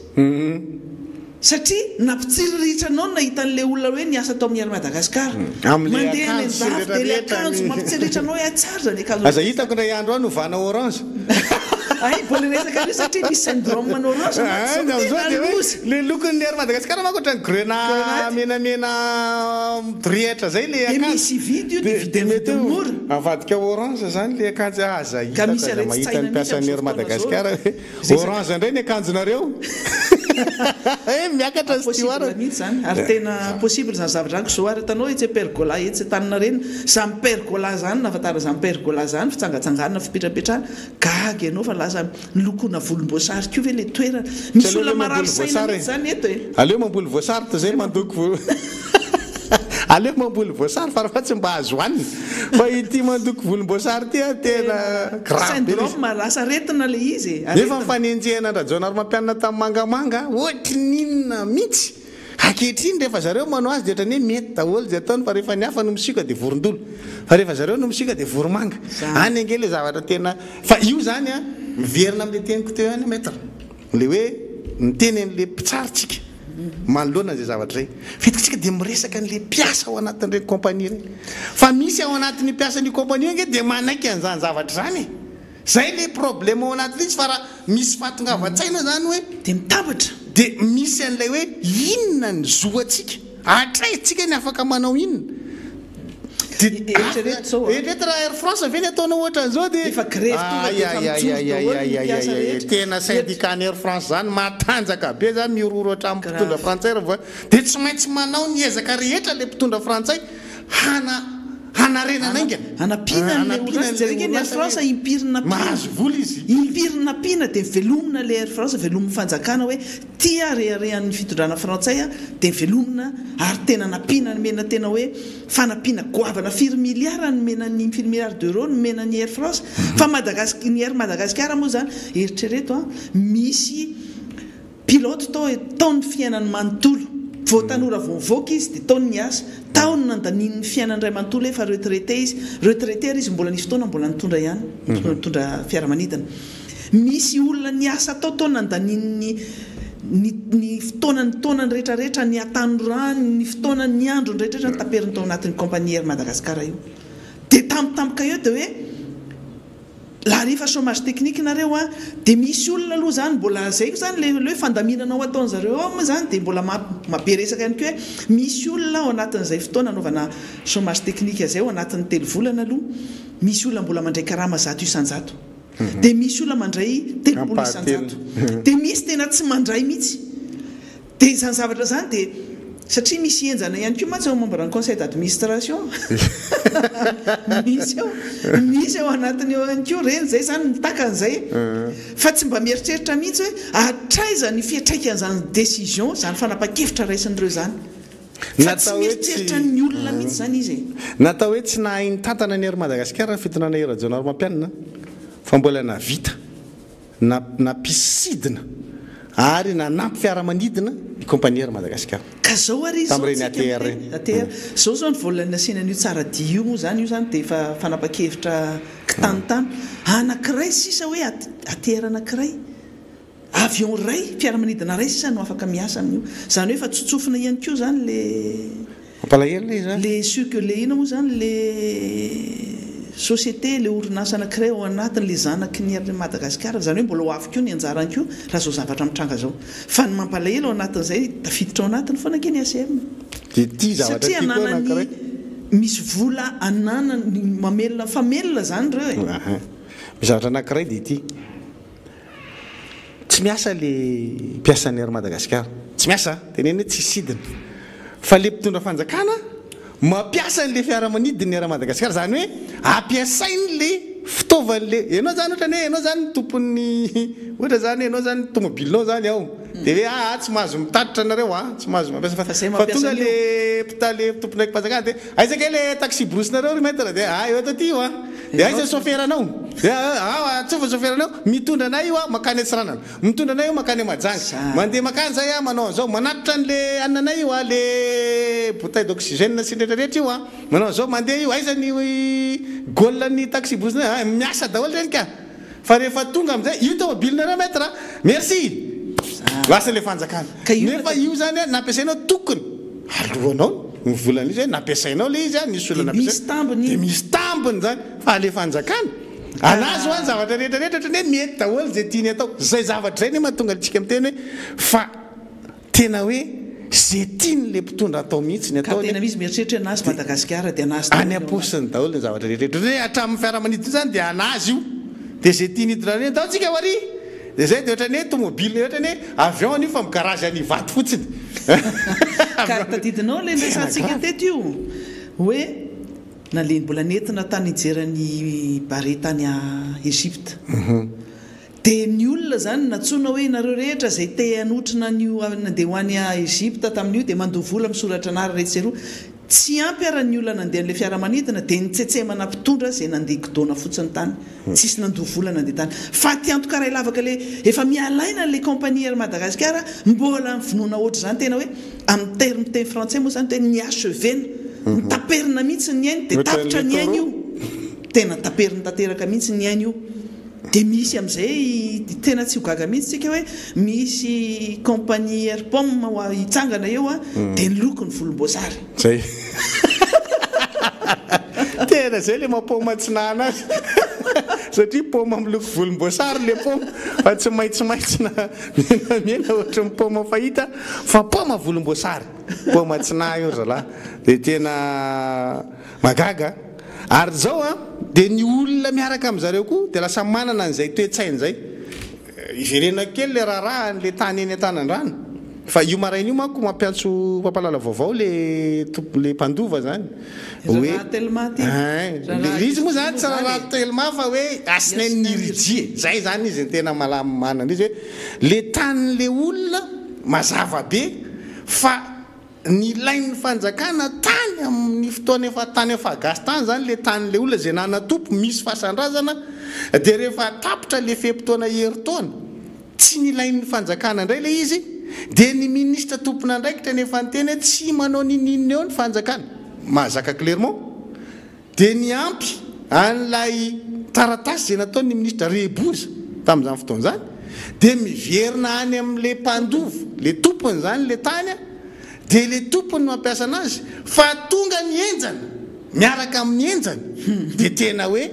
satria nampitsiriritra anao nahita n'le olona hoe niasa atao amin'ny Madagasikara mandeha any andafy dia le akanjo mampitsiriritra anao hoe atsara zany akanjo aza hitako ndray andro any ovana orange ay mbola resaka io satria misy syndrome orange le lokon'ny Madagasikara manko ohatrany grenat menamena rihatra zay le akanjo misy vidy io dia vidiny mora avadika orange zany le akanjo aza ka misy mahita ny mpiasan'ny Madagasikara orange indray ny akanjonareo miakatra mihitsy zany ary tena possible zany zavatra zany zao ary hitanao etsy pergola etsy tanana reny zany pergola zany nafatara zany pergola zany fitsangatsanganana fipetrapetrahana gaga ianao fa lasa nilokona volomboasary koa ve le toerana misy olona marary saina zany eto aleo mamboly voasary to zay mandoko aleo mamboly voasary fa tsy mba azo hoanina fa ity mandoko volomboasary ty tena syndrome lasa retina le izy nefa mifanenjehana andrajonary mampianana tamin'ny mangamanga ohatry ninona mihitsy ankehitriny rehefa zareo manao azy dia ohatrany hoe mety daholo zay ataony fa rehefa ny hafa no misika dia vorondolo fa rehefa zareo no misika dia voromanga any ange le zavatra tena fa io zany a miverina amin'le teniko teo any maître le hoe miteny an'le mpitsaritsika manoloana zay zavatra zay fetitsika dia miresaka an'le mpiasa ao anatin'ireny kompania reny fa misy ao anatin'ny mpiasan'ny kompania nge dia manaiky an'izany zavatra zany zay le problème ao anatin'izy fa raha misy fahatongavan-tsaina zany hoe dia mitambatra dia misy an'ilay hoe inona ny zoatsika atraitsika ny afaka manao inona eretra raha Air France ve ny ataonao ohatra an'izao dia tena syndicat Air France zany matanjaka be zany miororo hatramin'ny mpitondra frantsay raha dia tsy maintsy manao ny ezaka rehetra le mpitondra frantsay hanarenana aingana hanapina ny Air France impirina mahazo vola izy impirina pina dia velomina le Air France velomina fanjakana hoe tia reharehan'ny fitondrana frantsay dia velomina ary tena napina ny mena tena hoe fanapina goavana 4 milliard ny menany 4 milliard d'euros ny menany Air France fa ny Air Madagasikara moa zany eritrereto misy pilote taony fiainany manontolo vao tanora vao mivoaka izy dia taony ny asa taony nandanin'ny fiainany ray manontolo efa retraité izy retraité izy mbola nisy fotoana mbola nitondra ihany nitondra fiaramanidina misy olona ny asa atao taony nandanin'ny ny fotoanany taonany rehetrarehetra ny atanorany ny fotoanany ny andro ny rehetrarehetra taperiny tao anatin'ny compagnie Air Madagasikara io dia tampotampoka eo dia hoe la rehefa chômage technique nareo dia misy olona aloha zany mbola zay zany le hoe fandaminanao ataon'zareo ao moa zany dia mbola mabe resaka ihany koa hoe misy olona ao anatin'izay fotoana anaovana chômage technique zay ao anatin'ny 3 volana aloha misy olona mbola mandray karama 100 isan-jato dia misy olona mandray 3 isan-jato dia misy tena tsy mandray mihitsy dia izany zavatra zany dia satria misy enjana ihany koa mantsy ao membre ny conseil d'administration misy ao anatiny eo ihany koa reny zay zany mitaka an'izay fa tsy mba mieritreritra mihitsy hoe atraiza ny fiatraikan'izany décision zany fanapa-kevitra raisin'ireo zany fa tsy mieritreritra ny olona mihitsy zany izy natao hoe tsy nahainy tantana ny ery Madagasikara fitonana era-jaonary mampianina fa mbola navita napisidina ary nanampy fiaramanidina ny kompania ery Madagasikara ka zao ary tam'ireny ATR zao zao ny volan'ny asinan'io tsara dia io moa zany io zany dia efa fanapa-kevitra kitanotany anankiray sisa hoe ATR anankiray avion ray fiaramanidina ray sisa no afaka miasa amin'io zany hoe efa tsotsofina ihany koa zany le le ina moa zany le société le orinasa anankiray ao anatiny le zanaky ny ery Madagasikara zany hoe mbola ho avy koa ny anjarany koa raha zao zavatra mitranga zao fa ny mampalahelo ao anatin'izay tafiditra ao anatiny foana ke ny ACM satria ananany misy vola anana mamelona famelona zany reo misy zavatra anankiray dia ity tsy miasa le mpiasan'ny ery Madagasikara tsy miasa teneny hoe tsy sidina fa le mpitondra fanjakana mampiasa n'le fiaramanidiny ery Madagasikara zany hoe ampiasainy le fitaovan'le ianao zany ohatra hoe ianao zany tompony ohatra zany ianao zany tomobilinao zany ao dia hoe tsy mahazo mitatitra anareo tsy mahazo mampiasa fa tonga le tomponaiky mpanjakana dia aizaka le taxi brosinareo ry maître dia eo ato ty io dia aiza chauffeuranao tsofa chauffeuranao mitondra anay io makany Antsiranana mitondra anay io makany Majanga mandeha makany zay manao an'izao manatitra an'le ananay io le bouteille d'oxygène sy rehetrarehetra io manao an'izao mandeha io aiza ny golany taxi brosina miasa daholo reny ka fa rehefa tonga amin'izay io tomobilinareo maître merci lasa le fanjakana nefa io zany nampiasainao tokony alohanao ny volana izy hoe nampiasainao le izy nisy olona misy tambiny zany fa le fanjakana anazy ho any zavatra rehetrarehetra ohatrany hoe mety daholo zay tiany atao zay zavatra zay ny mahatonga antsika miteny hoe fa tena hoe zay tiany le mpitondra atao mihitsy ny atao tena misy mieritreritra anazy Madagasikara dia anazy any aposiny daholo ny zavatra rehetrarehetra hoe hatramin'ny fiaramanidina zany dia anazy io dia zay tiany hitondrany atao tsika wary dia zay dia ohatrany hoe tomobile ohatrany hoe avion io fa migarage any vato fotsiny ka tadidinao le resantsika teto io hoe naleny mbola nentina tany ijerany bare tany Egypte dia ny olona zany natsoina hoe nareo rehetra zay te hanotrina an'io nandeha ho any Egypte tamin'io dia mandovola misoratra anara rehetra tsy ampy ara-ny olona nandeha n'le fiaramanidina dia nitsetsehmana mpitondra zay nandeha kidona fotsiny tany tsisy nandovola nandeha tany fa tiantoka ray lavaka le efa mialaina le compagnie ery Madagasikara mbola mivonona ohatry zany tena hoe amin'ny terme teny français moa zany tena ny achevena nitaperina mihitsy ny ainy dia tapitra ny ainy io tena taperina tanteraka mihitsy ny ainy io dia misy amin'izay tena tsy ho gaga mihitsy tsika hoe misy compagnie airpom hitsangana eo dia ny loko ny volomboasary zay tena zay le mampoma tsinana azy satria poma miloko volomboasary le poma fa tsy maitsomaitso na menamena ohatra ny poma fahita fa poma volomboasary poma tsina io zalahy dia tena magaga ary zao dia ny olona miaraka amin'izareo koa dia lasa manana an'izay toetsainy zay iverena kely le raharaha n'le tany eny an-tanan-drano fa io maraina io manko mampiantso mpampalala vaovao le mpandova zany hoe izy moa zany tsy raha tellement fa hoe asinainy ridie zay zany izy ny tena manana izy hoe le tanin'le olona mazava be fa ny lain'ny fanjakana tany amin'ny fotoana efa tany efa gasy tany zany le tanin'le olona zay nanatompo misy fahasandrazana dia rehefa tapitra le fem-potoana heritaona tsy ny lain'ny fanjakana indray le izy dia ny ministra tompona ndraikitra nefa nyteny hoe tsy manao nininina eo ny fanjakana mahazaka clairement dia ny ampy an'ilay taratasy zay natao ny ministra reboza tamin'izany fotoana zany dia miverina any amin'le mpandova le tompony zany le tany dia le tompony mampiasa anazy fa tonga ny enjana miaraka amin'ny enjana dia tena hoe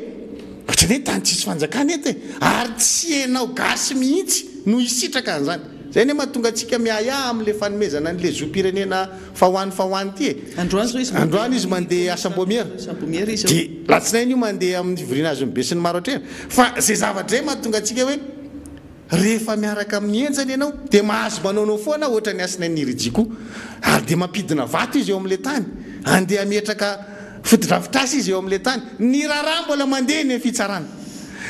ohatrany hoe tany tsisy fanjakana ety ary tsy hainao gasy mihitsy no hisitraka an'izany zay ny mahatonga antsika miaya amin'le fanomezana n'le zom-pirenena fahoany ty androany izy mandeha asam-bomiera dia latsinainy io mandeha amin'ny vrinage mibe sy ny maro hatrena fa zay zavatra zay mahatonga antsika hoe rehefa miaraka amin'ny enjany ianao dia mahazo manaonao foana ohatra ny asina nirjiko ary dia mampidina vato izy eo amin'ilay tany andeha metraka fotodrafitrasa izy eo amin'ilay tany ny raharaha mbola mandeha ny fitsarana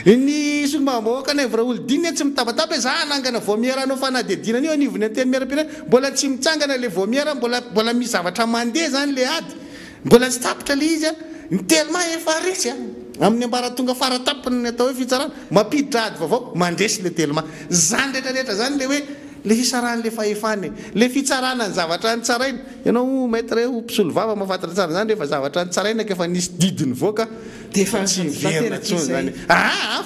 ny solombavam-bahoaka na evra olodiny tsy mitabataba za anangana vomiera anao fanadedinana io anivony anteny miara-pirenena mbola tsy mitsangana le vomiera mbola misy zavatra mandeha zany le ady mbola tsy tapitra le izy ny telma efa resy amin'ny ambaratonga faratapiny ny atao hoe fitsarana mampiditra ady vaovao mandresy le telma zany rehetrarehetra zany le hoe le fisarana le fahefany le fitsarana ny zavatra ny tsaraina ianao maître mpisolo vava mahafantatra tsara zany rehefa zavatra ny tsaraina ka efa nisy didiny voaka dia efa tsy miverina tsony zany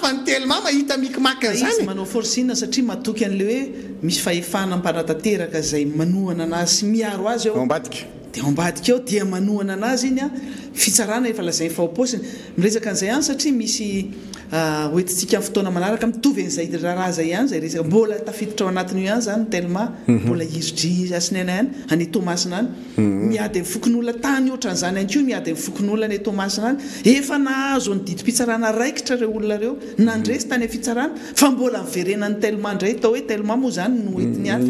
fa ny telma mahita mikimaky an'izany manao forcine satria matoky an'le hoe misy fahefana mpanatateraka izay manohana anazy sy miaro azy eo ambadika dia ambadika eo dia manohana anazy iny a fitsarana efa lazay faoposiny miresaka an'izay ihany satria misy hoentintsika amin'ny fotoana manaraka mitovy an'izay raharaha zay ihany zay resaka mbola tafiditra ao anatiny io ihany zany telma mbola irodry asinena ihany any tomasina any miady amin'ny fokon'olona tany ohatran'izany any koa miady amin'ny fokon'olona any tomasina any efa nahazo ny didim-pitsarana raikitra reo olona reo nandresy tany fitsarana fa mbola miverenany telma ndray tao hoe telma moa zany no entiny ihany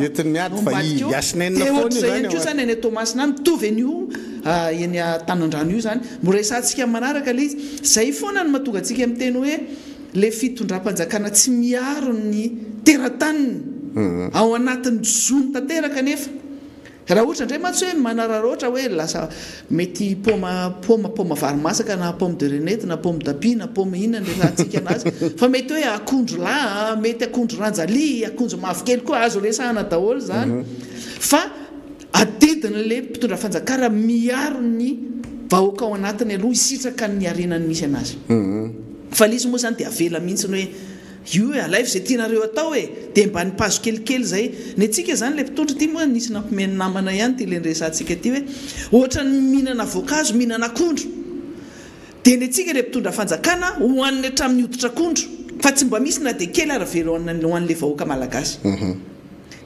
ko zany any tomasina any mitovy an'io eny tanan-drano io zany moresantsika manaraka le izy zay foana ny mahatonga antsika amin'ny teny hoe le fitondram-panjakana tsy miaro ny terataniny ao anatin'ny zony tanteraka nefa raha ohatra indray mantsy hoe manararoatra hoe lasa mety poma varimasaka na pomme de renette na pomme d'api na pomme inona le rahantsika anazy fa mety hoe akondro lahy mety akondro ranjali akondro mavokely koa azo resahana daholo zany fa adidina le mpitondra fanjakara miaro ny vahoaka ao anatiny aloha isitraka ny arenany misy anazy fa lizy moa zany dia avela mihitsiny hoe io hoe alaivo zay tianareo atao e dia mba ny pazo kelikely zay ny atsika zany le mpitondra ty moa nisy nampomeny namana ihany ty le nresantsika ty hoe ohatra ny mihinana voankazo mihinana akondro dia ny atsika le mpitondra fanjakana hoaniny hatramin'ny hoditra akondro fa tsy mba misy na dia kely aravela hoan'le vahoaka malagasy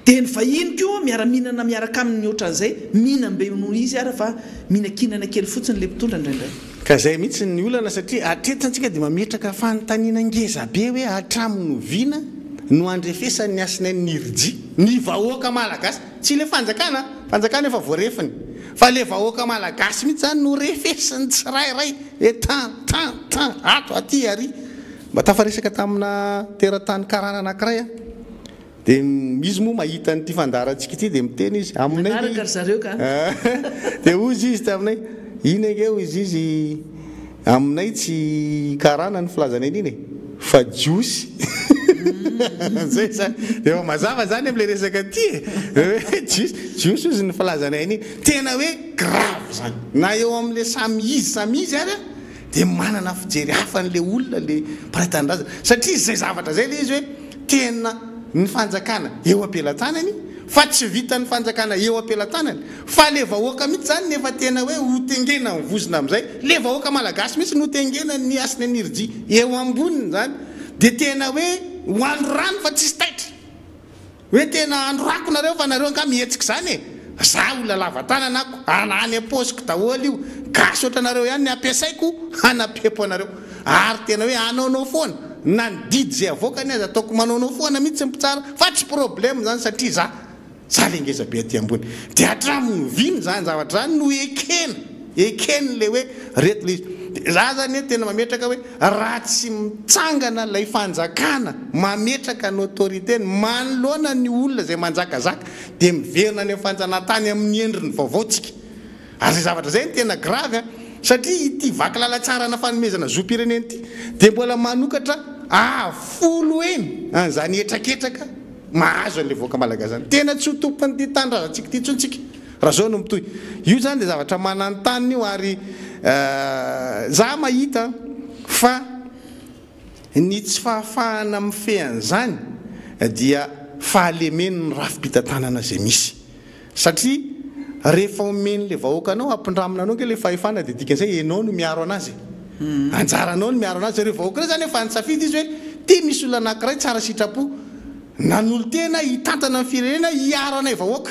dia ny vahiny koa miara-mihinana miaraka amin'ny ohatran'izay mihinambe noho izy ara fa mihinan-kinana kely fotsiny le mpitondra indraindray ka zay mihitsy ny olana satria atretantsika dia mametraka fanontaniana ngeza be hoe hatramin'ny oviana no andrefesan'ny asina nirji ny vahoaka malagasy tsy le fanjakana efa voarefiny fa le vahoaka malagasy mihitsy zany no refesany tsirairay e tan ato aty ary mba tafaresaka tamina teratany karana anankiray dia izy moa mahita nyty fandarantsika ity dia miteny izy aminay dia ozy izy taminay ina eo izy aminay tsy karana ny filazana iny fa jiosy zay zany dia mazava zany amin'ilay resaka ty jiosy izy ny filazana iny tena hoe grave zany na eo amin'ilay samy izy ary dia manana fijery hafa n'le olona le mpiraitandraza satria zay zavatra zay le izy hoe tena ny fanjakana eo ampelantanany fa tsy vita ny fanjakana eo ampelantanany fa le vahoaka mihitsy zany nefa tena hoe hotengena mivozina amin'izay le vahoaka malagasy mihitsy no tengena ny asina nirji eo amboniny zany dia tena hoe hoandro rano fa tsisy taitra hoe tena androako nareo fa nareo nga mihetsika zany e za olona lavatanana ako anany aposiko daholo io gasy oatra nareo ihany ny ampiasaiko hanapepo anareo ary tena hoe anaonao foana na ny didy zay avoakany azy ataoko manaonao foana mihitsy mpitsara fa tsy problème zany satria za le ngeza be aty ambony dia hatramin'ny viny zany zavatra zany no ekeny le hoe reto le izy za zany tena mametraka hoe raha tsy mitsangana lay fanjakana mametraka ny autorité manoloana ny olona zay manjakazaka dia miverina ny fanjanatany amin'ny endriny vaovaotsika ary zay zavatra zay ny tena grave satria ity vaky lalatsara na fanomezana zo-pireneny ity dia mbola manokatra folo eny an'izany etraketraka mahazo an'le voaka malagasy zany tena tsy ho tompony ty tandrazantsika ty tsontsika raha zao no mitoy io zany dia zavatra mananontany io ary za mahita fa ny tsy fahafahana mifehan'izany dia fahalemeny ny rafi-pitantanana zay misy satria rehefa omeny le vahoaka anao ampindramina anao ke le fahefana dia dikan'izay enao no miaro anazy anjaranao no miaro anazy reo vahoaka reo zany efa nysafidy izy hoe ty misy olona anankiray tsara sitrapo nanolo tena hitantana amin'ny firenena hiaro anay vahoaka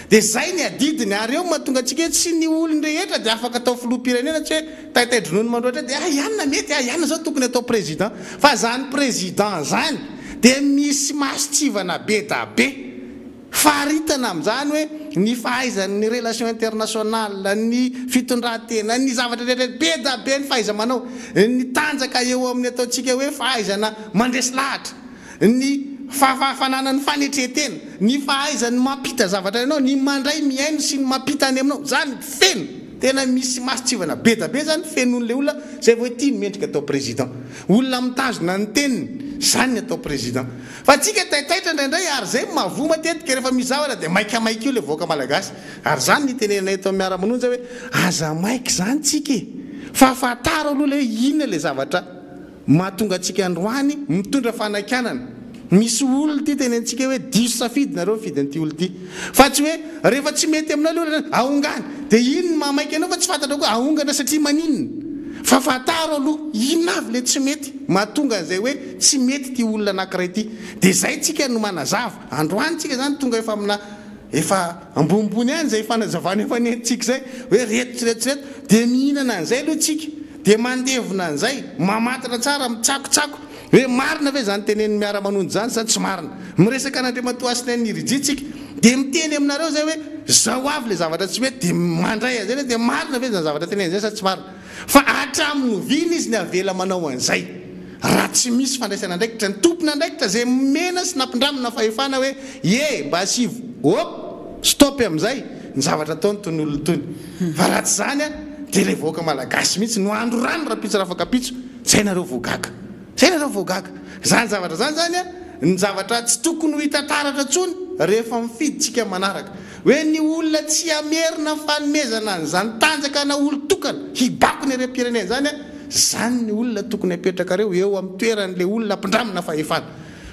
dia zay ny adidiny ary eo mahatonga antsika hoe tsy ny olony rehetra dia afaka atao filoha-pirenena tsy hoe taitaidronono mandroatra dia ianona mety ianona zao tokony atao président fa zany président zany dia misy masitsivana be da be faritana amin'izany hoe ny fahaizany relation internationale ny fitondran-tena ny zavatra rehetra be da be ny fahaiza manao ny tanjaka eo amin'ny ataontsika hoe fahaizana mandresy lahatra ny fananany fanetretena ny fahaizany mampita zavatra ianao ny mandray miaino sy ny mampita any aminao zany feno tena misy masitsivana be da be zany fenon'le olona zay vao tiany mendrika atao président olona mitazona ny teniny zany atao président fa tsika taitaitra indraindray ary zay mavo matetika rehefa mizavatra dia maikamaiky io le voaka malagasy ary zany ny tenenay eto miara-manonja hoe aza maiky zany tsika fa fataro aloha le hoe inona le zavatra mahatonga atsika androany mitondra fanakanana misy olona ty tenentsika hoe diso safidy nareo fidin'ity olo ty fa tsy hoe rehefa tsy mety aminao le olona ahongany dia ino mamaiky anao fa tsy fantatra koa ahongana satria maninona fa fataro aloha inona avy le tsy mety mahatonga an'izay hoe tsy mety ty olona anankiray ty dia zay tsika no manazava androany tsika zany tonga efa amina efa ambonimbony any zay fanazavana efa nentsika zay hoe retotsiretosireto dia mihinana an'izay aloha tsika dia mandevona an'izay mamatatra tsara mitsakotsako hoe marina ve zany teneny miara-manonjy zany sa tsy marina miresaka an'andriamatoasina ny rijitsika dia miteny aminareo zay hoe zao avy le zavatra tsy mety dia mandray azay dia marina ve zany zavatra teneny zay sa tsy marina fa hatramin'ny ovina izy ny avela manao an'izay raha tsy misy fandraisana andraikitra ny tompona andraikitra zay mena sy nampindramina fahefana hoe ye mba asivo op stop amin'izay ny zavatra ataony tony olona tony fa raha tsy zany a dia le voaka malagasy mihitsy no andro rano raha pitso raha afakapitso zay nareo voagaga zay nareo voagaga zany zavatra zany zany a ny zavatra tsy tokony ho hitataratra tsony rehefa mifiditsika manaraka hoe ny olona tsy amerina fanomezana an'izany tanjaka na olo tokana hibako ny rem-pirenena zany a zany ny olona tokony apetraka reo eo amin'ny toeran'le olona ampindramina fahefana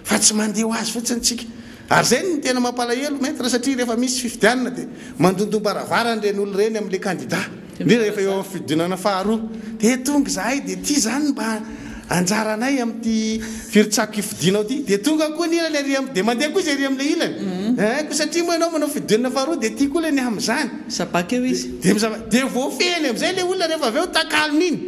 fa tsy mandeha ho azy fotsiny tsika ary zay ny tena mampalahelo maître satria rehefa misy fifidianana dia mandondom-baravarany reny olo reny amin'le candidat ndre rehefa eo amin'ny fidinana faharoa dia tonga zahay dia ty zany mba anjaranay amin'ty firitsako ifidinao ty dia tonga koa ny ilany ary dia mandeha koa izy ary amin'le ilany ko satria moa ianao manao fidinana faharoa dia ty koa le ny amin'izany sabaka eo izy dia voafehany amin'izay le olona rehefa avy eo takalony iny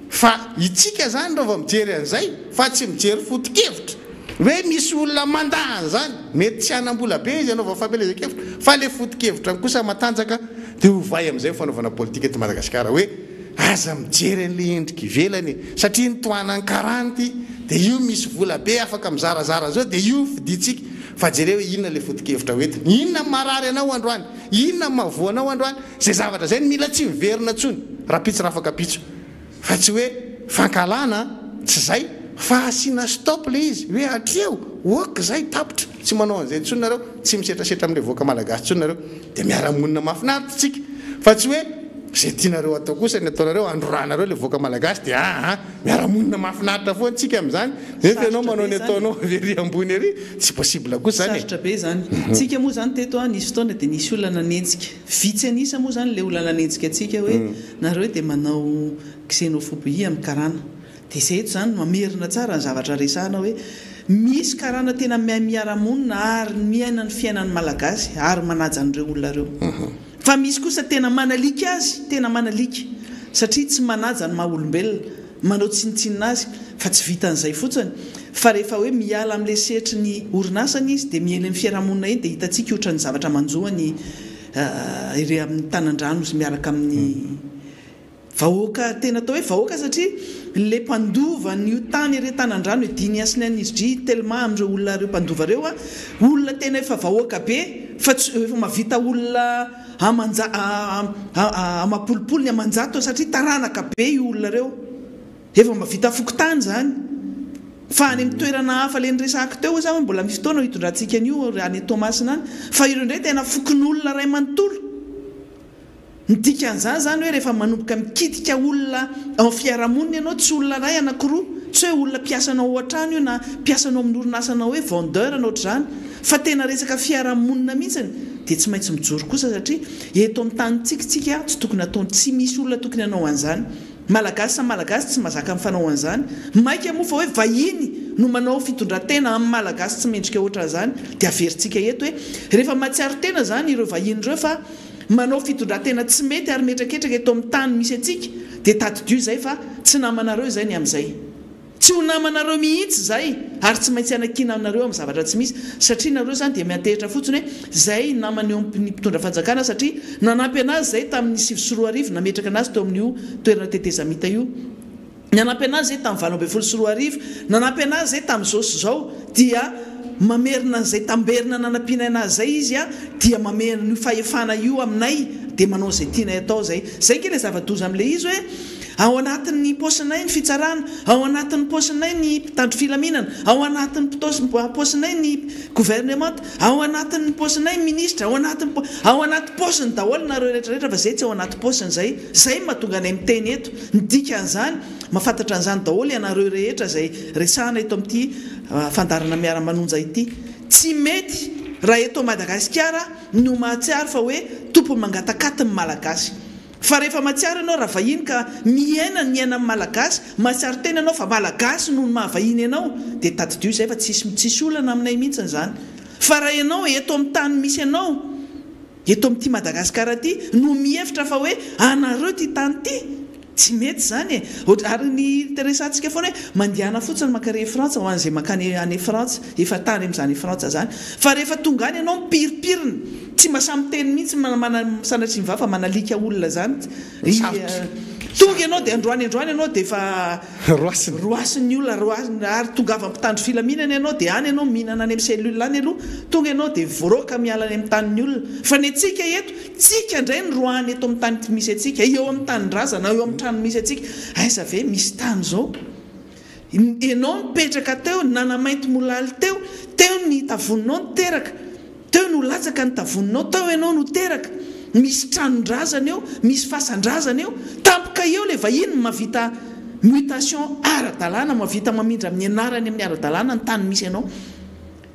fa itsika zany reo vao mijery an'izay fa tsy mijery foto-kevitra hoe misy olona mandahany zany mety tsy anam-bola be izy anao vao fampelezan-kevitra fa le foto-kevitra kosa matanjaka dia hovay amin'izay fanaovana politika eto Madagasikara hoe aza mijery an'le endrika ivelany satria ny toanany karanty dia io misy vola be afaka mizarazara zao dia io fiditsika fa jereo hoe inona le foto-kevitra hoentina inona marary anao androany inona mavoanao androany zay zavatra zay ny mila tsy miverina tsony raha pitso raha afaka pitso fa tsy hoe fankalana tsy zay fa asiana stop le izy hoe atreo ok zay tapitra tsy manao an'izay tsony nareo tsy misetrasetra amin'le voaka malagasy tsony nareo dia miara-monina mafinaritra tsika fa tsy hoe zay tianareo atao kosa ny ataonareo androranareo le voaka malagasy dia miara-monina mafinaritra foa antsika amin'izany nefa ianao manao ny ataonao avery ambony ary tsy possible kosa zany sarotra be zany tsika moa zany teto nisy fotoana dia nisy olona nanenjika vitsy anisa moa zany le olona nanenjika atsika hoe nareo dia manao xénophobie amin'ny karana dia zay eto zany mamerina tsara ny zavatra resahana hoe misy karana tena miara-monina ary miaina ny fiainan'ny malagasy ary manaja an'ireo olona reo fa misy kosa tena manalika azy tena manalika satria tsy manaja ny maha-olombelona manao tsinitsinina azy fa tsy vitan'izay fotsiny fa rehefa hoe miala amin'le setry ny orinasany izy dia miaina ny fiarahamonina iny dia hitantsika ohatran'ny zavatra manjoany ire amin'ny tanan-drano izy miaraka amin'ny vahoaka tena atao hoe vahoaka satria le mpandova ny tany ire tanan-drano hoe diny asinainy izy dry tellement amin'ireo olona reo mpandova reo a olona tena efa vahoaka be fa efa mavita olona amapolipolo ny amanjato satria taranaka be io olona reo efa mavita fokotany zany fa any amin'ny toerana hafa le nyresahako teo zany mbola misy fotoana hitondrantsika an'io any Tomasina any fa ireo indray tena fokon'olona ray manontolo nidikan'izany zany hoe rehefa manomboka mikitika olona amin'ny fiarahamonina ianao tsy olona ray anankiroa tsy hoe olona mpiasanao an-trano io na mpiasanao amin'ny orinasanao hoe vendeur anao ohatr'izany fa tena resaka fiarahamonina mihitsiny dia tsy maintsy mijoro kosa satria eto amin'ny tanytsikitsika tsy tokony ataony tsy misy olona tokony hanao an'izany malagasy sa malagasy tsy mazaka mifanao an'izany maika moa fa hoe vahiny no manao fitondran-tena amin'ny malagasy tsy mendrika ohatran'izany dia averintsika eto hoe rehefa matsiaro tena zany ireo vahiny ireo fa manao fitondran-tena tsy mety ary metraketraka eto amin'ny tany misy atsika dia tadidio zay fa tsy namanareo zay ny amin'izay tsy ho namanareo mihitsy zay ary tsy maintsy anakina aminareo amin'ny zavatra tsy misy satria nareo zany dia miantehitra fotsiny hoe zay namany eo amin'ny mpitondra fanjakana satria nanampy anazy zay tamin'ny 9 nametraka anazy teo amin'io toerana tetezamita io nanampy anazy zay tamin'ny 20 nanampy anazy zay tamin'izao sy zao dia mamerina zay tamberina nanampiana anazy zay izy a dia mamerina io fahefana io aminay dia manao zay tianay atao zay ke le zava-doza amin'le izy hoe ao anatin'ny posinay ny fitsarana ao anatin'ny posinay ny mpitandro filaminana ao anatin'ny posinay ny gouvernement ao anatin'ny posinay ny ministra ao anaty posiny daholo nareo rehetrarehetra fa zay tsy ao anaty posiny zay mahatonga anay miteny eto ny dikan'izany mahafantatra an'izany daholo ianareo rehetra zay resahana eto amin'ity fandarana miara-manonja ity tsy mety raha eto Madagasikara no mahatsiaro fa hoe tompony mangatakatin'ny malagasy fa rehefa mahatsiaro ianao raha vahiny ka miaina ny aina amin'ny malagasy mahatsiaro tena ianao fa malagasy no mahavahiny ianao dia tadidio zay fa tsisy olana aminay mihitsy zany fa raha ianao eto amin'ny tany misy ianao eto amin'ity Madagasikara ty no mihevitra fa hoe anareo ty tany ty tsy mety zany ary ny interessantsika foana hoe mandehana fotsiny makare Frantsa ho an'izay makany any Frantsa efa tany amin'izany Frantsa zany fa rehefa tonga any ianao mipiripirina tsy mahasamy teny mihitsy sanatry miva fa manalika olona zany tonga ianao dia androany ianao dia efa roasin'ny olona ary tonga avy ampitandro filaminana ianao dia any ianao mihinana any amin'ny cellule any aloha tonga ianao dia voroka miala any amin'ny tanin'ny olona fa ny atsika eto tsika indray ny roany eto amin'ny tany misy atsika eo amin'ny tanin-drazana eo amin'ny trano misy atsika aiza ve misy tany zao ianao mipetraka teo nanamainty molaly teo ny tavoninao niteraka teo no latsaka ny tavoninao teo ianao no teraka misy tranondrazana eo misy fasandrazana eo tampoka eo le vahiny mavita mutation ara-dalàna mavita mamindra amin'ny anarany amin'ny ara-dalàna ny tany misy ianao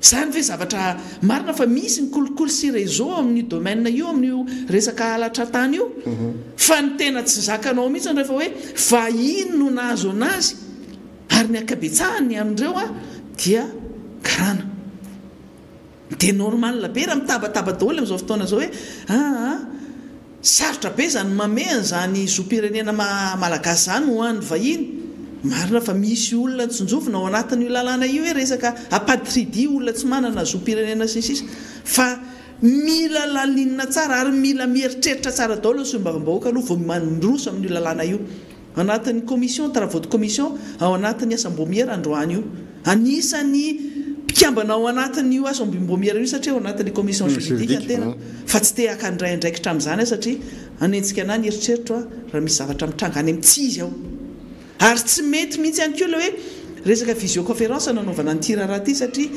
zany ve zavatra marina fa misy ny kolokolo sy réseau amin'ny domaine io amin'io resaka alatra tany io fa ny tena tsy zakanao mihitsy rehefa hoe vahiny no nahazo anazy ary ny akabetsahany amin'ireo dia karana dia normal be raha mitabataba daholo amin'izao fotoana zao hoe sarotra be zany mamehany zany zopirenena malagasy zany ho an'ny vahiny marina fa misy olona tsonjovina ao anatin'io lalàna io hoe resaka apatridi olona tsy manana zopirenena sisisa fa mila lalinina tsara ary mila mieritreritra tsara daholo ny sombavambahoaka aloha vao mandroso amin'io lalàna io anatin'ny commission travaux de commission ao anatin'ny asam-bomiera androany io anisany mpikambana ao anatin'io asam-bomiera io satria ao anatin'ny commission juridique tena fa tsy te hakan'indray andraikitra amin'izany satria anentsika ana ny eritreritro raha misy zavatra mitranga any amin'ny tsizy ao ary tsy mety mihitsy ihany koa le hoe resaka visioconférence nanaovana ny tiraraha ty satria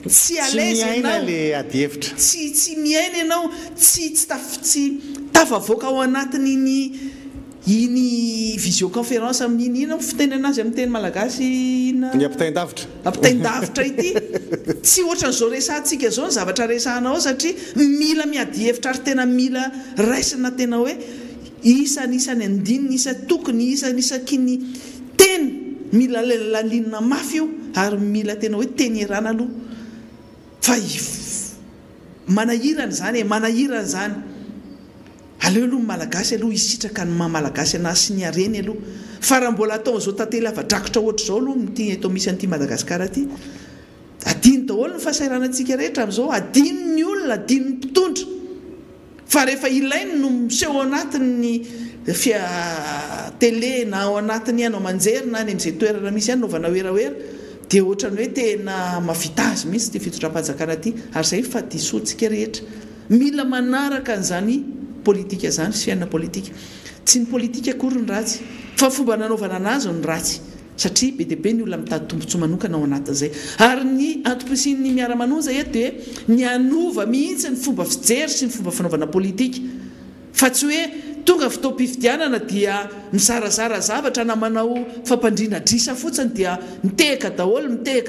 tsy alaise ianao tsy miaina ianao tsy tafavoaka ao anatin'iny iny visioconférence amin'iny ino fiteny anazy amin'ny teny malagasy ampitaindavitra ity tsy ohatran'izao resantsika zao ny zavatra resahanao satria mila miady hevitra ary tena mila raisina tena hoe isany andininy isa tokony isakiny teny mila lalinina mafy io ary mila tena hoe teny erana aloha fa manahirana zany aleo aloha malagasy aloha isitraka ny mahamalagasy anazy sy ny areny aloha fa raha mbola atao zao tantely avadrakotra ohatra zao aloha ty eto misy an'ity Madagasikara ty adino daholo ny fahasahiranantsika rehetra amin'izao adino ny olona adino ny mpitondra fa rehefa ilainy no miseho anatin'ny télé na ao anatin'ny anao manjerina any amin'izay toerana misy any naovana oeraoera dia ohatrany hoe tena mavita azy mihitsy ty fitondram-panjakana ty ary zay fa disotsika rehetra mila manaraka an'izany politika zany sy fiainana politika tsy ny politika akory ny ratsy fa fomba nanaovana anazy ny ratsy satria be dia be ny olona mitady tombontsoa manokana ao anatin'izay ary ny antom-pisin'ny miara-manonja eto dia ny anova mihitsy ny fomba fijery sy ny fomba fanaovana politika fa tsy hoe tonga fotoam-pifidianana dia mizarazara zavatra na manao fampandriana drisa fotsiny dia mitehaka daholo dia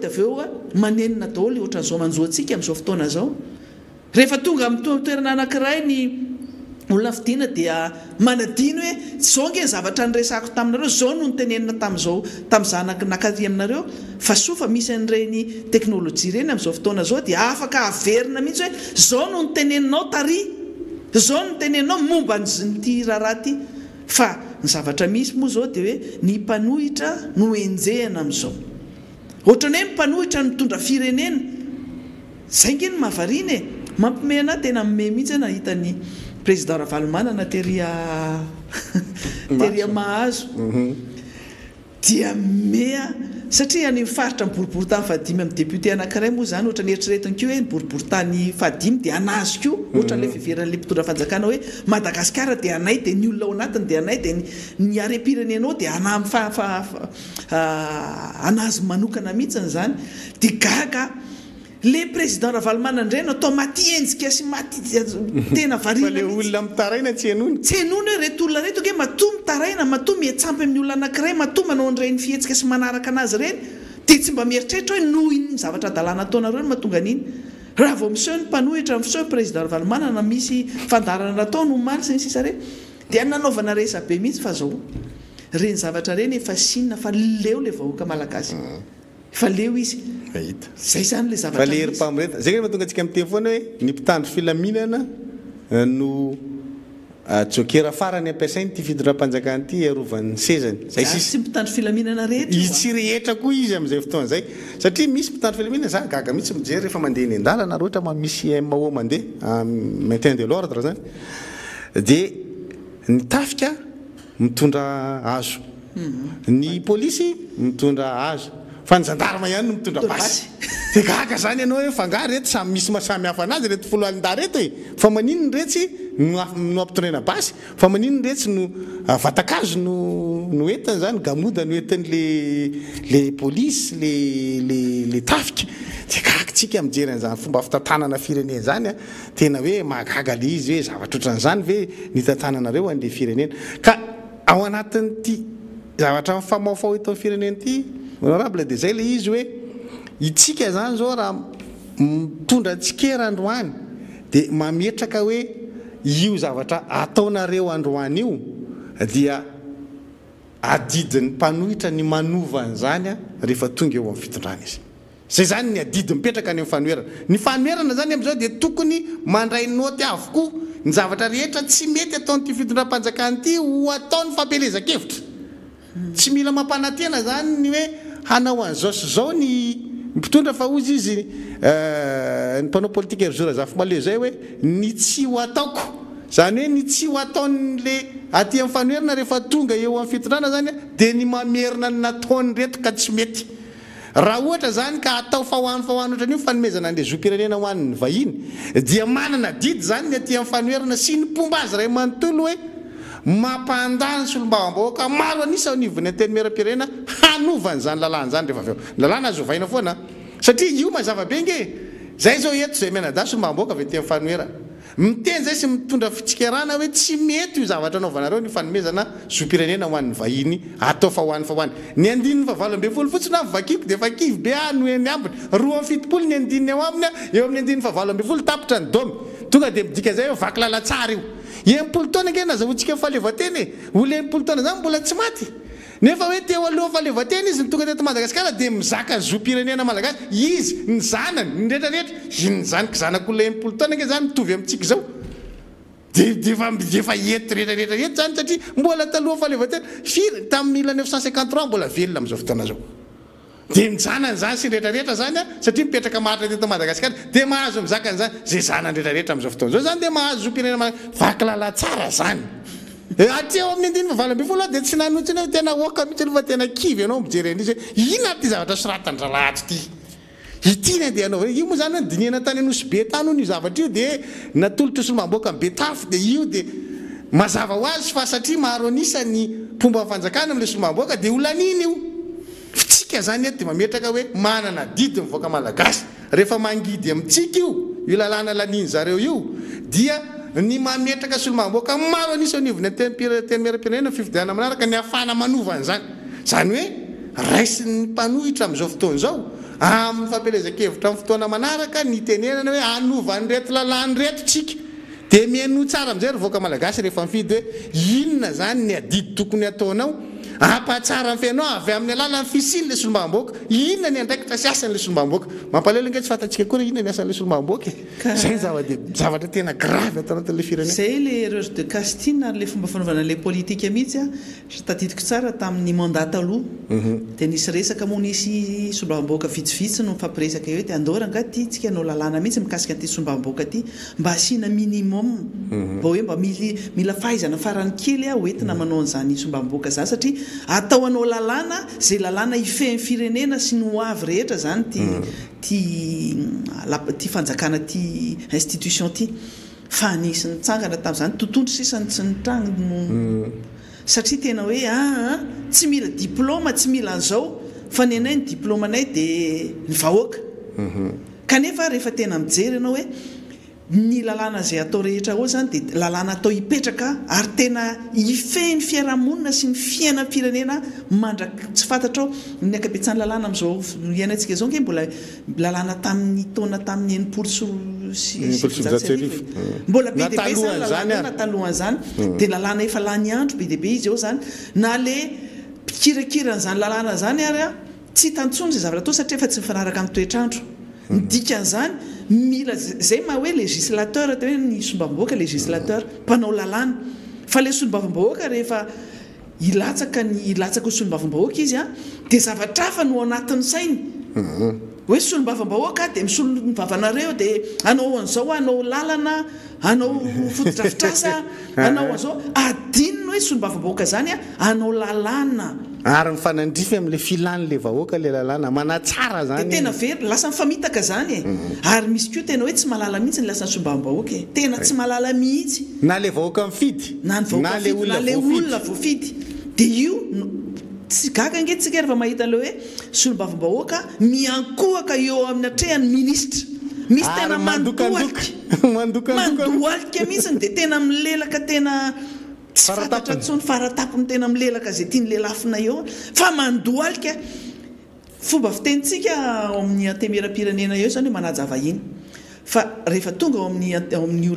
avy eo manenina daholo ohatran'izao manjoantsika amin'izao fotoana zao rehefa tonga amin'ny toerana anankiray ny olona fidiana dia manadino hoe zao nge zavatra nyresako taminareo zao no nitenenina tamin'izao nakary aminareo fa soa fa misy an'ireny teknôlôjia ireny amin'izao fotoana zao dia afaka averina mihitsy hoe zao no niteneninao tary zao no niteneninao momba nyty raharaha ty fa ny zavatra misy moa zao dia hoe ny mpanohitra no enjehana amin'izao ohatrany hoe mpanohitra no mitondra firenena zay nge ny mahavariana e mampimena tena mime mihitsy nahita ny président Ravalomanana teria mahazo dia mea satria ny faritra ny boribory tany fahadimy amin'ny député anankiray moa zany ohatra ny eritreretiny keo hoe ny boribory tany fahadimy dia anazy keo ohatran'le fiveran'le mpitondra fanjakana hoe Madagasikara dia anay dia ny olona ao anatiny dia anay dia ny arem-pirenenao dia anamy anazy manokana mihitsiny zany dia gaga le président Ravalomanana indray natao maty enjika sy maty tena variana le olona mitaraina tsy enony hoe reto olona reto hoe matoa mitaraina matoa miatsampy amin'ny olona anankiray matoa manao an'ireny fihetsika sy manaraka anazy ireny dia tsy mba mieritreritra hoe noho iny zavatra dalàna ataonareo no mahatonga an'iny raha vao miseho ny mpanohitra miseho président Ravalomanana misy fandarana natao no omaly sy ny sisa reny dia nanaovana resa be mihitsy fa zao reny zavatra reny efa sinina fa leo le vahoaka malagasy fa leo izy zay zany le zavatra fa le herim-pamoretana zay mahatonga antsika miteny foana hoe ny mpitandro filaminana no jokera farany ampiasainy ty fitondram-panjakana ty arovan'ny sezany zay sy mpitandro filaminana rehetra izy tsy rehetra koa izy amin'izay fotoana zay satria misy mpitandro filaminana za gaga mihitsy mijery rehefa mandeha eny an-dalana ohatra misy MAO mandeha maintien de l'ordre zany dia ny tafika mitondra hazo ny polisy mitondra hazo fa ny gendarme ihany no mitondra basy dia gaga zany ianao hoe fangaro reto samy misy mahasamy hafa anazy reto folo alin-da reto e fa manino ny retsy no ampitondraina basy fa manino ny retsy no vatakazo no entany zany gamoda no entany le polisy le tafika dia gaga tsika mijery an'izany fomba fitantanana firenena zany a tena hoe mahagaga le izy hoe zavatra ohatran'izany ve nitantananareo an'le firenena ka ao anatin'ity zavatra famaofao eto amin'ny firenena ity honorable dia zay le izy hoe itsika zany zao raha mitondra tsikera androany dia mametraka hoe io zavatra ataonareo androany io dia adidin'ny mpanohitra ny manova an'izany a rehefa tonga eo amin'ny fitondrana izy zay zany ny adidy mipetraka any amin'ny fanoherana ny fanoherana zany amin'izao dia tokony mandray noty avokoa ny zavatra rehetra tsy mety ataon'ity fitondram-panjakana ity ho ataony fampelezan-kevitra tsy mila mampanantena zany ny hoe hanao an'izao sy zao ny mpitondra fa ozy izy ny mpanao politika erzora zafy maleo zay hoe ny tsy ho ataoko zany hoe ny tsy ho ataon'le aty amin'ny fanoherana rehefa tonga eo amin'ny fitondrana zany dia ny mamerina ny nataony reto ka tsy mety raha ohatra zany ka atao fahoany ohatran'io fanomezana an'le zom-pirenena ho an'ny vahiny dia manana didy zany ny aty amin'ny fanoherana sy ny pomba azy ray manontolo hoe mampandany sy olombavam-bahoaka maro anisa nivony anteny meram-pirenena hanovan'izany lalàna zany rehefa avy eo lalàna azovaina foana satria io mazava be nge zay zao eto zay menadasy olombavam-bahoaka avy aty amin'ny fanoherana miteny zay sy mitondra fitsikerana hoe tsy mety io zavatra anaovanareo ny fanomezana zom-pirenena ho an'ny vahiny atao fahoany ny andininy fa 20 fotsiny avy vakiko dia efa kivy be no eny ambiny 2 ny andininy ao aminy eo amin'ny andininy fa 20 tapitra ny domy tonga dia midika zay hoe vaky lalatsara io empolo taona nge nazahoantsika falevateny olo empolo taona zany mbola tsy maty nefa hoe teo aloha falevateny izy tonga teto Madagasikara dia mizaka zom-pirenena malagasy izy ny zanany ny rehetrarehetra ny zaniko zanak'olona empolo taona nge zany mitovy amintsika zao defa ety rehetrarehetra ety zany satria mbola taloha falevateny firy tamin'ny 1953 mbola velona amin'izao fotoana zao dia mijanany zany sy rehetrarehetra zany a satria mipetraka maritra teto Madagasikara dia mahazo mizaka an'izany zay zanany rehetrarehetra amin'izao fotoana zao zany dia mahazo zom-pirenena vaky lalatsara zany aty ao amin'ny andiny fa 20 dia tsy nanotsina hoe tena oka mihitsy fa tena kivy ianao mijery an'izy hoe ina ty zavatra soratandralahatra ty ity ny dia anao io moa zany dinihana tany anosy be tany io zavatra io dia natolotra solomamboaka amin'ny betafy dia io dia mazava ho azy fa satria maro anisa ny pomba fanjakana amin'ilay solomamboaka dia olaniny io fitsika zany eto dia mametraka hoe manana didy mivoaka malagasy rehefa mangidy amintsika io lalàna laniny zareo io dia ny mametraka solomamboaka maro anisa nivony teny meram-pirenena fifidiana manaraka ny afana manova an'izany zany hoe raisin'ny mpanohitra amin'izao fotoana zao amin'ny fampelezan-kevitra amin'ny fotoana manaraka ny tenenana hoe anova ny reto lalàny reto tsika dia mihaino tsara amin'izay revoaka malagasy rehefa mifidy hoe inona zany ny adidy tokony ataonao apatsara ny fiainao avy amin'ny alala ny fisiny le solombavamboaka inona ny andraikitra sy asan'le solombavamboaka mampalelo inge tsy fantatsika koa inona ny asan'le solombavamboaka zay zavatra tena grave atao anatin'le firenena zay le Roger de Castille ary le fomba fanaovana le politika mihitsy a tadidiko tsara tamin'ny mandat taloha dia nisy resaka moa nisy solombavamboaka vitsivitsy no mifampiresaka eo dia andora angaty tsika anao lalàna mihitsy mikasika an'ity solombavamboaka ty mba asiana minimum mba hoe mba mila fahaizana farany kely a hoentina manao an'izany solombavamboaka zany satria atao anao lalàna zay lalàna ifehin'ny firenena sy ny hoavy rehetra zany ty fanjakana ty institution ty fa nisy nitsangana tamin'izany tontondro sisany tsy nitrangno satria tena hoe tsy mila diplôma tsy mila an'izao fa ny anay ny diplôma anay dia ny vahoaka kanefa rehefa tena mijery ianao hoe ny lalàna zay atao rehetra ao zany dia lalàna atao hipetraka ary tena ifehin'ny fiarahamonina sy ny fiainan'ny firenena mandraka tsy fantatrao ny ankabetsany lalàna amin'izao iainantsika zao nge mbola lalàna tamin'ny taona tamin'ny enimpolo mbola be deabe zany lalàna talohan'izany dia lalàna efa lany andro be deabe izy eo zany na le mpikirakiranyzany lalàna zany ary a tsy tantsony zay zavatra atao satria efa tsy mifanaraka amin'ny toetrandro ny dikan'izany mila zay ma hoe législateur atao hoe ny solombavamboaka législateur mpanao lalàna fa le solombavamboaka rehefa ilatsaka solombavamboaka izy a dia zavatra hafa no anatin'ny sainy hoe solombavamboaka dia misolombavanareo dia anao an'izao anao lalana anao fotodrafitrasa anao an'izao adinina hoe solombavamboaka zany a anao lalàna ary mifanandrify amin'le filan'le vahoaka le lalàna manatsara zany dia tena very lasa mifamitaka zany ary misy koa tena hoe tsy malala mihitsy ny lasan'ny solombavamboaka tena tsy malala mihitsy na le vahoaka mifidy na le olona voafidy dia io tsy gaga nge tsika rehefa mahita an'le hoe solombavamboaka miankohaka eo amin'ny atrehan'ny ministra misy tena mandohalika mihitsy dia tena milelaka tena tsy fantatra tsony faratapony tena milelaka zay tia ny lelafina eo fa mandohalika fomba fitenitsika ao amin'ny antemeram-pirenena eo zany hoe manajavahiny fa rehefa tonga ao amin'ny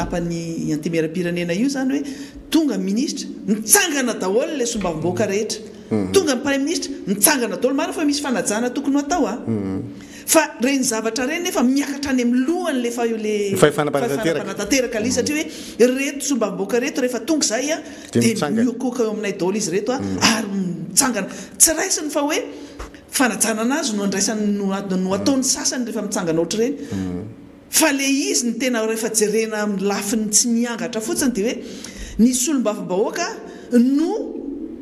lapany antemeram-pirenena io zany hoe tonga ministra mitsangana daholo le solombavamboaka rehetra tonga ny prime ministre mitsangana daholo marina fa misy fanajana tokony atao fa reny zavatra reny nefa miakatra any amin'ny lohany lefa io le fanapanan-tanteraka le satria hoe reto solombavamboaka reto rehefa tonga zay a dia miokoka eo aminay daholo izy reto ary mitsangana tsy raisiny fa hoe fanajana anazy no andraisany no ataony sasany rehefa mitsangana ohatra reny fa le izy ny tena rehefa jerena amin'ny lafiny tsy miangatra fotsiny dia hoe ny solombavamboaka no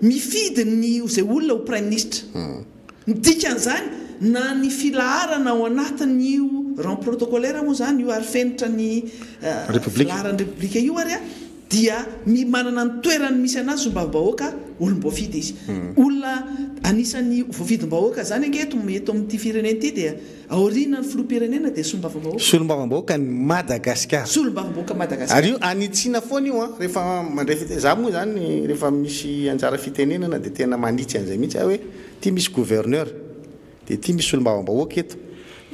mifidy ny zay olona ho prime ministre dikan'izany na ny filaharana ao anatin'io rang protocolaire moa zany io ary fenitra ny filaharan'ny repoblika io ary a dia manana ny toerany misy anazy solombavamboaka olom-boafidy izy olona anisan'ny voafidim-bahoaka zany angeto eto amin'ity firenena ity dia aoriana ny filoham-pirenena dia solombavamboaka ny Madagasikara solombavamboaka Madagasikara ary io anitsiana foana io rehefa mandray za moa zany rehefa misy anjara fitenenana dia tena manitsy an'izay mihitsy hoe ty misy gouverneur dia ty misy solombavamboaka eto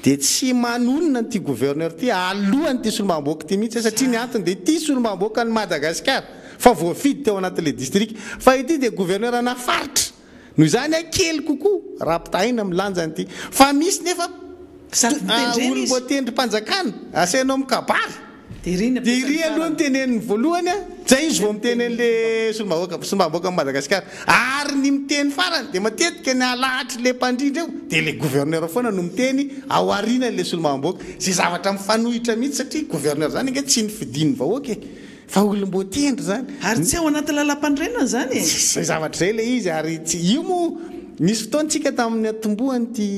dia tsy manonona ty gouverneur ty alohany ty solombavamboaka ty mihitsy satria ny antony dia ty solombavamboaka ny Madagasikara fa voafidy teo anatin'le district fa ity dia gouverneur ana faritra noho izany kely kokoa raha mpitahina milanjany ty fa misy nefa olom-boatendry mpanjakana asainao mikabary dia ry aloha ny teneniny voalohany zay izy vao mitenen'le solombavamboaka ny Madagasikara ary ny miteny farany dia matetika ny alahatra le mpandrindra eo dia le gouverneur foana no miteny ao arinan'le solombavamboaka zay zavatra mifanohitra mihitsy satria gouverneur zany nge tsy ny fidiny vahoaka fa olom-boatendry zany ary tsy ao anaty lalam-pandrenana zany zay zavatra zay le izy ary tsy io moa nisy fotoantsika tamin'ny atombohany ty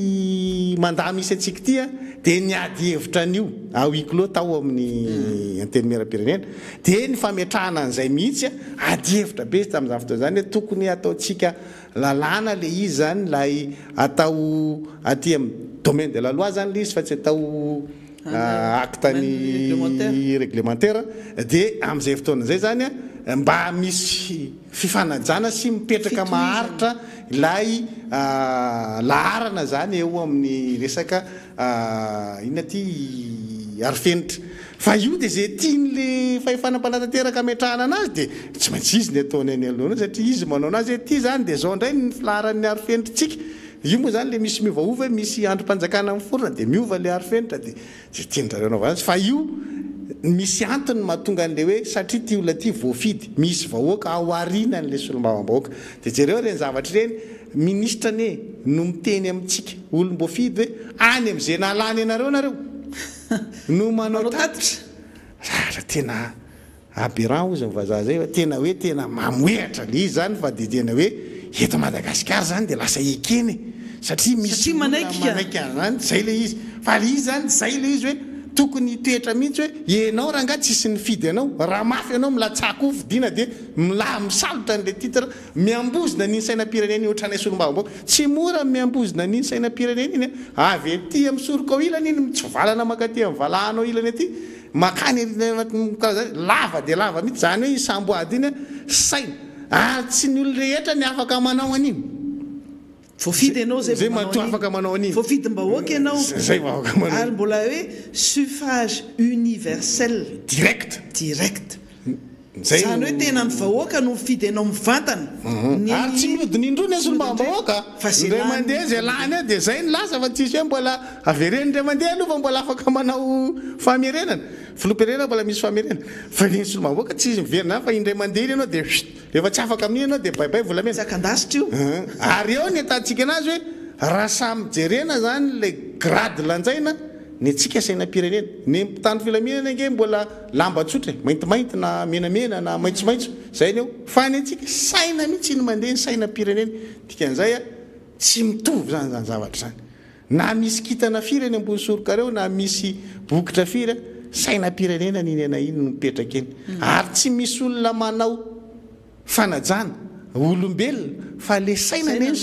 mandaa misy atsika tya dia niady hevitra an'io huis clos tao amin'ny antemeram-pirenena dia ny fametrahana an'izay mihitsy ady hevitra be tamin'izany fotoana zany hoe tokony ataontsika lalàna le izy zany lay atao aty amin'ny domaine de la loi zany le izy fa tsy atao actany réglementaire dia amin'izay fotoana zay zany mba misy fifanajana sy mipetraka maharitra ilay laharana zany eo amin'ny resaka inona ty arifenitra fa io dia zay tiany le fahefanam-panatanteraka ametrahana anazy dia tsy maintsy izy ny ataony any aloha satria izy manao anazy hoe ty zany dia zao indray ny filaharan'ny arifenitritsika io moa zany le misy miovaova misy androm-panjakana amin'ny forona dia miova le arifenitra dia zay tian'zareo anaovana azy fa io misy antony mahatonga an'le hoe satria ty olona ty voafidy misy vahoaka ao arinan'le solombavam-bahoaka dia jereo reny zavatra ireny ministra ne no miteny amintsika olom-boafidy hoe any amin'izay nalany anareo no manao tatitra zara tena aberant ozy vazaha zay tena hoe tena mamoehatra le izy zany fa dia tena hoe eto Madagasikara zany dia lasa ekeny satria misy manaiky zany zay le izy fa le izy zany zay le izy hoe tokony toetra mihitsy hoe enao raha nga tsisy nifidy anao raha mafy anao milatsako vidina dia misalotra n'le titre miambozina n'iny sainam-pirenena iny ohatranay solombavam-bahoaka tsy mora miambozina n'iny sainam-pirenena iny avy ety amin'ny sorokao ilana iny mitsovalana makaty amin'ny valahanao ilana ety makany lava dia lava mihitsy zany hoe samboady iny saina tsy ny olo rehetra ny afaka manao an'iny voafidy ianao zay mato afaka manao an'iny voafidim-bahoaka ianao zay vahoaka manao ary mbola hoe suffrage universel direct zany hoe tena ny vahoaka no mifidy ianao mivantana ary tsy miodiny indrony solombavam-bahoaka ndray mandeha zay lany dia zay ny lasa fa tsisy hoe mbola avereny ndray mandeha aloha fa mbola afaka manao famerenana filoam-pirenena mbola misy famerenana fa ny solombavam-bahoaka tsy izy miverina fa indray mandeha iny ianao dia rehefa tsy afaka amin'iny ianao dia baibay volamena sakandasitra io ary eo ny atantsika anazy hoe raha samy jerena zany le grade lanjaina ny atsika sainam-pirenena ny mpitandro filaminana nge mbola lamba tsotra maintimainty na menamena na maitsomaitso zay ny eo fa ny atsika saina mihitsy ny mandeha ny sainam-pirenena dikan'izay tsy mitovy zany zany zavatra zany na misy kitana firy eny ambony sorokareo na misy bokotra firy sainam-pirenena ny ina iny no mipetraka eny ary tsy misy olona manao fanajana olombelona fa le saina neny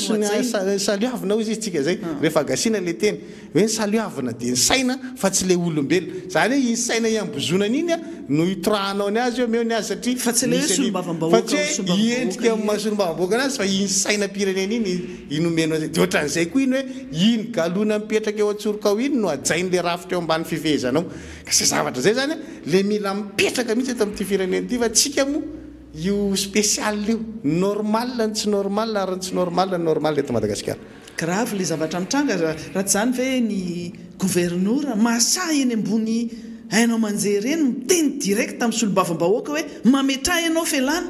saliavina izy tsika zay rehefa agasina le teny hoe ny saliavina dia ny saina fa tsy le olombelona zany hoe iny saina iambozonana iny no hitrahanao ny azy eo meo ny azy satria fa tsy le solombavam-bahoaka iendrika mahasolombavam-bahoaka anazy fa iny sainam-pirenena iny inomenao zay dia ohatran'izay koa iny hoe iny galona mipetraka eo antsorokao iny no ajain'le rafitra eo ambany fifehezanao ka zay zavatra zay zany le mila mipetraka mihitsy eto amin'ity firenena ity fa tsika moa io spécial io normal ny tsy normal ary ny tsy normal eto Madagasikara grave le zavatra mitranga raha tsy zany ve ny gouverneur mahasahy eny ambony hainao manjery eny miteny direct amin'ny solombavam-bahoaka hoe mametraha ianao felana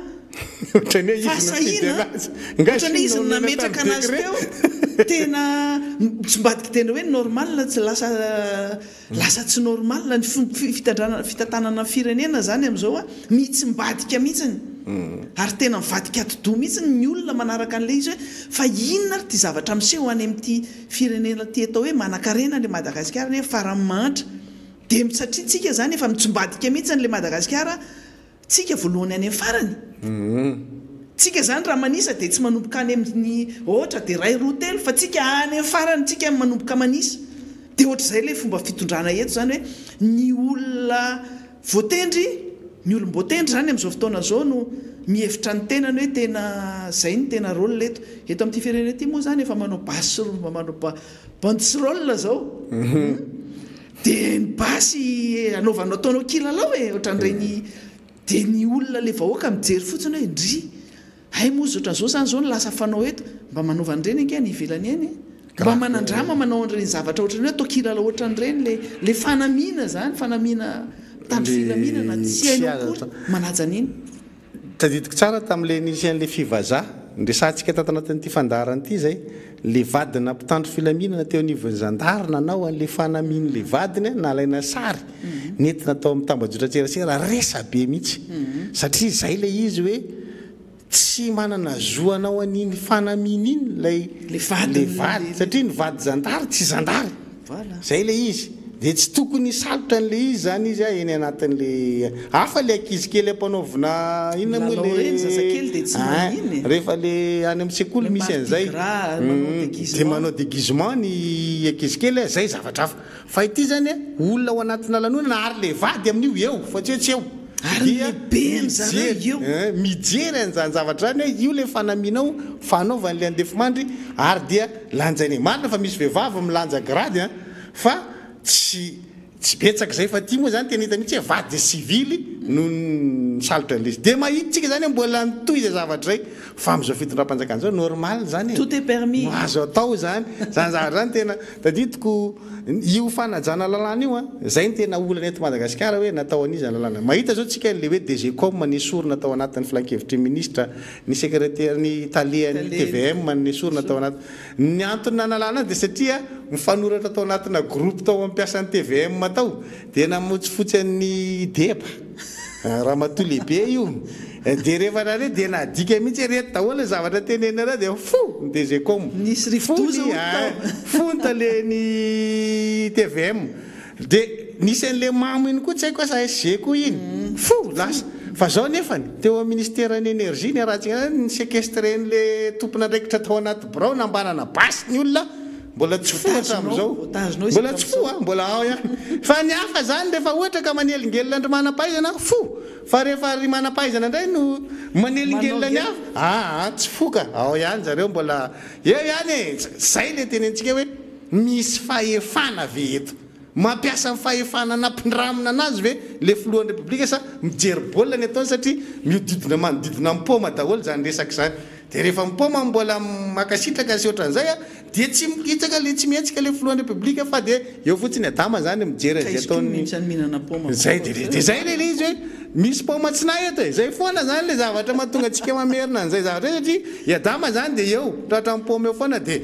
ohatrany izy nametraka anazy teo tena tsombadika tena hoe normal tsy lasa tsy normal ny fitantanana firenena zany amin'izao mihitsy mbadika mihitsiny ary tena mivadika atodoa mihitsy ny olona manaraka an'le izy hoe fa inona ary ty zavatra miseho any amin'ity firenena ty atao hoe manan-karena le Madagasikara ny fara-mantra dia satria tsika zany efa mitsombadika mihitsy n'le Madagasikara tsika voalohany any amin'ny farany tsika zany raha manisa dia tsy manomboka any amin'ny ohatra dia ray roa telo fa tsika any amin'ny farany tsika manomboka manisa dia ohatr'izay le fomba fitondrana eto zany hoe ny olona voatendry ny olom-boatendry zany amin'izao fotoana zao no mihevitra ny tenany hoe tena zay ny tena rôle eto amin'ity firenena ity moa zany efa manao basy manao banderole zao dia ny basy anaovanao ataonao kilalao ohatran'ireny dia ny olona le vahoaka mijery fotsiny hoe ndry hay mozy ohatran'izao zany zao ny lasa fanao eto mba manaova an'ireny ange ny ivelany eny mba manandrama manao an'ireny zavatra ohatran'ny hoe atao kilalao ohatran'ireny le fanamiana zany fanamiana tandro filaminana tsy hainao kory manaja an'iny tadidiko tsara tamin'le nisy an'le fivazaha ndresantsika tato anatin'ity fandarana ity zay le vadina mpitandro filaminana teo anivon'ny zandarina anao an'le fanamiany le vadiny nalaina sary nentina atao amin'ny tambajotratserasera resa be mihitsy satria zay le izy hoe tsy manana zoanao an'iny fanamiana iny le vady satria ny vady zandary tsy zandary zay le izy dia tsy tokony salotra an'le izy zany izy eny anatin'le hafa le ankizy kely ampanaovina inona moa rehefa le any amin'ny sekoly misy an'izay dia manao déguisement ny ankizy kely zay zavatra hafa fa ity zany olona ao anatina lanonana ary le vady amin'io eo fa tsy hoe tsy eo mijery an'izany zavatra zany hoe io le fanamianao fanaovan'le andefomandry ary dia lanjainy marina fa misy vehivavy milanja grady fa tsy betsaka zay fa tia moa zany tena hita mihitsy hoe vady civily no salotra an'izy de mahitsika zany mbola mitoy zay zavatra zay fa am'izao fitondram-panjakana zao normal zany tout est permis azo atao zany zavatra zany tena tadidiko io fanajana lalàna io zay ny tena olana eto Madagasikara hoe natao an'izy lalàna mahita zao tsika le hoe DGCOM nisorona tao anatin'ny filan-kevitry ministra ny secrétaire ny talian'ny TVM nisorona tao anaty ny antony nanalàna de satria mifanoratra tao anatina groupe tao ampiasan'ny TVM tao de namotsy fotsiny deba raha mato lehibe io de rehefa rare de nadika mihitsy reto daholo zavatra tenenana de fo DGCOM nisy rivotoza fonta le ny TVM de nisy an'le mamo iny koa tsy haiko sa SG koa iny fo lasa fa zao nefany teo amin'ny ministère ny énergie ny arahantsika ny séquestreny le tompona andraikitra tao anaty birao nambanana basy ny olona mbola tsy fohatra am'izao mbola tsy fo mbola ao ihany fa ny hafa zany rehefa ohatra ka manelingelona andry manam-pahaizana fo fa rehefa ry manam-pahaizana indray no manelingelona ny hafa tsy foka ao ihany zareo mbola eo ihany zay le tenentsika hoe misy fahefana ve eto mampiasa ny fahefana nampindramina anazy ve le filohan'ny repoblika sa mijery baolina ny ataony satria miodidina manodidina mipoma daholo zany resaka zany de rehefa mipoma mbola makasitraka sy ohatran'izay de tsy mikitsaka le tsy mihetsika le filohan'ny repoblika fa de eo fotsiny adama zany mijery zay ataony zay de zay le izy hoe misy poma tsy na eto zay foana zany le zavatra mahatonga antsika mamerina an'izay zavatra satria iadama zany de eo tratra mipoma eo foana de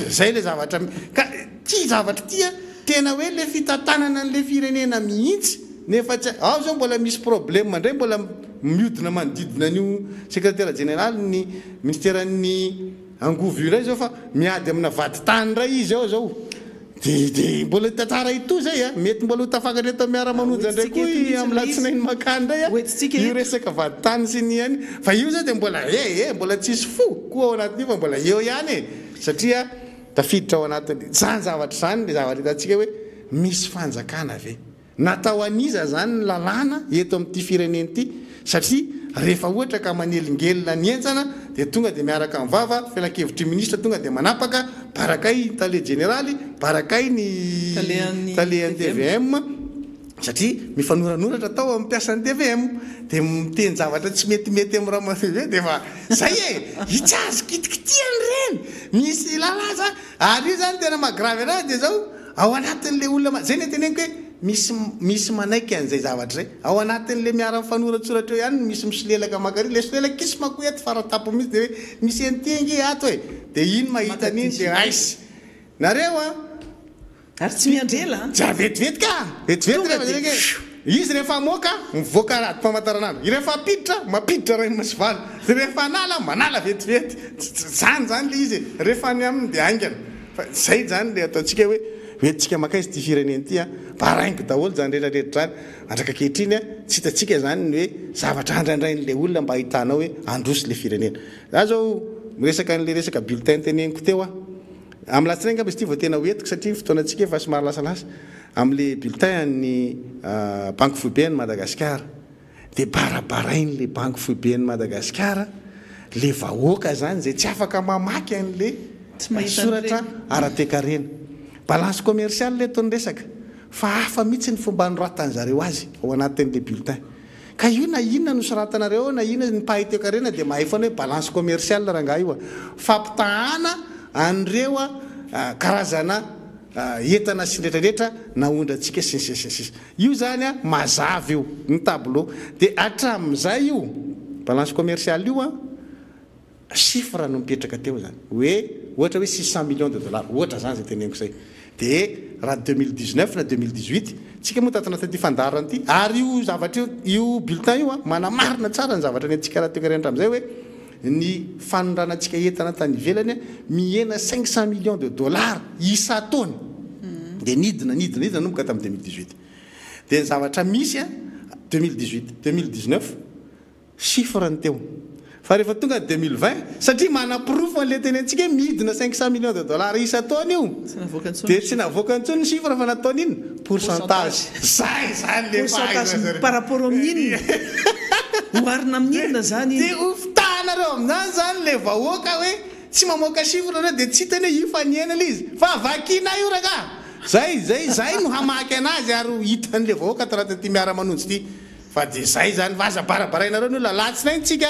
zay le zavatra ka ty zavatra tia tena hoe le fitantanana n'le firenena mihitsy nefa tsy ao zao mbola misy problème mandray mbola miodina manodidina an'io secrétaire général ny ministère-ny angovo io ray zao fa miady amina vady tany ray izy ao zao de mbola tantara ito zay mety mbola ho tafakatra eto miara-manonja ndray koa amin'ny latsinainy makany ndray io resaka vady tany sy ny any fa io zao de mbola mbola tsisy fo koa ao anatin'io fa mbola eo ihany satria tafiditra ao anatiny zany zavatra zany le zavatra hitantsika hoe misy fanjakana ve natao aniza zany ny lalàna eto amin'ity fireneny ity satria rehefa ohatra ka manelingelona ny entsana de tonga de miaraka mivava filan-kevitry ministra tonga de manapaka barakay tale généraly barakay ny talean'ny TVM satria mifanoranoratra tao amin'ny mpiasan'ny TVM de miteny zavatra tsy metimety amin'ny raha de fa zay hitsazy kitikitiany reny misy lalaza ary io zany tena magravy anazy de zao ao anatin'le olona zay ny teneniko hoe misy manaiky an'izay zavatra zay ao anatin'le miara mifanoratsoratra eo ihany misy misolelaka makary le solelaka kisy mako eto faratapo mihitsy de hoe misy antengy ato e de iny mahita an'iny de aisy nareo ary tsy miandrela ja vetivety ka vetivety izy rehefa moka mivoaka raha mpamantaranandro rehefa apiditra mapiditra ray masy valy rehefa anala manala vetivety zany le izy rehefa any aminy de aingana fa zay zany le ataontsika hoe hoentsika makaizy ty fireneny ty baraingo daholo zany rehetrarehetra zany andraka kehitriny tsy hitatsika zany ny hoe zavatra andraindrain'le olona mba hitanao hoe androsy le firenena za zao miresaka n'le resaka bulletin teneniko teo amin'ny latsinainy ngamba izy ty vao tena hoentiko satria fotoanatsika efa somary lasalasa amin'le bulletin ny banque foiben'ny Madagasikara de barabarain'le banque foiben'ny Madagasikara le vahoaka zany zay tsy afaka mamaky an'le soratra ara-toekarena balance commerciale le tony resaka fa hafa mihitsy ny fomba noratan'zareo azy ao anatin'le bulletin ka io na inona no soratanareo na inona ny pahay-toekarena de mahay foana hoe balance commerciale raha nga io fampitahana an'ireo karazana entana sy rehetrarehetra naondra antsika sisisisisy io zany mazava io ny tableau de atramin'izay io balance commerciale io chiffre no mipetraka teo zany hoe ohatra hoe 600 millions de dollars ohatra zany zay teneniko zay de raha 2019 na 2018 tsika moa tatanaty fandarana ty ary io zavatra io bulletin io manamarina tsara ny zavatra ny antsika raha toekarena am'izay hoe ny fanondranantsika entana tany ivelany mihena 500 millions de dollars isa-taony de nidina nomboka tamin'ny 2018 de ny zavatra misy 2018 2019 chiffre ny teo fa rehefa tonga 2020 satria manaprofo an'le teny antsika midina 500 millions de dollars isa-taony io de tsy navoaka antsony ny chiffre fa nataony iny pourcentage zay zany le pourcentage par rapport amin'inona oharina amin'inona zany de ofitahanareo amin'izany zany le vahoaka hoe tsy mamoaka chiffre reo de tsy hitany hoe io fa niena le izy fa vakina io raka zay no hamaky anazy ary hitan'le vahoaka raha ty miara-manonjy ty fa de zay zany vaza barabaraianareo ny lalatsinainy tsika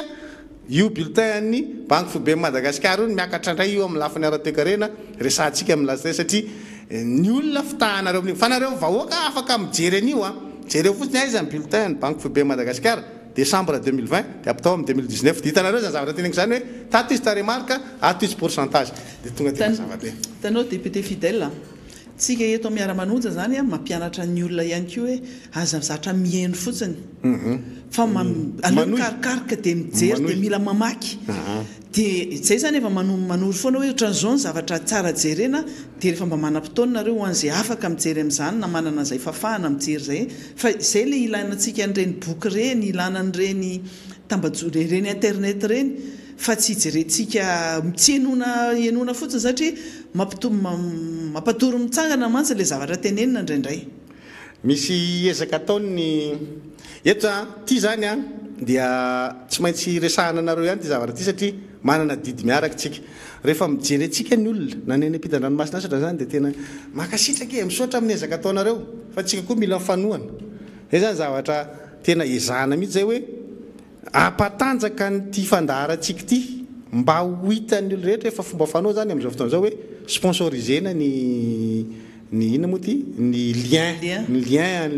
io bulletin ny banque fobe Madagascar io miakatra indray io amin'ny lafiny ara-toekarena resantsika amin'ny latsinainy satria ny olona fitahanareo amin'io fa nareo vahoaka afaka mijery an'io jereo fotsiny aiza ny bulletin ny banque fobe Madagascar décembre 2020 de apitao amin'ny 2019 de hitanareo zany zavatra teneniko zany hoe tato izy taremarka ato izy pourcentage de tonga ty zavatra hitanao député fidèle tsika eto miara-manonja zany mampianatra ny olona ihany koa hoe aza zatra mihaino fotsiny fa aleo mikarokaroka de mijery de mila mamaky de zay zany efa manory foana hoe ohatran'izao ny zavatra tsara jerena de rehefa mba manam-potoana nareo ho an'izay afaka mijery amin'izany na manana zay fafahana mijery zay fa zay le ilanantsika an'ireny boky reny ilanan'ireny tambajoro reny internet reny fa tsy jerentsika tsy enona fotsiny satria mampatory mitsangana mantsy le zavatra tenenina indraindray misy ezaka ataony eto ty zany dia tsy maintsy resahana anareo ihany ty zavatra ty satria manana didy miaraka tsika rehefa mijery atsika ny olona naneny ampitan-dranomasina satra zany de tena makasitraka misaotra amin'ny ezaka ataonareo fa tsika koa mila mifanohana zay zany zavatra tena ezahana mihitsy zay hoe ampatanjaka nyty fandaharatsika ty mba ho hitan'ny olo rehetra efa fomba fanoa zany amin'izao fotoana zao hoe sponsorisena ny ina moa ty ny lien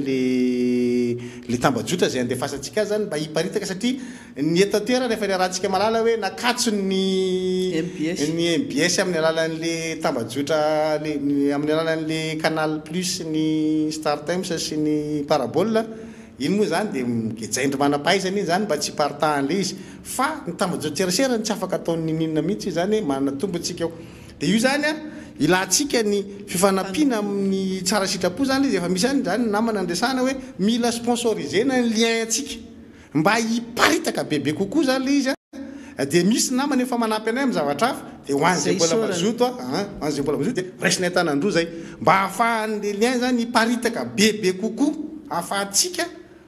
le tambajotra zay andefasantsika zany mba hiparitaka satria ny etatera rehefa rahantsika malala hoe nakatso ny MBS amin'ny alalan'le tambajotra amin'ny alalan'le Canal Plus ny Star Times sy ny Parabole iny moa zany de migejaindry manam-pahaizany iny zany mba tsy partahan'le izy fa ny tambajotra tsy afaka ataon'ny ninona mihitsy zany manana tombontsika eo de io zany ilatsika ny fifanampiana amin'ny tsara sitrapo zany izy efa misy zany namana andresana hoe mila sponsorisena ny lien atsika mba hiparitaka bebe kokoa zany le izy de misy namana efa manampy anay amin'ny zavatra hafa de hoan'izay mbola mazoto hoan'izay mbola mazoto de raisina tanandroa zay mba ahafahan'le lien zany hiparitaka bebe kokoa ahafahantsika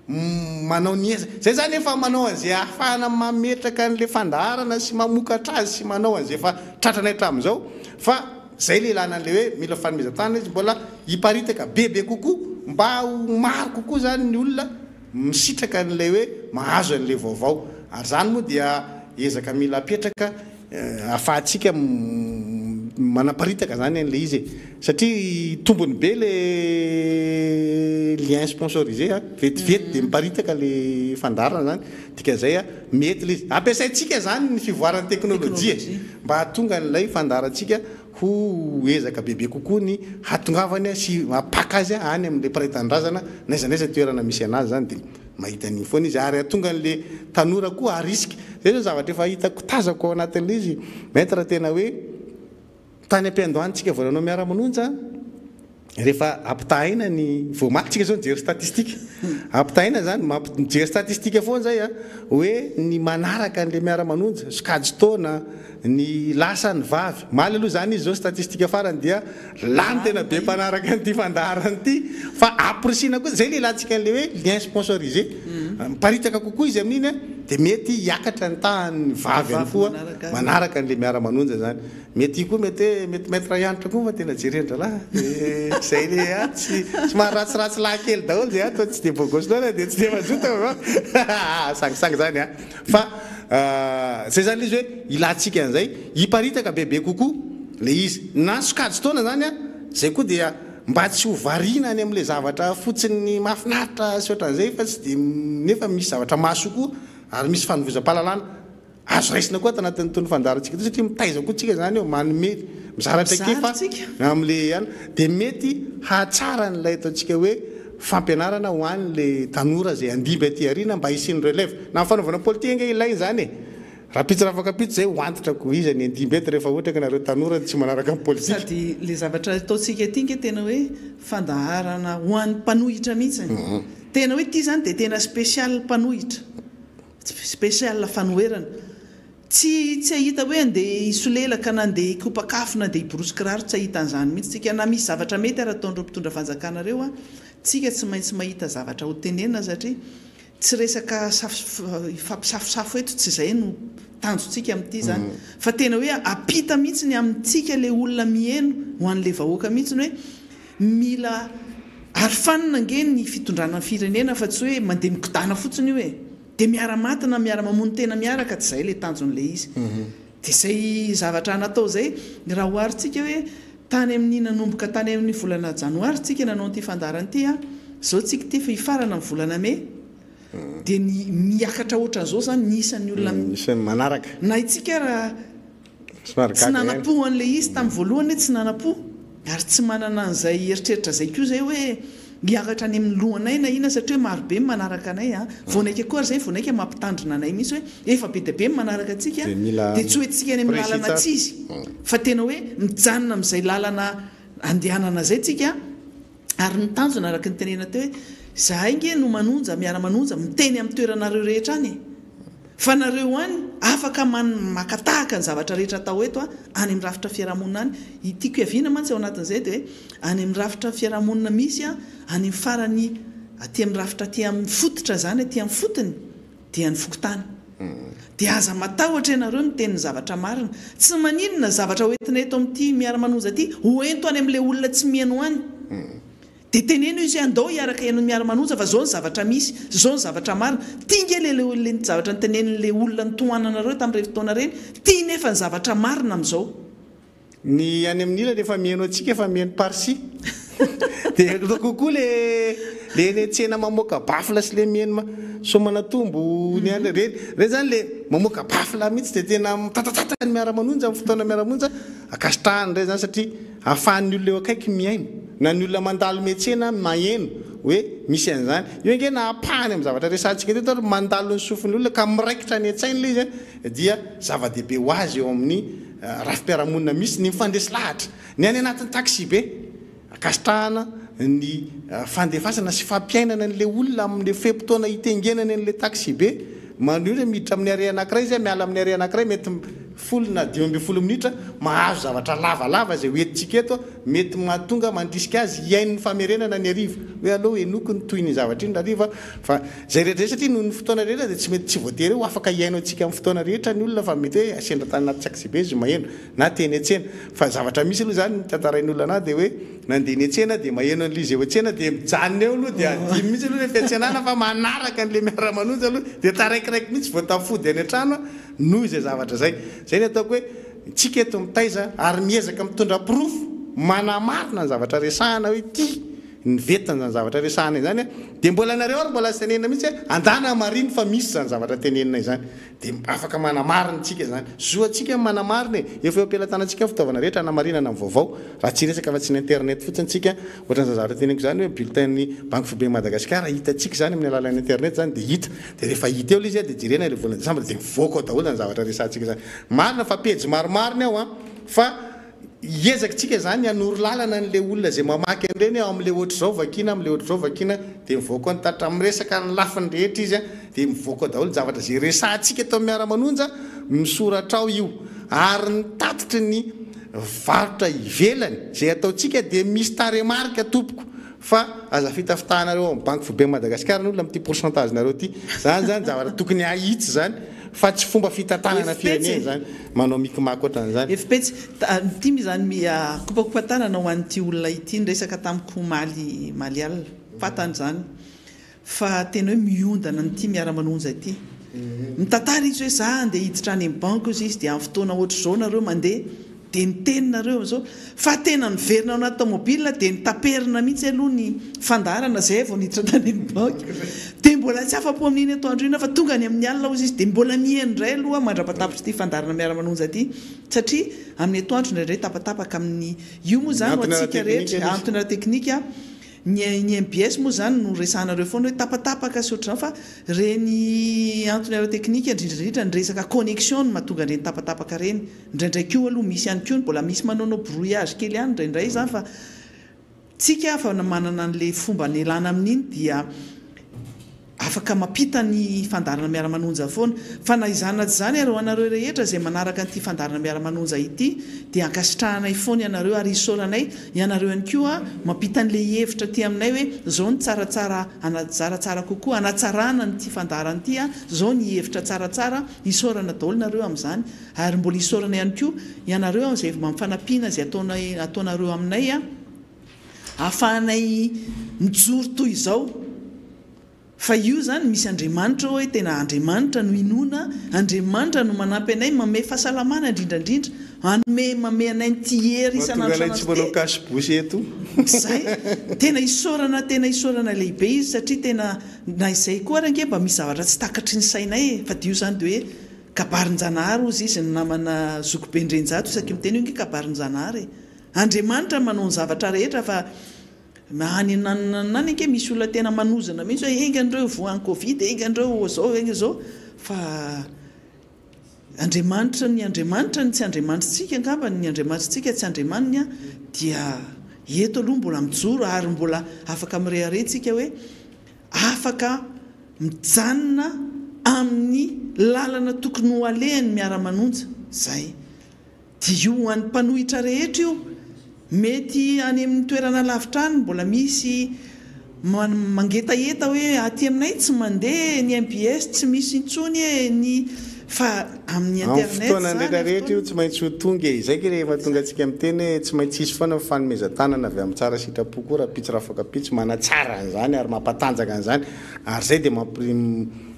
manao ny eza zay zany efa manao an'izay ahafahana mametraka an'le fandaharana sy mamokatra azy sy manao an'izay efa tratranay hatramin'izao fa zay le ilanan'le hoe mila fanomezan-tany izy mbola hiparitaka bebe kokoa mba ho maro kokoa zany ny olona misitraka an'le hoe mahazo an'le vaovao ary zany moa dia ezaka mila apetraka ahafahantsika manaparitaka zany an'le izy satria tombony be le lien sponsorisé vetivety de miparitaka le fandarana zany dika zay mety le izy ampiasaintsika zany ny fivoaran'ny teknôlôjia mba hahatonga n'ilay fandarantsika ho ezaka bebe kokoa ny hatongavany sy apaka azy any amin'le mpiraitan-drazana naizanaiza toerana misy anazy zany de mahita an'iny foana izy ary atonga n'le tanora koa arisika zay zao zavatra efa hitako tazako ao anatin'le izy maître tena hoe tany am-piandohantsika voalanao miara-manonja rehefa ampitahina ny voamakytsika zao nijery statistika ampitahina zany mijery statistika foana zay hoe ny manaraka an'le miara-manonja sokajy taona ny lasa ny vavy maly aloha zany izy zao statistika farany dia lany tena be mpanaraka nyty fandaharany ty fa aprisina koa zay le ilantsika an'le hoe lien sponsorisé miparitaka kokoa izy amin'iny de mety hiakatra ny tahany vavy any koa manaraka an'le miara-manonja zany mety koa mety maître ianitra koa fa tena jerendra lahy zay le tsy maharatsiratsy lahy kely daholo zay atao tsy de bogosinoana de tsy de mazota sangisangy zany fa zay zany izy hoe ilantsika an'izay hiparitaka bebe kokoa le izy na sokajy taona zany zay koa dia mba tsy ho variana any amin'le zavatra fotsiny mahafinaritra sy ohatran'izay fa tsy de nefa misy zavatra maso koa ary misy fanovozam-pahalalana azo raisina koa tanatin'ny tony fandarantsika to satria mitaiza koa tsika zany eo manome mizaratra kefa amin'le any de mety hahatsara n'ilay ataontsika hoe fampianarana ho an'le tanora zay andimby aty arina mba hisiny relève na fanaovana politika nga ilay zany raha pitsy rafakapitsy zay hoantitra ko izy ny andimby ety rehefa ohatra ka nareo tanora tsy manaraka amin'ny politika sady le zavatra ataontsika ty nge tena hoe fandaharana ho an'ny mpanohitra mihitsy tena hoe ty zany de tena spécial mpanohitra spécial fanoherana tsy ahita hoe andeha isolelaka na andeha ikopakafo na andeha iborosy kiraro tsy ahita an'izany mihitsy tsika na misy zavatra mety ary ataondreo mpitondra fanjakanareo tsika tsy maintsy mahita zavatra ho tenenina satria tsy resaka fampisafosafo eto tsy zay no tanjontsika amin'ity zany fa tena hoe apita mihitsy ny amintsika le olona mihaino ho an'le vahoaka mihitsy ny hoe mila aryfanina nge ny fitondrana ny firenena fa tsy hoe mandeha mikodana fotsiny io hoe dia miara-matina miara-mamono tena miaraka tsy izay le tanjon'lay izy dia izay zavatra natao izay raha hoaritsika hoe tany amin'ny nanomboka tany amin'ny volana janoary tsika nanao n'ity fandaran'ity a izao tsika ty fa hifarana amin'ny volana me dia ny miakatra ohatran'izao zany ny isan'ny olona isan'ny manaraka na itsika raha tsy nanapo an'lay izy tamin'ny voalohany hoe tsy nanapo ary tsy manana an'izay eritreritra zay koa zay hoe miakatra any amin'ny lohanay na ina satria hoe marobe manaraka anay a vonaika koa zay vonaika mampitandrina anay mihitsy hoe efa be dia be manaraka antsika dia tsy hoe tsika any amin'ny lalana tsy izy fa tena hoe mijanona amin'izay lalana andehanana zay tsika ary ny tanjona araka ny tenena teo hoe zahay nge no manonja miara-manonja miteny amin'ny toeranareo rehetra any fa nareo any afaka makatahaka ny zavatra rehetra atao eto any amin'ny rafitra fiarahamonina any itiako hiaviana mantsy ao anatin'izay dia hoe any amin'ny rafitra fiarahamonina misy a any amin'ny farany aty amin'ny rafitra aty amin'ny fototra zany aty amin'ny fotony dia ny fokotany dia aza matahotra ianareo miteny ny zavatra marina tsy maninona zavatra hoentina eto amin'ity miara-manonja aty hoento any amin'ilay olona tsy mihaino any dia teneno izy andao hiaraka ihaino miara-manonja fa zao ny zavatra misy zao ny zavatra marina tia nge le zavatra ny tenen'le olona ny tohananareo tamin'ireny fotoana reny tia nefa ny zavatra marina amin'izao ny any amin'ila rehefa mihaino antsika efa mihaino parsi dia kokoa le tsena mamoaka bafla sy le mihaino somanatombo ny any reny zany le mamoaka bafla mihitsy dia tena mitatatata ny miara-manonja amin'ny fotoana miara-monja akasitrahany ray zany satria ahafahan'ny olona eo akaiky mihaino na ny olona mandalo metsena maheno hoe misy an'izany io nge nahapahany amin'ny zavatra resantsika teto ary mandalo ny sofin'ny olona ka miraikitra ny an-tsainy le izy dia zava-dehibe ho azy eo amin'ny rafim-piarahamonina misy ny mifandresy lahatra ny any anatin'ny taxi be akasitrahana ny fandefasana sy fampiainana n'le olona amin'le fempotoana hitengenany an'le taxi be manio hoe miditra amin'ny are anankiray izy miala amin'ny are anankiray mety folona 10 minitra mahazo zavatra lavalava zay hoentintsika eto mety mahatonga mandrisika azy hiaino ny famerenana ny ariva hoe aloha enoko ny toy ny zavatra iny ariva fa zay rehetra satria noho ny fotoana rehetra dia tsy mety tsy voatery ho afaka hiaino antsika amin'ny fotoana rehetra ny olona fa mety hoe asendra tany anaty taxi be izy maheno na teny an-tsena fa zavatra misy aloha zany tantarain'ny olona anahy dia hoe nandeha ny an-tsena dia maheno an'izy eo an-tsena dia mijanona eo aloha dia adimy mihitsy aloha le fiantsenana fa manaraka an'le miara-manonja aloha dia taraikiraiky mihitsy voatafody any an-trano noho izay zavatra zay zay ny ataoko hoe tsika eto mitaiza ary miezaka mitondra pirofo manamarina ny zavatra resahana hoe ty ny vetana zany zavatra resahana izany dia mbola nareo ary mbola tenenina mihitsy hoe andana mariny fa misy zany zavatra tenenina izany dia afaka manamarina tsika zany zo atsika manamarina efa eo ampelantanantsika fitaovana rehetra anamarinana amin'ny vaovao raha tsy resaka fa tsy ny internet fotsiny tsika ohatran'izany zavatra teneniko zany hoe bulletin ny banque fobe Madagasikara hitantsika zany amin'ny alalan'ny internet zany dia hita dia rehefa hita eo le izy dia jirena le volana desambra dia mivoaka ao daholo ny zavatra resantsika zany marina fa pejy maromarina ao fa iezakitsika zany hanoro lalana n'le olona zay mamaky an'ireny ao amin'le ohatr' zao vakina amin'le ohatr' zao vakina dia mivoaka ny tatra miresaka ny lafiny rehetra izy dia mivoaka ao daholo zavatra zay resantsika eto miara-manonja misoratra ao io ary ny tatitry ny varotra ivelany zay ataotsika dia misy taremarika tompoko fa aza fitafitahanareo amin'ny banque fobe Madagasikara ny olona amin'ity pourcentage nareo ty zany zavatra tokony ahitsy zany fa tsy fomba fitantanana firenena zany manao mikimaky ohatran'izany efipetsy timy zany kopakopatanana ho an'ity olona ity ny resaka tamiko maly alina fatany zany fa tena hoe miondana nyity miara-manonja ity mitantara izy hoe za andeha hiditra any amin'ny banque izy dia amin'ny fotoana ohatr' zao nareo mandeha dia ny teninareo zao fa tena miverina ao anaty tomobile dia nitaperina mihitsy aloha ny fandarana zay vao niditra tany amin'ny banque dia mbola tsy afa-po amin'iny atoandro ina fa tonga ny amin'ny alina ozy izy dia mbola mihaino indray aloha mandrapatapitra ity fandarana miara-manonja ity satria amin'ny atoandro indraindray tapatapaka amin'ny io moa zany ho atsika rehetra antony ara-teknika ny MBS moa zany no resanareo foana hoe tapatapaka sy ohatr'izany fa reny antony ara-teknika indrindrandrindra ny resaka connexion no mahatonga reny tapatapaka reny indraindray koa aloha misy ihany koa mbola misy manao brouillage kely ihany indraindray zany fa tsika fa manana an'le fomba ny elana amin'iny dia afaka mampita ny fandarana miara-manonja foana fa na izana tsy zany ary ho anareo rehetra zay manaraka an'ity fandarana miara-manonja ity dia ankasitrahanay foana ianareo ary isoranay ianareo ihany koa mampita an'le hevitra ty aminay hoe zao ny tsaratsara kokoa anatsarana nyty fandarana ity zao ny hevitra tsaratsara isorana daholo nareo amin'izany ary mbola isorana ihany koa ianareo zay mamfanampiana zay ataonareo aminay ahafahanay mijoro toy izao fa io zany misy Andriamanitra hoe tena Andriamanitra no inona Andriamanitra no manampy anay mame fahasalamana indrindrandrindra mame anay tihery isan'androsy eto zay tena isorana lehibe izy satria tena na izay koa range mba misy zavatra tsy takatry ny sainay fa dio zany de hoe kabarin-janahary ozy izy ny namana zokobe-ndrenjato isaky miteny io nge kabarin-janahary Andriamanitra manao ny zavatra rehetra fa mahany nanany anke misy olona tena manozana mihitsy hoe engan'ireo voan'ny Covid engan'ireo zao fa Andriamanitra ny tsy Andriamanitsika angamba ny Andriamanitsika tsy Andriamanina dia eto aloha mbola mijoro ary mbola afaka mireharentsika hoe afaka mijanona amin'ny lalana tokony ho alehany miara-manonja zay dia io ho an'ny mpanohitra rehetra io mety any amin'ny toerana lavitra any mbola misy mangetaeta hoe aty aminay tsy mandeha ny MPS tsy misy intsony ny fa amin'ny internet fotoana rehetrarehetra io tsy maintsy ho tonga izay ke rehefa tonga antsika miteny tsy maintsy isy foana fanomezan-tanana avy amin'ny tsara sitrapo koa raha pitsy rafaka pitsy manatsara an'izany ary mampatanjaka an'izany ary zay dia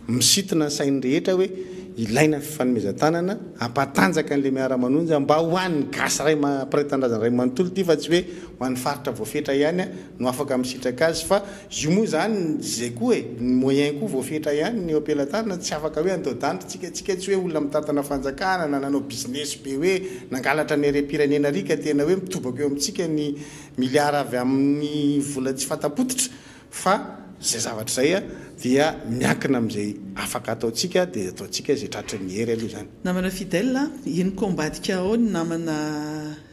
misitona ny sainy rehetra hoe ilaina fanomezan-tanana ampatanjaka an'le miara-manonja mba ho an'ny gasy ray mapiraitan-drazana ray manontolo ty fa tsy hoe ho an'ny faritra voafetra ihany no afaka misitraka azy fa io moa zany zay koa ny moyen koa voafetra ihany ny ampelantanana tsy afaka hoe andao-danitra tsika tsy hoe olona mitatana fanjakana na nanao business be hoe nangalatra ny re-pirenena rika tena hoe mitobaka eo amintsika ny miliara avy amin'ny vola tsy fatapototra fa zay zavatra zay dia miankina amin'izay afaka ataontsika dia ataontsika zay tratra ny hery aloha zany namana fidèle iny kombadika ao ny namana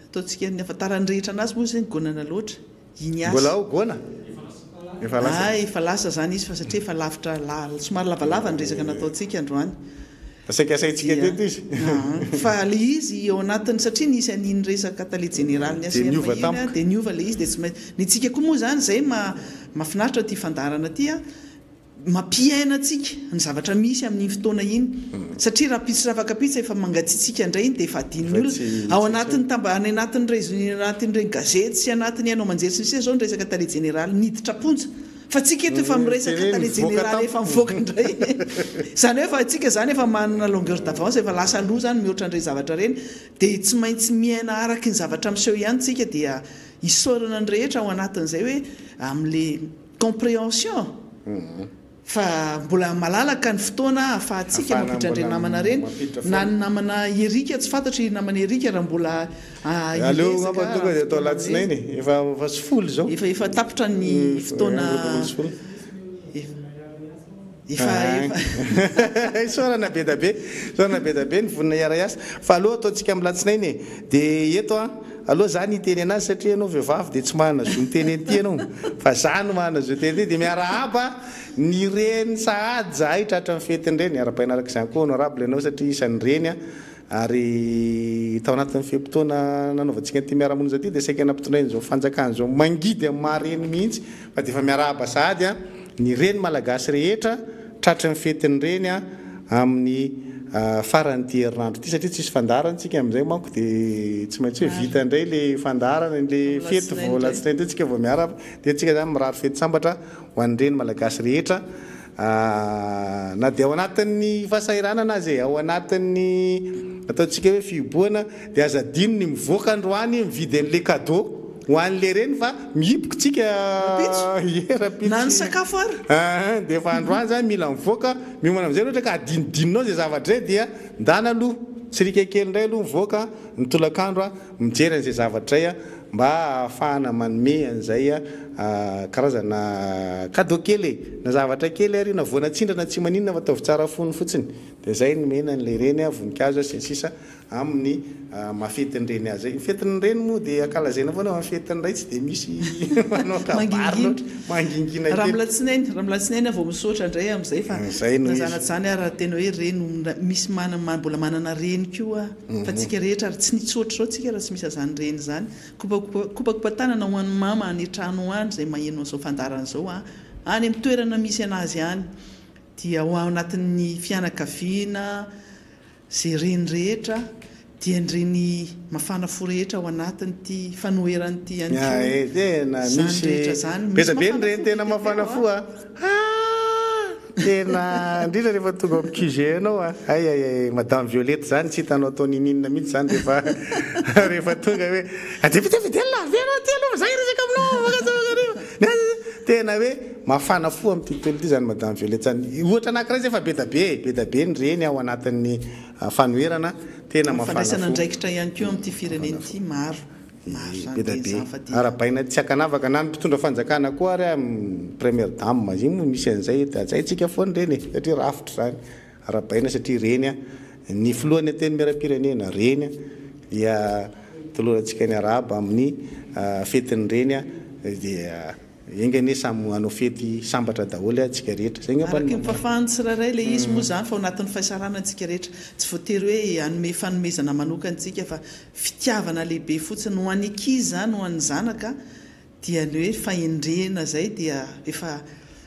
ataontsika ny afantarany rehetra anazy moa zay ny gonana loatra iny asa mbola ao gona efa lasa zany izy fa satria efa lavitra somary lavalava ny resaka nataontsika androany asaikasaitsika teto izy fa le izy ao anatiny satria nisy an'iny resaka tale général ny asena dia niova le izy dia tsy ny tsika koa moa zany zay mahafinaritra ty fandarana ty mampiaina atsika ny zavatra misy amin'ny fotoana iny satria raha pitsy rafaka pitsy efa mangatsitsika indray iny dia efa adin'ny olona ao anatiny any anatin'ireny gazety sy anatiny ianao manjery sy ny zao ny resaka tale général niditra ponja fa tsika eto efa miresaka tale général efa mivoaka indray zany hoe fa tsika zany efa manana longueur d'avance efa lasa aloha zany mihoatra an'ireny zavatra reny dia tsy maintsy miaina araky ny zavatra miseho ihany tsika dia isaorana ny rehetra ao anatin'izay hoe amin'le compréhension fa mbola malalaka ny fotoana ahafahantsika mampidra andre namana reny na ny namana erika tsy fantatry namana erika raha mbola aleo ngamba tonga dia atao latsinainy efa sifolo zao efa tapitra ny fotoana sorana be dabe ny vonina iara-iasa fa aloha ataontsika amin'ny latsinainy dia eto aloha zany iteny anazy satria anao vehivavy dia tsy mahana zo miteny ety anao fa za no mahana zo teny dia miarahaba ny reny sahady zahay tratra ny fetin'ireny ara-painaraka izany koa no arabo lenao satria isan'ny reny ary tao anatin'ny fehimpotoana nanaovantsika ty miara-monja ty dia saika nampitondrainy zao fanjakany zao mangidy amin'ny mahareny mihitsy fa dia efa miarahaba sahady ny reny malagasy rehetra tratra ny fetin'ireny amin'ny farany ty herinandro ty satria tsisy fandarantsika amin'izay manko dia tsy maintsy hoe vita indray le fandarana le fety vao latsinainy tsika vao miaraba dia tsika zany mirary fety sambatra ho an'ireny malagasy rehetra na dia ao anatin'ny fahasairana anazy ao anatin'ny ataontsika hoe fiboana dia aza dino ny mivoaka androany mividy an'le cadeau ho an'le reny fa mihiboka tsika na ny sakafo ary dia efa androany zany mila mivoaka miomana amin'izay ohatra ka adinodinonao zay zavatra zay dia ndana aloha tsirika kely indray aloha mivoaka mitolakandro mijery an'izay zavatra zay mba ahafahana manome an'izay karazana cadeau kely na zavatra kely ary na voana-tsindrana tsy maninona fa ataovy tsara fony fotsiny dia zay ny mena n'le reny voninkazo sy ny sisa amin'ny mafetin'ireny azy zay fetin'ny reny moa dia ankalazaina foana mafetin'iray tsy dia misy manao kabary mangingina raha milatsinainy vao misaotra indray amin'izay fa nazanat zany raha tena hoe reny misy mbola manana reny koa fa tsika rehetra ary tsy nitsotra zao tsika raha tsy misy azany reny zany kopakopatanana ho an'ny mama any trano any zay maheno an'izao fandarana zao any amin'ny toerana misy anazy any dia ho anatin'ny fianakaviana zay reny rehetra dia ndreny mafana fo rehetra ao anatiny ty fanoheran'ity tena misy betabe ny reny tena mafana fo tena indrindra rehefa tonga amin'ny QG anao ay madame Violette zany tsy hitanao atao nininina mihitsy zany rehefa tonga hoe adevidevidelina verotelova zay resaka aminao tena hoe mafana fo amin'ny tontolo ity zany madame Violette zany ohatra anankiray zay fa betabe ny reny ao anatin'ny fanoherana tena mafana fo ndraikitra ihany koa amin'ity fireneny ity maro betabe arabaina tsy akanavaka na mpitondra fanjakana koa ary amin'ny première dame iny moa misy an'izay atsika foany reny satria rafitra zany arabaina satria reny ny filohan'ny teny miara-pirenena reny dia tolorantsika ny araba amin'ny fetiny reny dia engane samy anao fety sambatra daholo atsika rehetra zay araky mifafahany tsirairay le izy moa zany fa ao anatin'ny fahasarana antsika rehetra tsy voatery hoe anome fanomezana manokantsika fa fitiavana lehibe fotsiny ho an'ny ankizy zany ho an'ny zanaka dia ny hoe fahendrena zay dia efa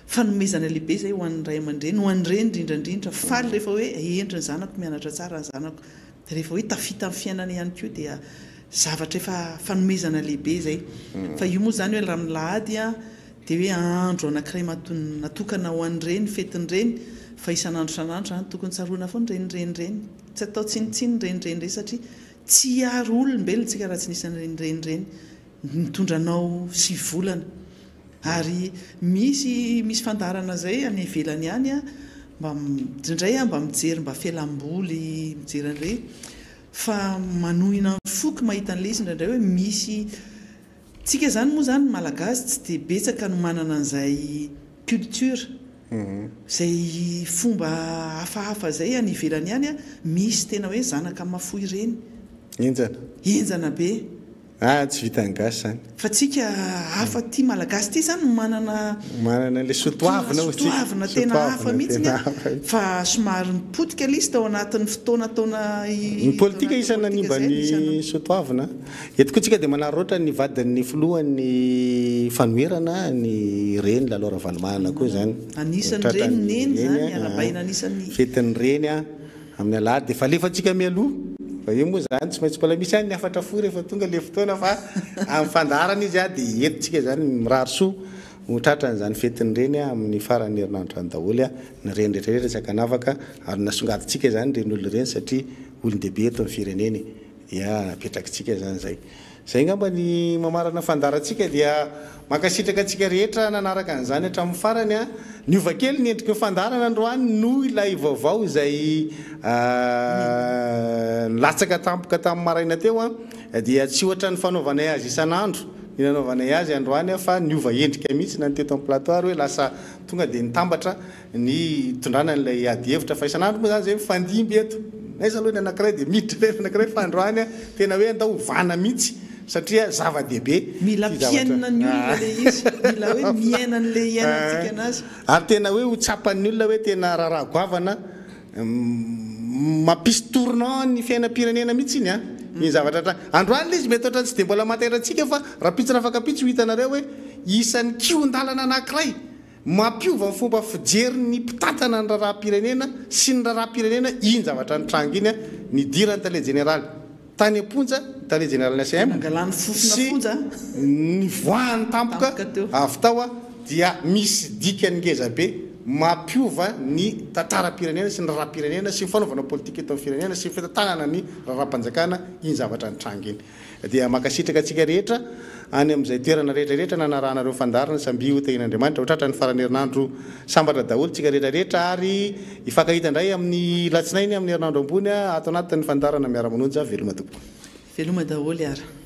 fanomezana lehibe zay ho an'ny ray aman-dreny ho an'ny reny indrindrandrindra faly rehefa hoe endriny zanako mianatra tsara ny zanako rehefa hoe tafita amin'ny fiainana ihany koa dia zavatra efa fanomezana lehibe zay fa io moa zany hoe raha milahady dia hoe andro anankiray natokana ho an'ireny fetin'ireny fa isan'andro san'andro zany tokony tsaroana foana renireny tsy atao tsinitsiny renireny satria tsy hiaro olombelontsika raha tsy nisan'renireny mitondranao 7 volana ary misy fandarana zay any ivelany ihany indray mba mijery mba felam-boly mijery an'ireny fa manohina foky mahita an'ilay izy indraindray hoe misy tsika zany moa zany malagasy tsy dia betsaka no manana an'izay culture zay fomba hafahafa zay any ivelany ihany misy tena hoe zanaka mafoy reny enjana be tsy vitany gasy zany fa tsika hafa ty malagasy ty zany manana le sotoavina tena hafa mihitsy fa somary nipotika ilay izy tao anatin'ny fotoana taona ny politika isana nimba ny sotoavina eto koa tsika dia manaritra ny vadin'ny filohan'ny fanoherana ny reny lalora valomanana koa zany anisan'ny reny neny zany arabaina anisan'ny fetin'ny reny amin'ny alahady dia fa alefatsika mialoha fa io moa zany tsy maintsy mbola misy any ny afatra fo rehefa tonga le fotoana fa amin'ny fandarana izy dia entotsika zany mirary soa hotratrany zany fetin'ny reny amin'ny farany herinandro any daholo ny reny rehetrarehetra tsy akanavaka ary nasongaditsika zany reny olo reny satria olon-dehibe eto amin'ny fireneny dia apetrakitsika zany zay ngamba ny mamarana fandarantsika dia makasitraka atsika rehetra nanaraka an'izany hatramin'ny farany niova kely ny endriky ny fandarana androany no ilay vaovao izay latsaka tampoka tamin'ny maraina teo dia tsy ohatra ny fanaovanay azy isan'andro ny nanaovanay azy androany fa niova endrika mihitsy na ny teto amin'ny plateau hoe lasa tonga dia nitambatra ny tondrana n'ilay ady hevitra fa isan'andro moa zany zay mifandimby eto aiza aloha ny anankiray dia miditra le anankiray fa androany tena hoe andao vana mihitsy satria zava-dehibe mila mpiainana ny olona le izy mila hoe miaina n'le iainantsika anazy ary tena hoe ho tsapan'ny olona hoe tena raharaha-goavana mampisy tournant ny fiainam-pirenena mihitsy iny iny zavatra androany le izy mety ohatra tsy dia mbola materatsika fa raha pitsy rafaka pitsy ho hitanareo hoe isan'ny kion-dalana anankiray mampiova ny fomba fijery ny mpitatana ny raharaha-pirenena sy ny raharaha-pirenena iny zavatra ny trango iny ny dirany tale généraly tany amponja tale général ny ACM sy ny voahany tampoka avy tao dia misy dikany ngeza be mampiova ny tantara-pirenena sy ny raharaha-pirenena sy ny fanaovana politika eto amin'ny firenena sy ny fitantanana ny raharaha-mpanjakana iny zavatra ny trango iny dia makasitraka atsika rehetra any amin'izay toerana rehetrarehetra nanarahanareo fandarana samby ho tehin'Andriamanitra hotratra ny farany herinandro sambatra daholo tsika rehetrarehetra ary ifankahita indray amin'ny latsinainy amin'ny herinandro ambony ato anatin'ny fandarana miara-manonja veloma tokoa veloma daholo ara